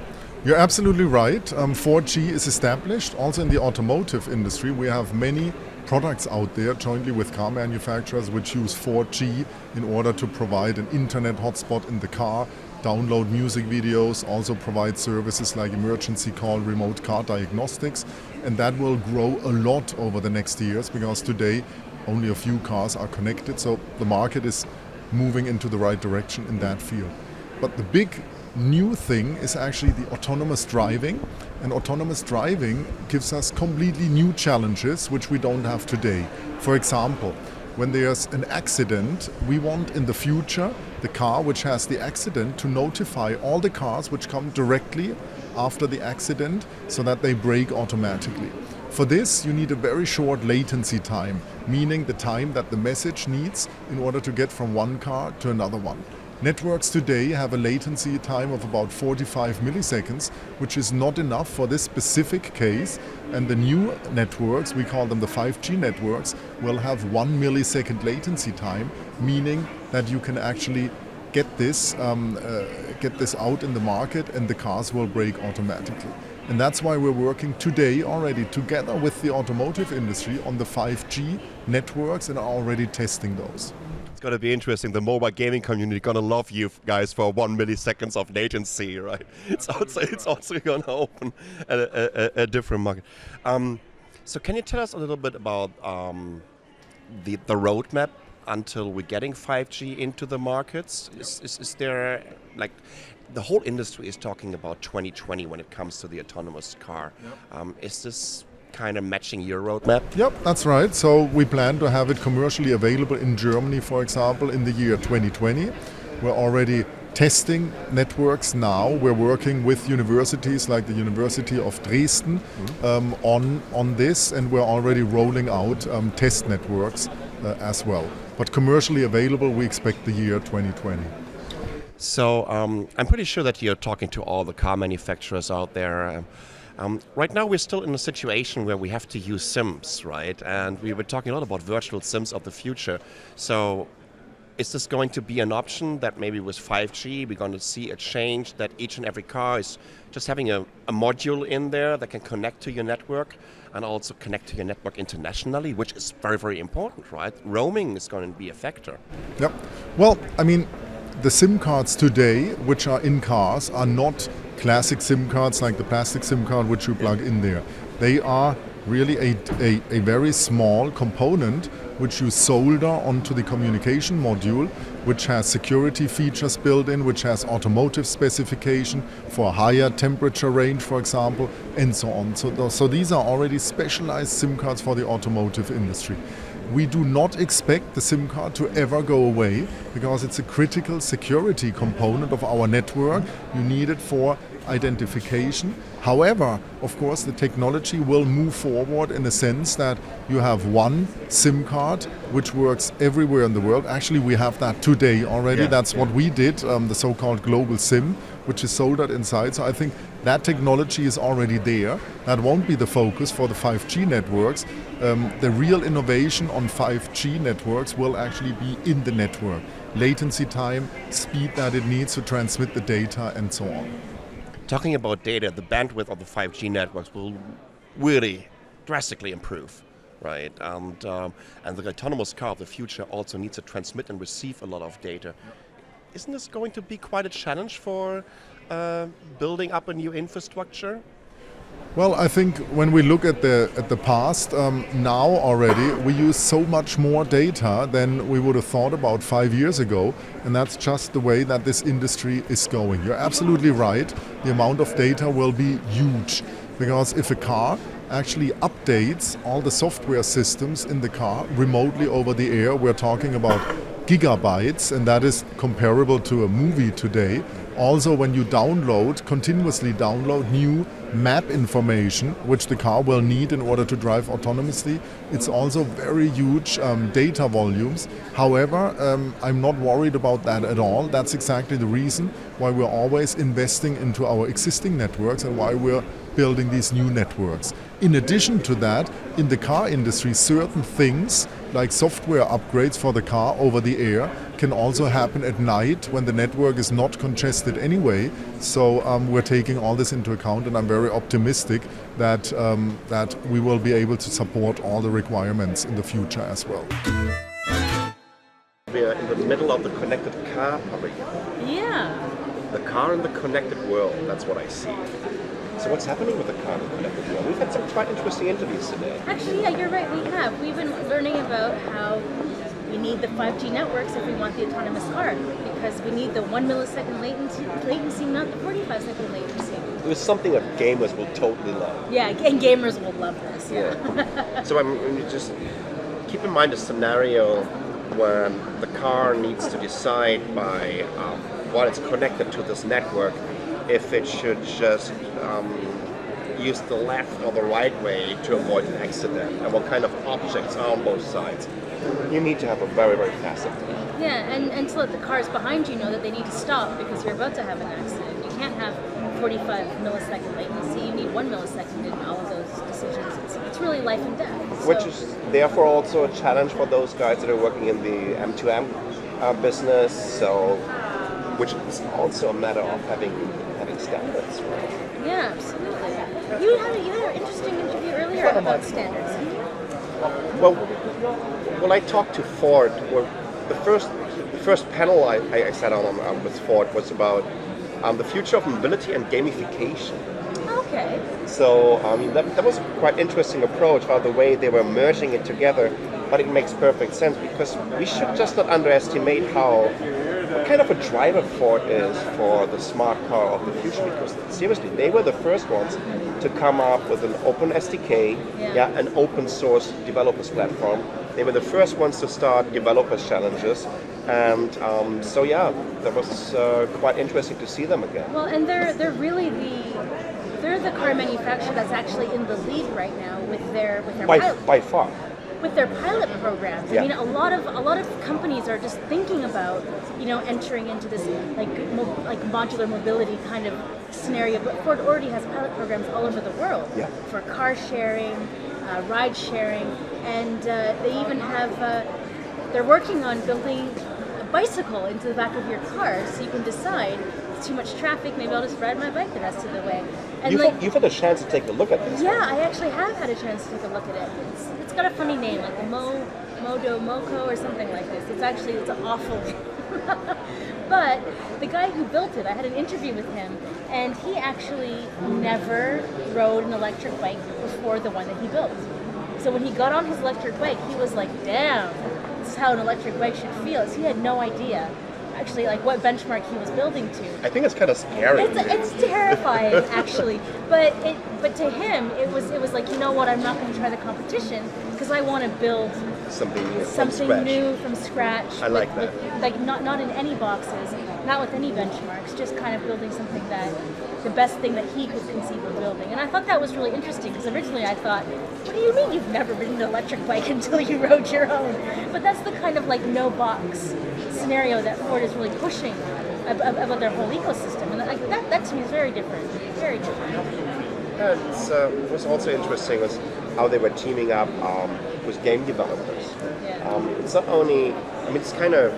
You're absolutely right. 4G is established. Also in the automotive industry, we have many products out there jointly with car manufacturers which use 4G in order to provide an internet hotspot in the car, download music videos, also provide services like emergency call, remote car diagnostics, and that will grow a lot over the next years, because today only a few cars are connected, so the market is moving into the right direction in that field. But the big new thing is actually the autonomous driving, and autonomous driving gives us completely new challenges which we don't have today. For example, when there's an accident, we want in the future the car which has the accident to notify all the cars which come directly after the accident so that they brake automatically. For this you need a very short latency time, meaning the time that the message needs in order to get from one car to another one. Networks today have a latency time of about 45 milliseconds, which is not enough for this specific case, and the new networks, we call them the 5G networks, will have 1 millisecond latency time, meaning that you can actually get this out in the market and the cars will brake automatically. And that's why we're working today already together with the automotive industry on the 5G networks and are already testing those. It's going to be interesting. The mobile gaming community going to love you guys for 1 milliseconds of latency, right? It's also going to open a different market. So can you tell us a little bit about the roadmap until we're getting 5G into the markets? Is there, like, the whole industry is talking about 2020 when it comes to the autonomous car. Yep. Is this kind of matching your roadmap? Yep, that's right. So we plan to have it commercially available in Germany, for example, in the year 2020. We're already testing networks now. We're working with universities like the University of Dresden on this, and we're already rolling out test networks as well. But commercially available, we expect the year 2020. So I'm pretty sure that you're talking to all the car manufacturers out there. Right now we're still in a situation where we have to use sims, right? And we were talking a lot about virtual sims of the future. So is this going to be an option that maybe with 5G we're going to see a change that each and every car is just having a module in there that can connect to your network and also connect to your network internationally, which is very, very important, right? Roaming is going to be a factor. Yep. Well, I mean, the SIM cards today, which are in cars, are not classic SIM cards like the plastic SIM card which you plug in there. They are really a very small component which you solder onto the communication module, which has security features built in, which has automotive specification for higher temperature range, for example, and so on. So these are already specialized SIM cards for the automotive industry. We do not expect the SIM card to ever go away because it's a critical security component of our network. You need it for identification. However, of course, the technology will move forward in the sense that you have one SIM card which works everywhere in the world. Actually, we have that today already. That's what we did, the so-called global SIM, which is soldered inside. So I think that technology is already there. That won't be the focus for the 5G networks. The real innovation on 5G networks will actually be in the network. Latency time, speed that it needs to transmit the data, and so on. Talking about data, the bandwidth of the 5G networks will really drastically improve, right? And the autonomous car of the future also needs to transmit and receive a lot of data. Isn't this going to be quite a challenge for building up a new infrastructure? Well, I think when we look at the past, now already we use so much more data than we would have thought about 5 years ago, and that's just the way that this industry is going. You're absolutely right. The amount of data will be huge, because if a car actually updates all the software systems in the car remotely over the air, we're talking about gigabytes, and that is comparable to a movie today. Also, when you continuously download new map information, which the car will need in order to drive autonomously, it's also very huge data volumes. However, I'm not worried about that at all. That's exactly the reason why we're always investing into our existing networks and why we're building these new networks. In addition to that, in the car industry, certain things like software upgrades for the car over the air can also happen at night when the network is not congested anyway. So we're taking all this into account, and I'm very optimistic that we will be able to support all the requirements in the future as well. We are in the middle of the connected car public. Yeah. The car in the connected world, that's what I see. So what's happening with the car in the connected world? We've had some quite interesting interviews today. Actually, yeah, you're right, we have. We've been learning about how we need the 5G networks if we want the autonomous car, because we need the 1 millisecond latency, not the 45-second latency. It was something that gamers will totally love. Yeah, and gamers will love this. Yeah. So you just keep in mind a scenario when the car needs to decide by while it's connected to this network if it should just use the left or the right way to avoid an accident, and what kind of objects are on both sides. You need to have a very, very fast system. Yeah, and to let the cars behind you know that they need to stop because you're about to have an accident. You can't have 45 millisecond latency. You need 1 millisecond in all of those decisions. It's really life and death. Which is therefore also a challenge for those guys that are working in the M2M business. So, which is also a matter of having standards, right? Yeah, absolutely. You had an interesting interview earlier about standards. Well, when I talked to Ford, the first panel I sat on with Ford was about the future of mobility and gamification. Okay. So that was a quite interesting approach, how the way they were merging it together, but it makes perfect sense because we should just not underestimate how kind of a driver Ford is for the smart car of the future, because seriously, they were the first ones to come up with an open SDK, an open source developers platform. They were the first ones to start developers challenges, and so yeah, that was quite interesting to see them again. Well, and they're really they're the car manufacturer that's actually in the lead right now with their by far. With their pilot programs. Yeah. I mean, a lot of companies are just thinking about, entering into this like modular mobility kind of scenario. But Ford already has pilot programs all over the world for car sharing, ride sharing, and they even have. They're working on building a bicycle into the back of your car, so you can decide it's too much traffic. Maybe I'll just ride my bike the rest of the way. And You've had a chance to take a look at this. Yeah, I actually have had a chance to take a look at it. It's got a funny name, like the Moco or something like this. It's an awful name. But the guy who built it, I had an interview with him, and he actually never rode an electric bike before the one that he built. So when he got on his electric bike, he was like, damn, this is how an electric bike should feel. So he had no idea actually like what benchmark he was building to. I think it's kind of scary. It's terrifying actually, but to him it was like, you know what, I'm not going to try the competition because I want to build something new from scratch. I like that. Like not in any boxes, not with any benchmarks, just kind of building something that the best thing that he could conceive of building. And I thought that was really interesting because originally I thought, what do you mean you've never ridden an electric bike until you rode your own? But that's the kind of like no box scenario that Ford is really pushing about their whole ecosystem, and that to me is very different, very different. It was also interesting was how they were teaming up with game developers. It's not only, it's kind of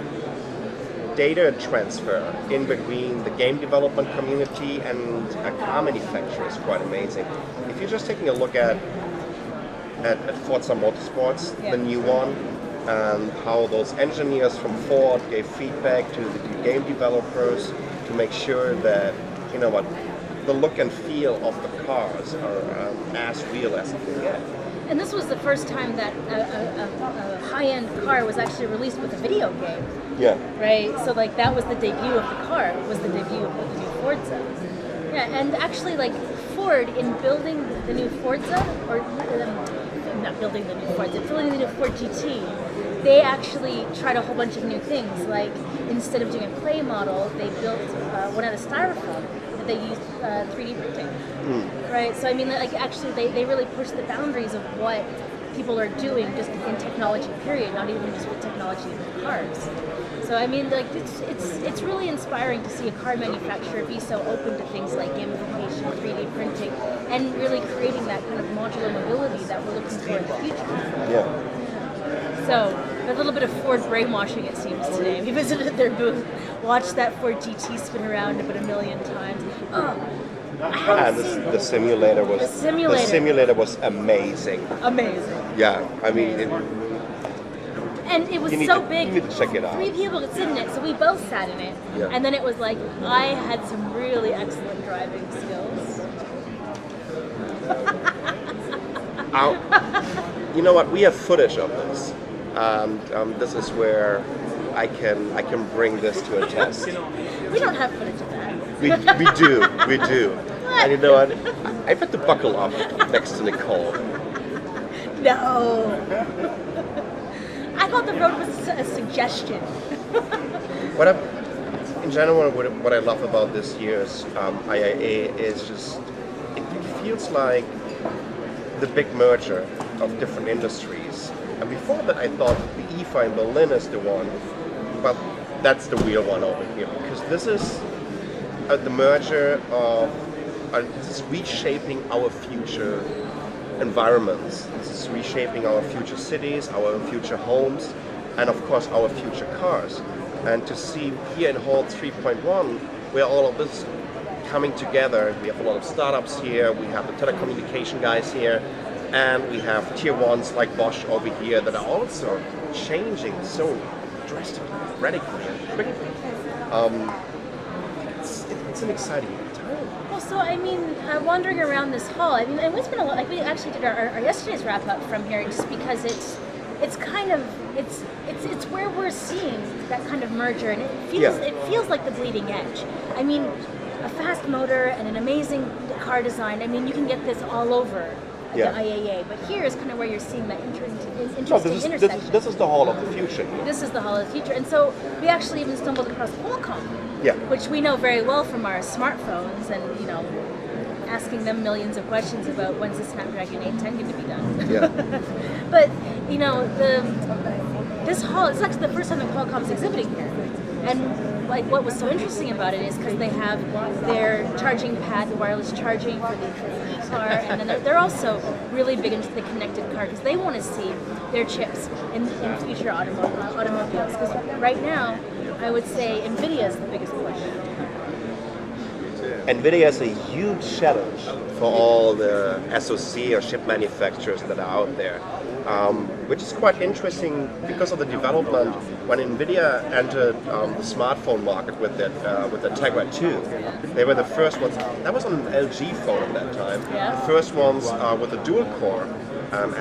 data transfer in between the game development community and a car manufacturer is quite amazing. If you're just taking a look at Forza Motorsports, the new one, and how those engineers from Ford gave feedback to the game developers to make sure that, the look and feel of the cars are as real as it can get. And this was the first time that a high-end car was actually released with a video game. Yeah. Right? So like that was the debut of the car, was the debut of the new Forza. Yeah, and actually like Ford in building the new Forza, or not building the new Forza, building the new Ford GT, they actually tried a whole bunch of new things. Like instead of doing a clay model, they built one out of styrofoam. They used 3D printing, right? So I mean, like actually, they really pushed the boundaries of what people are doing just in technology. Period, not even just with technology in cars. So I mean, like it's really inspiring to see a car manufacturer be so open to things like gamification, 3D printing, and really creating that kind of modular mobility that we're looking for in the future. Yeah. So a little bit of Ford brainwashing, it seems, today. We visited their booth, watched that Ford GT spin around about 1 million times. The simulator was amazing. Amazing. Yeah, I mean, and it was so big. You need to check it out. 3 people could sit in it, so we both sat in it. Yeah. And then it was like I had some really excellent driving skills. You know what? We have footage of this. This is where I can bring this to a test. We don't have footage of that. We do. And you know what? I bet to buckle up next to Nicole. No. I thought the road was a suggestion. In general, what I love about this year's IAA is just it feels like the big merger of different industries. And before that, I thought the IFA in Berlin is the one, but that's the real one over here, because this is the merger of this is reshaping our future environments. This is reshaping our future cities, our future homes, and of course our future cars. And to see here in Hall 3.1 where all of this coming together, we have a lot of startups here, we have the telecommunication guys here, and we have tier ones like Bosch over here that are also changing so drastically, radically, and quickly. It's an exciting time. Well, so I mean, wandering around this hall, I mean, and we spent a lot. Like we actually did our yesterday's wrap up from here, just because it's kind of it's where we're seeing that kind of merger, and it feels like the bleeding edge. I mean, a fast motor and an amazing car design. I mean, you can get this all over the IAA, but here is kind of where you're seeing that interesting intersection. This is the hall of the future. This is the hall of the future, and so we actually even stumbled across Qualcomm, which we know very well from our smartphones, and asking them millions of questions about when's the Snapdragon 810 going to be done. But this hall, it's actually the first time that Qualcomm's exhibiting here, and like what was so interesting about it is because they have their charging pad, the wireless charging for the e-car, and then they're also really big into the connected car because they want to see their chips in future automobiles. Because right now, I would say NVIDIA is the biggest push. NVIDIA is a huge challenge for all the SoC or chip manufacturers that are out there, which is quite interesting because of the development. When NVIDIA entered the smartphone market with the Tegra 2, they were the first ones. That was on an LG phone at that time. The first ones with a dual-core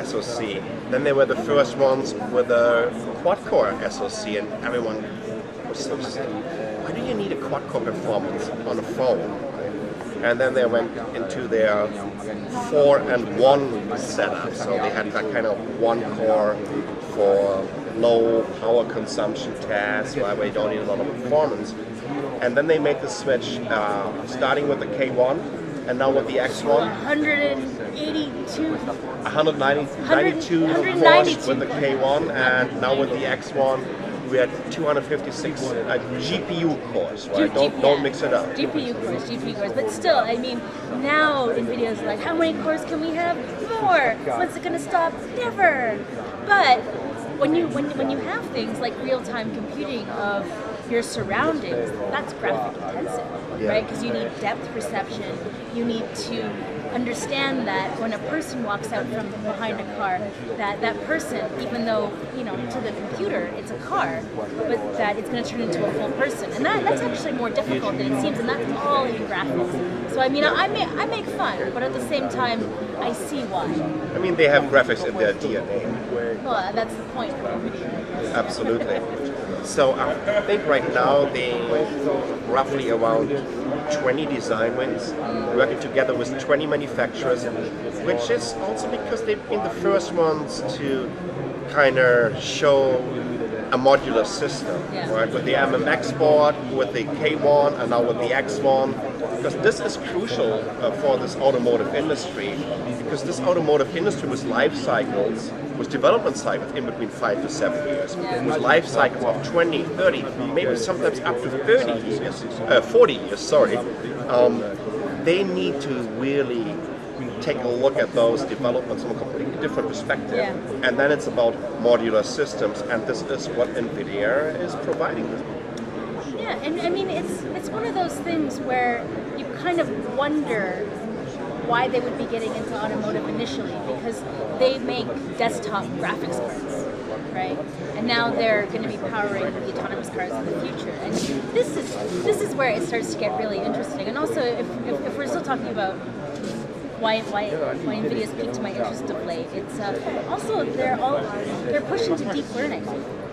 SoC. Then they were the first ones with a quad-core SoC, and everyone was so why do you need a quad-core performance on a phone? And then they went into their 4-in-1 setup. So they had that kind of one core for low power consumption tasks, where we don't need a lot of performance. And then they made the switch, starting with the K1, and now with the X1. 192 cores with the K1, and now with the X1. We had 256 GPU cores, right? Don't mix it up. GPU cores. But still, I mean, now NVIDIA's like, how many cores can we have? More. When's it gonna stop? Never. But when you have things like real-time computing of your surroundings, that's graphic intensive, right? Because you need depth perception. You need to understand that when a person walks out from behind a car, that person, even though to the computer it's a car, but that it's going to turn into a full person, and that's actually more difficult than it seems, and that's all in graphics. So I mean, I make fun, but at the same time, I see why. I mean, they have graphics in their DNA. Well, that's the point. Absolutely. So I think right now they roughly around 20 design wins, working together with 20 manufacturers, which is also because they've been the first ones to kind of show a modular system, right? With the MMX board, with the K1, and now with the X1, because this is crucial for this automotive industry, because this automotive industry with life cycles, with development cycles in between 5 to 7 years, with life cycles of 20, 30, maybe sometimes up to 40 years, sorry, they need to really take a look at those developments from a completely different perspective. And then it's about modular systems, and this is what NVIDIA is providing them. Yeah, and I mean, it's one of those things where you kind of wonder why they would be getting into automotive initially, because they make desktop graphics cards, right? And now they're going to be powering the autonomous cars in the future. And this is where it starts to get really interesting. And also, if we're still talking about why NVIDIA's piqued my interest of late, it's also they're pushing to deep learning,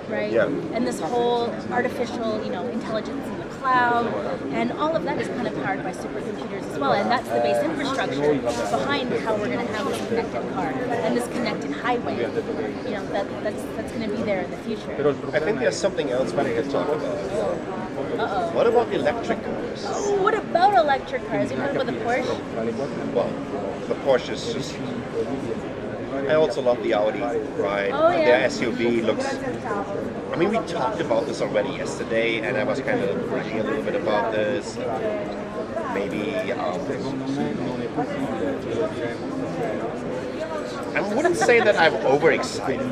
right? Yeah. And this whole artificial, intelligence in the cloud, and all of that is kind of powered by supercomputers as well. And that's the base infrastructure behind how we're going to have this connected car and this connected highway. That's going to be there in the future. I think there's something else we need to talk about. What about electric cars? Oh, what about electric cars? You talking about the Porche? Well, the Porsche is just... I also love the Audi, right? Oh, yeah. Their SUV looks... I mean, we talked about this already yesterday, and I was kind of reading a little bit about this. Maybe... I wouldn't say that I'm overexcited,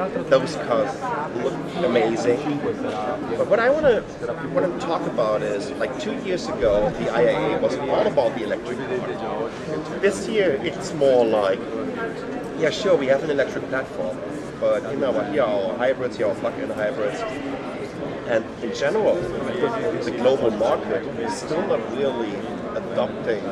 but those cars look amazing. But what I want to talk about is, like 2 years ago, the IAA was all about the electric car. This year, it's more like, yeah, sure, we have an electric platform, but you know what? Here are hybrids, here are plug-in hybrids. And in general, the global market is still not really adopting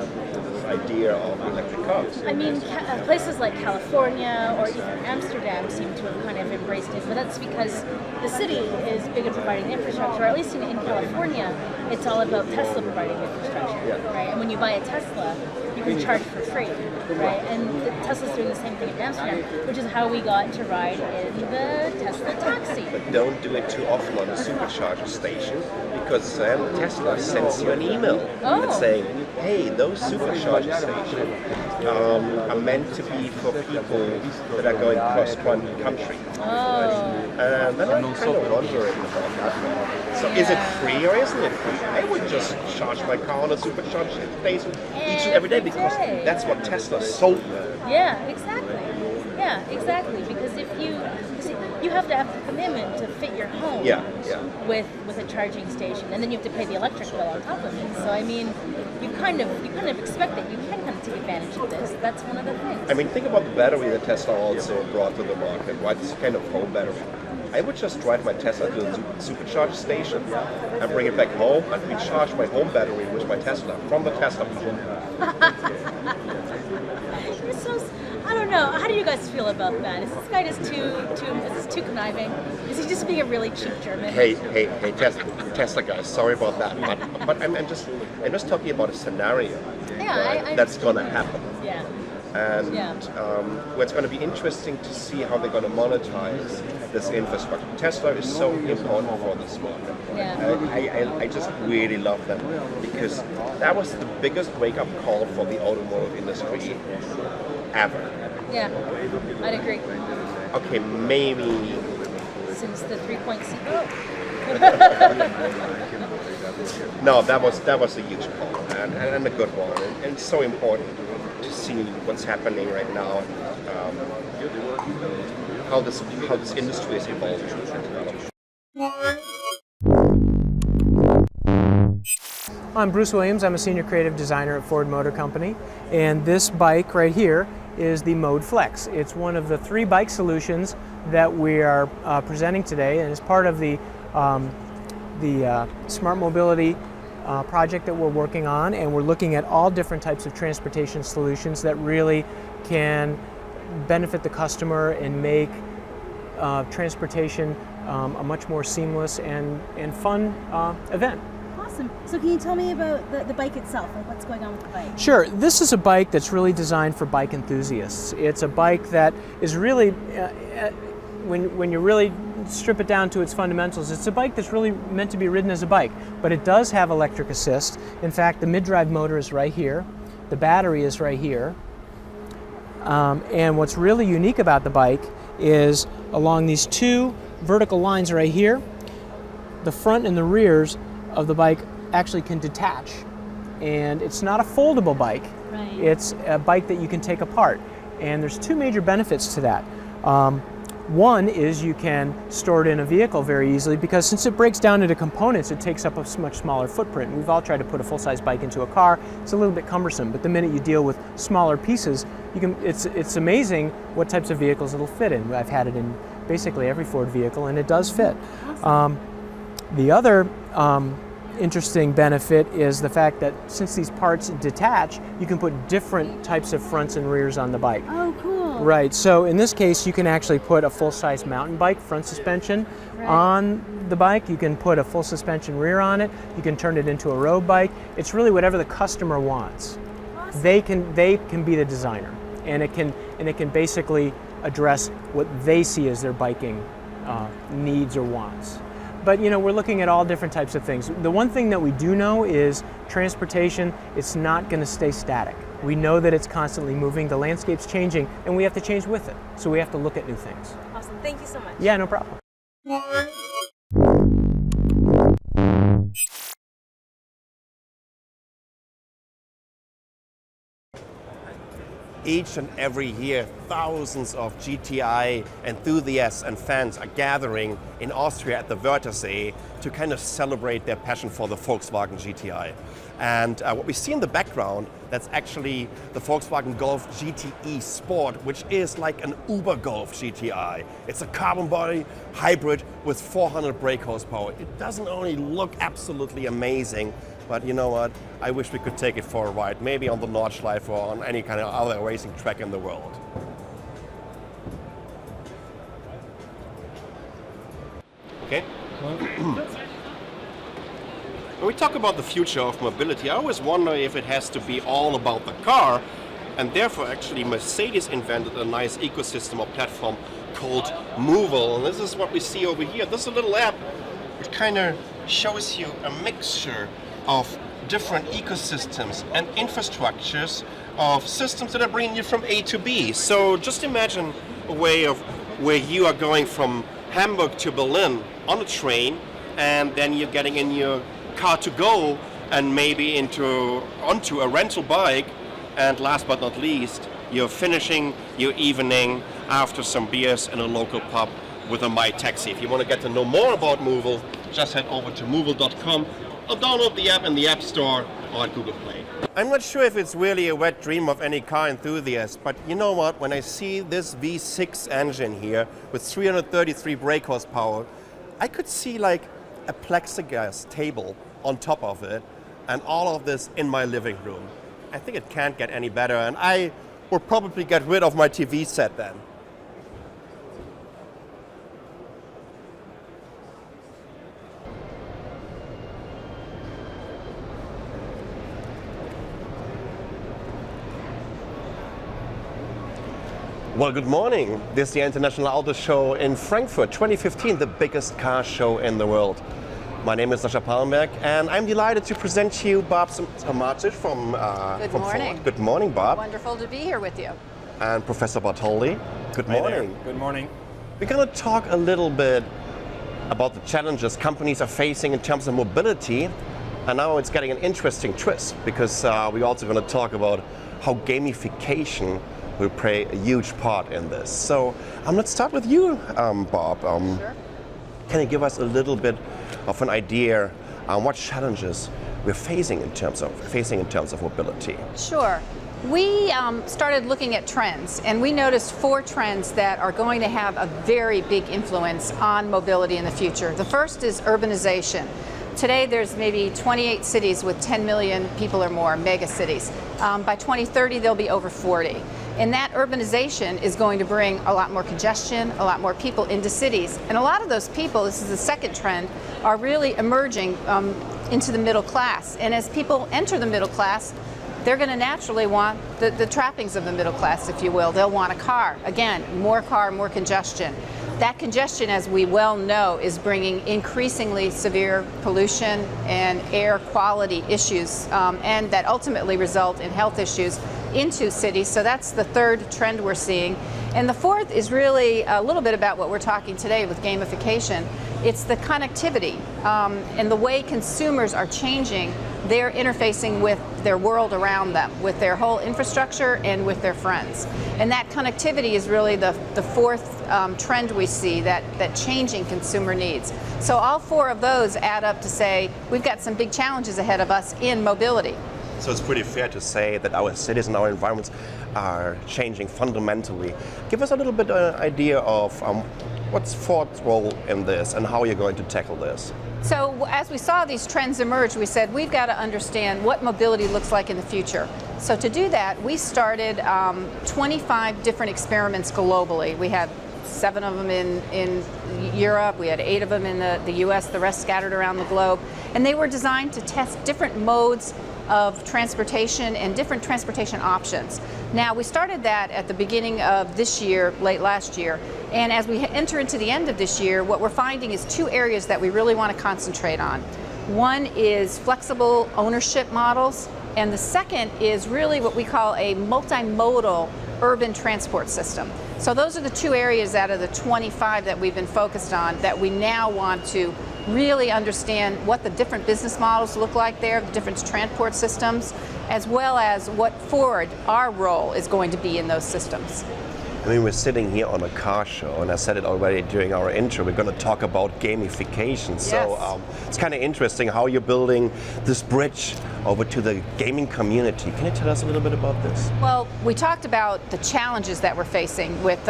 idea of electric cars. I mean, places like California or even Amsterdam seem to have kind of embraced it, but that's because the city is big at providing infrastructure, or at least in California, it's all about Tesla providing infrastructure, right? And when you buy a Tesla, you can charge for free, right? And Tesla's doing the same thing in Amsterdam, which is how we got to ride in the Tesla taxi. But don't do it too often on a supercharger station, because then Tesla sends you an email that's saying, hey, those supercharger stations are meant to be for people that are going cross-country. And then I'm kind of wondering about that. So is it free or isn't it free? I would just charge my car on a supercharger station each and every day, because that's what Tesla sold me. Yeah, exactly. Yeah, exactly. Because if you have to have the commitment to fit your home with a charging station, and then you have to pay the electric bill on top of it. So I mean, you kind of expect that you can kind of take advantage of this. That's one of the things. I mean, think about the battery that Tesla also brought to the market, right? This kind of home battery. I would just drive my Tesla to the supercharger station and bring it back home and recharge my home battery with my Tesla from the Tesla pump. I don't know. How do you guys feel about that? Is this guy just too conniving? Is he just being a really cheap German? Hey, Tesla guys, sorry about that. But I'm just talking about a scenario that's gonna happen. Yeah. And it's going to be interesting to see how they're going to monetize this infrastructure. Tesla is so important for this market. Yeah. I just really love them, because that was the biggest wake-up call for the automotive industry ever. Yeah, I'd agree. Okay, maybe since the 3.0. No, that was a huge call and a good one, and it's so important to see what's happening right now, how this industry is evolving. I'm Bruce Williams. I'm a senior creative designer at Ford Motor Company, and this bike right here is the Mode Flex. It's one of the 3 bike solutions that we are presenting today, and it's part of the smart mobility project that we're working on, and we're looking at all different types of transportation solutions that really can benefit the customer and make transportation a much more seamless and fun event. Awesome. So can you tell me about the bike itself, like what's going on with the bike? Sure. This is a bike that's really designed for bike enthusiasts. It's a bike that is really, when you really strip it down to its fundamentals, it's a bike that's really meant to be ridden as a bike, but it does have electric assist. In fact, the mid-drive motor is right here, the battery is right here, and what's really unique about the bike is along these 2 vertical lines right here, the front and the rears of the bike actually can detach, and it's not a foldable bike. Right. It's a bike that you can take apart, and there's 2 major benefits to that. One is you can store it in a vehicle very easily, because since it breaks down into components, it takes up a much smaller footprint. We've all tried to put a full-size bike into a car. It's a little bit cumbersome, but the minute you deal with smaller pieces, it's amazing what types of vehicles it'll fit in. I've had it in basically every Ford vehicle, and it does fit. Awesome. The other interesting benefit is the fact that since these parts detach, you can put different types of fronts and rears on the bike. Oh, cool. Right, so in this case, you can actually put a full-size mountain bike front suspension on the bike. You can put a full suspension rear on it. You can turn it into a road bike. It's really whatever the customer wants. Awesome. They can be the designer, and it can basically address what they see as their biking needs or wants. But we're looking at all different types of things. The one thing that we do know is transportation, it's not going to stay static. We know that it's constantly moving, the landscape's changing, and we have to change with it. So we have to look at new things. Awesome, thank you so much. Yeah, no problem. Each and every year, thousands of GTI enthusiasts and fans are gathering in Austria at the Wörthersee to kind of celebrate their passion for the Volkswagen GTI. And what we see in the background, that's actually the Volkswagen Golf GTE Sport, which is like an Uber Golf GTI. It's a carbon body hybrid with 400 brake horsepower. It doesn't only look absolutely amazing, but you know what? I wish we could take it for a ride, maybe on the Nordschleife or on any kind of other racing track in the world. Okay. When we talk about the future of mobility, I always wonder if it has to be all about the car, and therefore actually Mercedes invented a nice ecosystem or platform called Movil. And this is what we see over here. This is a little app which kind of shows you a mixture of different ecosystems and infrastructures of systems that are bringing you from A to B. So just imagine a way of where you are going from Hamburg to Berlin on a train, and then you're getting in your car to go and maybe onto a rental bike, and last but not least, you're finishing your evening after some beers in a local pub with a My Taxi. If you want to get to know more about Movil, just head over to movil.com or download the app in the App Store or at Google Play. I'm not sure if it's really a wet dream of any car enthusiast, but you know what? When I see this V6 engine here with 333 brake horsepower, I could see like a plexiglass table on top of it and all of this in my living room. I think it can't get any better, and I will probably get rid of my TV set then. Well, good morning. This is the International Auto Show in Frankfurt 2015, the biggest car show in the world. My name is Sascha Pallenberg, and I'm delighted to present to you Barb Samardzich from morning. Ford. Good morning, Barb. Wonderful to be here with you. And Professor Bartholdi. Good morning. Good morning. We're going to talk a little bit about the challenges companies are facing in terms of mobility, and now it's getting an interesting twist because we're also going to talk about how gamification will play a huge part in this. So let's start with you, Bob. Sure. Can you give us a little bit of an idea on what challenges we're facing in terms of mobility? Sure. We started looking at trends, and we noticed 4 trends that are going to have a very big influence on mobility in the future. The first is urbanization. Today there's maybe 28 cities with 10 million people or more, mega cities. By 2030 there'll be over 40. And that urbanization is going to bring a lot more congestion, a lot more people into cities. And a lot of those people, this is the second trend, are really emerging into the middle class. And as people enter the middle class, they're going to naturally want the trappings of the middle class, if you will. They'll want a car. Again, more car, more congestion. That congestion, as we well know, is bringing increasingly severe pollution and air quality issues, and that ultimately result in health issues into cities. So that's the third trend we're seeing. And the fourth is really a little bit about what we're talking today with gamification. It's the connectivity and the way consumers are changing their interfacing with their world around them, with their whole infrastructure and with their friends. And that connectivity is really the fourth trend we see, that changing consumer needs. So all 4 of those add up to say we've got some big challenges ahead of us in mobility. So it's pretty fair to say that our cities and our environments are changing fundamentally. Give us a little bit of an idea of what's Ford's role in this and how you're going to tackle this. So as we saw these trends emerge, we said we've got to understand what mobility looks like in the future. So to do that, we started 25 different experiments globally. We had 7 of them in Europe, we had 8 of them in the US, the rest scattered around the globe. And they were designed to test different modes of transportation and different transportation options. Now, we started that at the beginning of this year, late last year, and as we enter into the end of this year, what we're finding is 2 areas that we really want to concentrate on. One is flexible ownership models, and the second is really what we call a multimodal urban transport system. So those are the 2 areas out of the 25 that we've been focused on that we now want to really understand what the different business models look like there, the different transport systems, as well as what Ford, our role, is going to be in those systems. I mean, we're sitting here on a car show, and I said it already during our intro, we're going to talk about gamification. Yes. So it's kind of interesting how you're building this bridge over to the gaming community. Can you tell us a little bit about this? Well, we talked about the challenges that we're facing with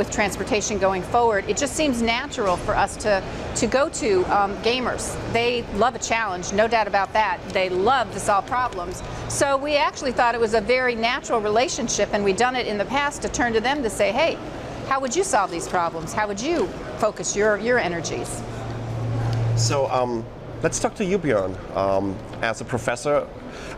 transportation going forward. It just seems natural for us to go to gamers. They love a challenge, no doubt about that. They love to solve problems. So we actually thought it was a very natural relationship, and we've done it in the past to turn to them to say, hey, how would you solve these problems? How would you focus your energies? So let's talk to you, Björn. As a professor,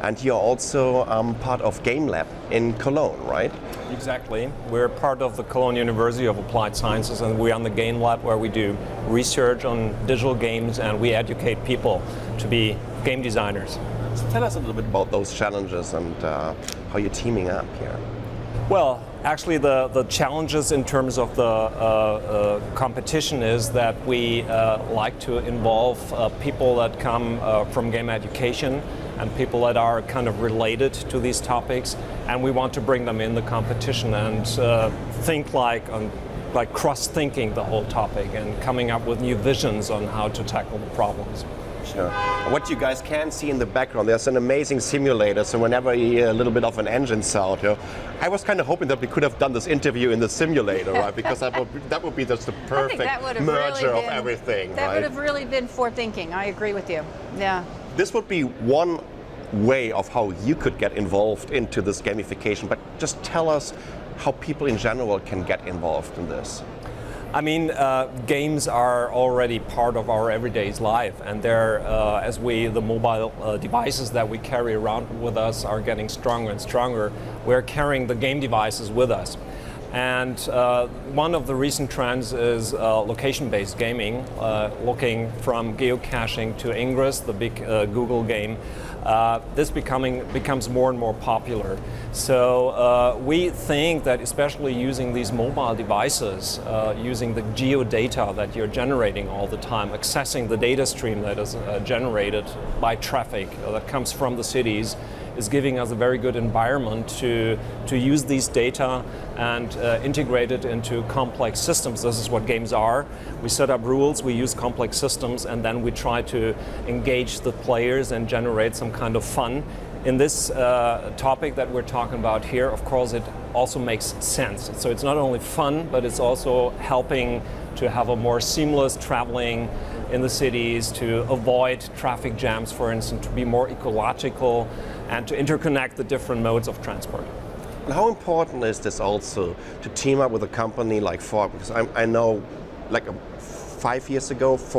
and you're also part of Game Lab in Cologne, right? Exactly. We're part of the Cologne University of Applied Sciences, and we're on the Game Lab where we do research on digital games and we educate people to be game designers. So tell us a little bit about those challenges and how you're teaming up here. Well, actually the challenges in terms of the competition is that we like to involve people that come from game education and people that are kind of related to these topics, and we want to bring them in the competition and think like cross-thinking the whole topic and coming up with new visions on how to tackle the problems. Sure. What you guys can see in the background, there's an amazing simulator, so whenever you hear a little bit of an engine sound, I was kind of hoping that we could have done this interview in the simulator, right? Because that would be just the perfect merger of everything, That right? would have really been forward-thinking. I agree with you. Yeah. This would be one way of how you could get involved into this gamification, but just tell us how people in general can get involved in this. I mean, games are already part of our everyday life, and they're, as the mobile devices that we carry around with us are getting stronger and stronger, we're carrying the game devices with us. And one of the recent trends is location-based gaming, looking from geocaching to Ingress, the big Google game. This becomes more and more popular. So we think that especially using these mobile devices, using the geodata that you're generating all the time, accessing the data stream that is generated by traffic that comes from the cities, is giving us a very good environment to use these data and integrate it into complex systems. This is what games are. We set up rules, we use complex systems, and then we try to engage the players and generate some kind of fun. In this topic that we're talking about here, of course, it also makes sense. So it's not only fun, but it's also helping to have a more seamless traveling in the cities, to avoid traffic jams, for instance, to be more ecological, and to interconnect the different modes of transport. And how important is this also to team up with a company like Ford? Because I know, like 4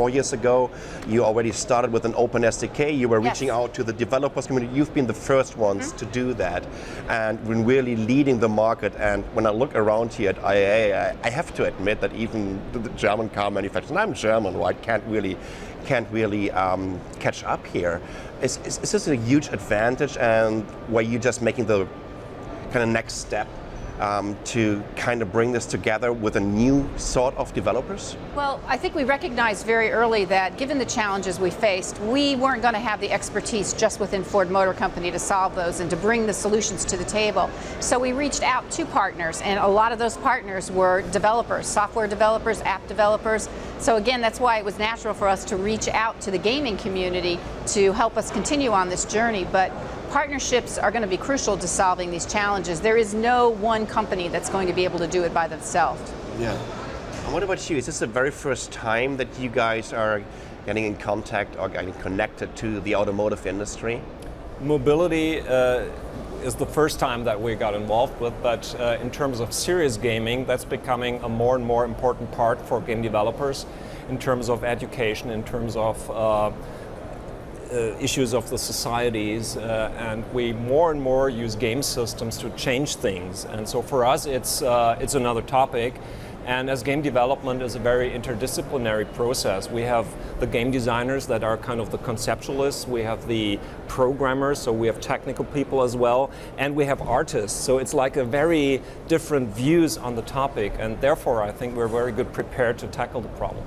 years ago, you already started with an open SDK. You were reaching out to the developers community. You've been the first ones to do that, and been really leading the market. And when I look around here at IAA, I have to admit that even the German car manufacturers, and I'm German, right, can't really catch up here. Is this a huge advantage, and were you just making the kind of next step to kind of bring this together with a new sort of developers? Well, I think we recognized very early that given the challenges we faced, we weren't going to have the expertise just within Ford Motor Company to solve those and to bring the solutions to the table. So we reached out to partners, and a lot of those partners were developers, software developers, app developers. So again, that's why it was natural for us to reach out to the gaming community to help us continue on this journey. But partnerships are going to be crucial to solving these challenges. There is no one company that's going to be able to do it by themselves. Yeah. And what about you? Is this the very first time that you guys are getting in contact or getting connected to the automotive industry? Mobility is the first time that we got involved with, but in terms of serious gaming, that's becoming a more and more important part for game developers in terms of education, in terms of issues of the societies, and we more and more use game systems to change things. And so for us, it's another topic. And as game development is a very interdisciplinary process, we have the game designers that are kind of the conceptualists, we have the programmers, so we have technical people as well, and we have artists. So it's like a very different views on the topic, and therefore I think we're very good prepared to tackle the problem.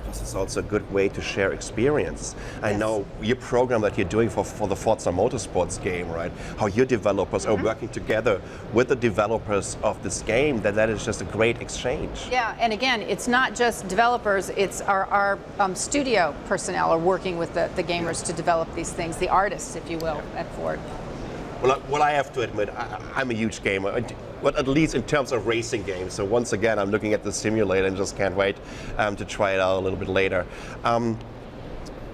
because it's also a good way to share experience. I know your program that you're doing for the Forza Motorsports game, right? How your developers are working together with the developers of this game, that is just a great exchange. Yeah, and again, it's not just developers, it's our studio personnel are working with the gamers to develop these things, the artists, if you will, at Ford. Well, I have to admit, I'm a huge gamer, but at least in terms of racing games. So once again, I'm looking at the simulator and just can't wait to try it out a little bit later.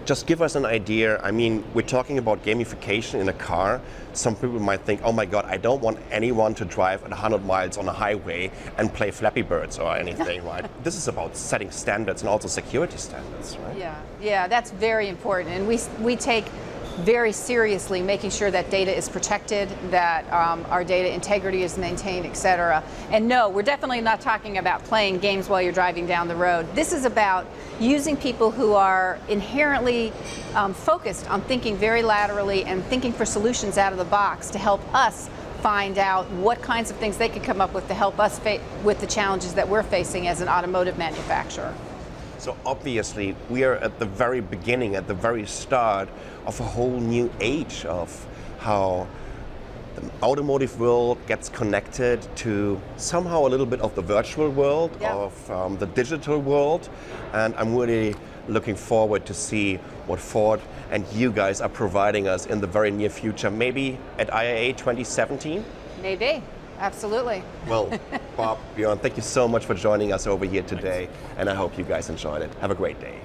Just give us an idea. I mean, we're talking about gamification in a car. Some people might think, oh my God, I don't want anyone to drive at 100 miles on a highway and play Flappy Birds or anything, right? This is about setting standards and also security standards, right? Yeah, that's very important. And we take very seriously making sure that data is protected, that our data integrity is maintained, etc. And no, we're definitely not talking about playing games while you're driving down the road. This is about using people who are inherently focused on thinking very laterally and thinking for solutions out of the box to help us find out what kinds of things they could come up with to help us with the challenges that we're facing as an automotive manufacturer. So obviously, we are at the very beginning, at the very start of a whole new age of how the automotive world gets connected to somehow a little bit of the virtual world, of the digital world. And I'm really looking forward to see what Ford and you guys are providing us in the very near future, maybe at IAA 2017? Maybe. Absolutely. Well, Bob, Björn, thank you so much for joining us over here today, and I hope you guys enjoyed it. Have a great day.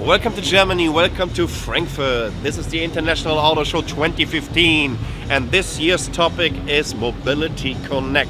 Welcome to Germany, welcome to Frankfurt. This is the International Auto Show 2015, and this year's topic is Mobility Connect.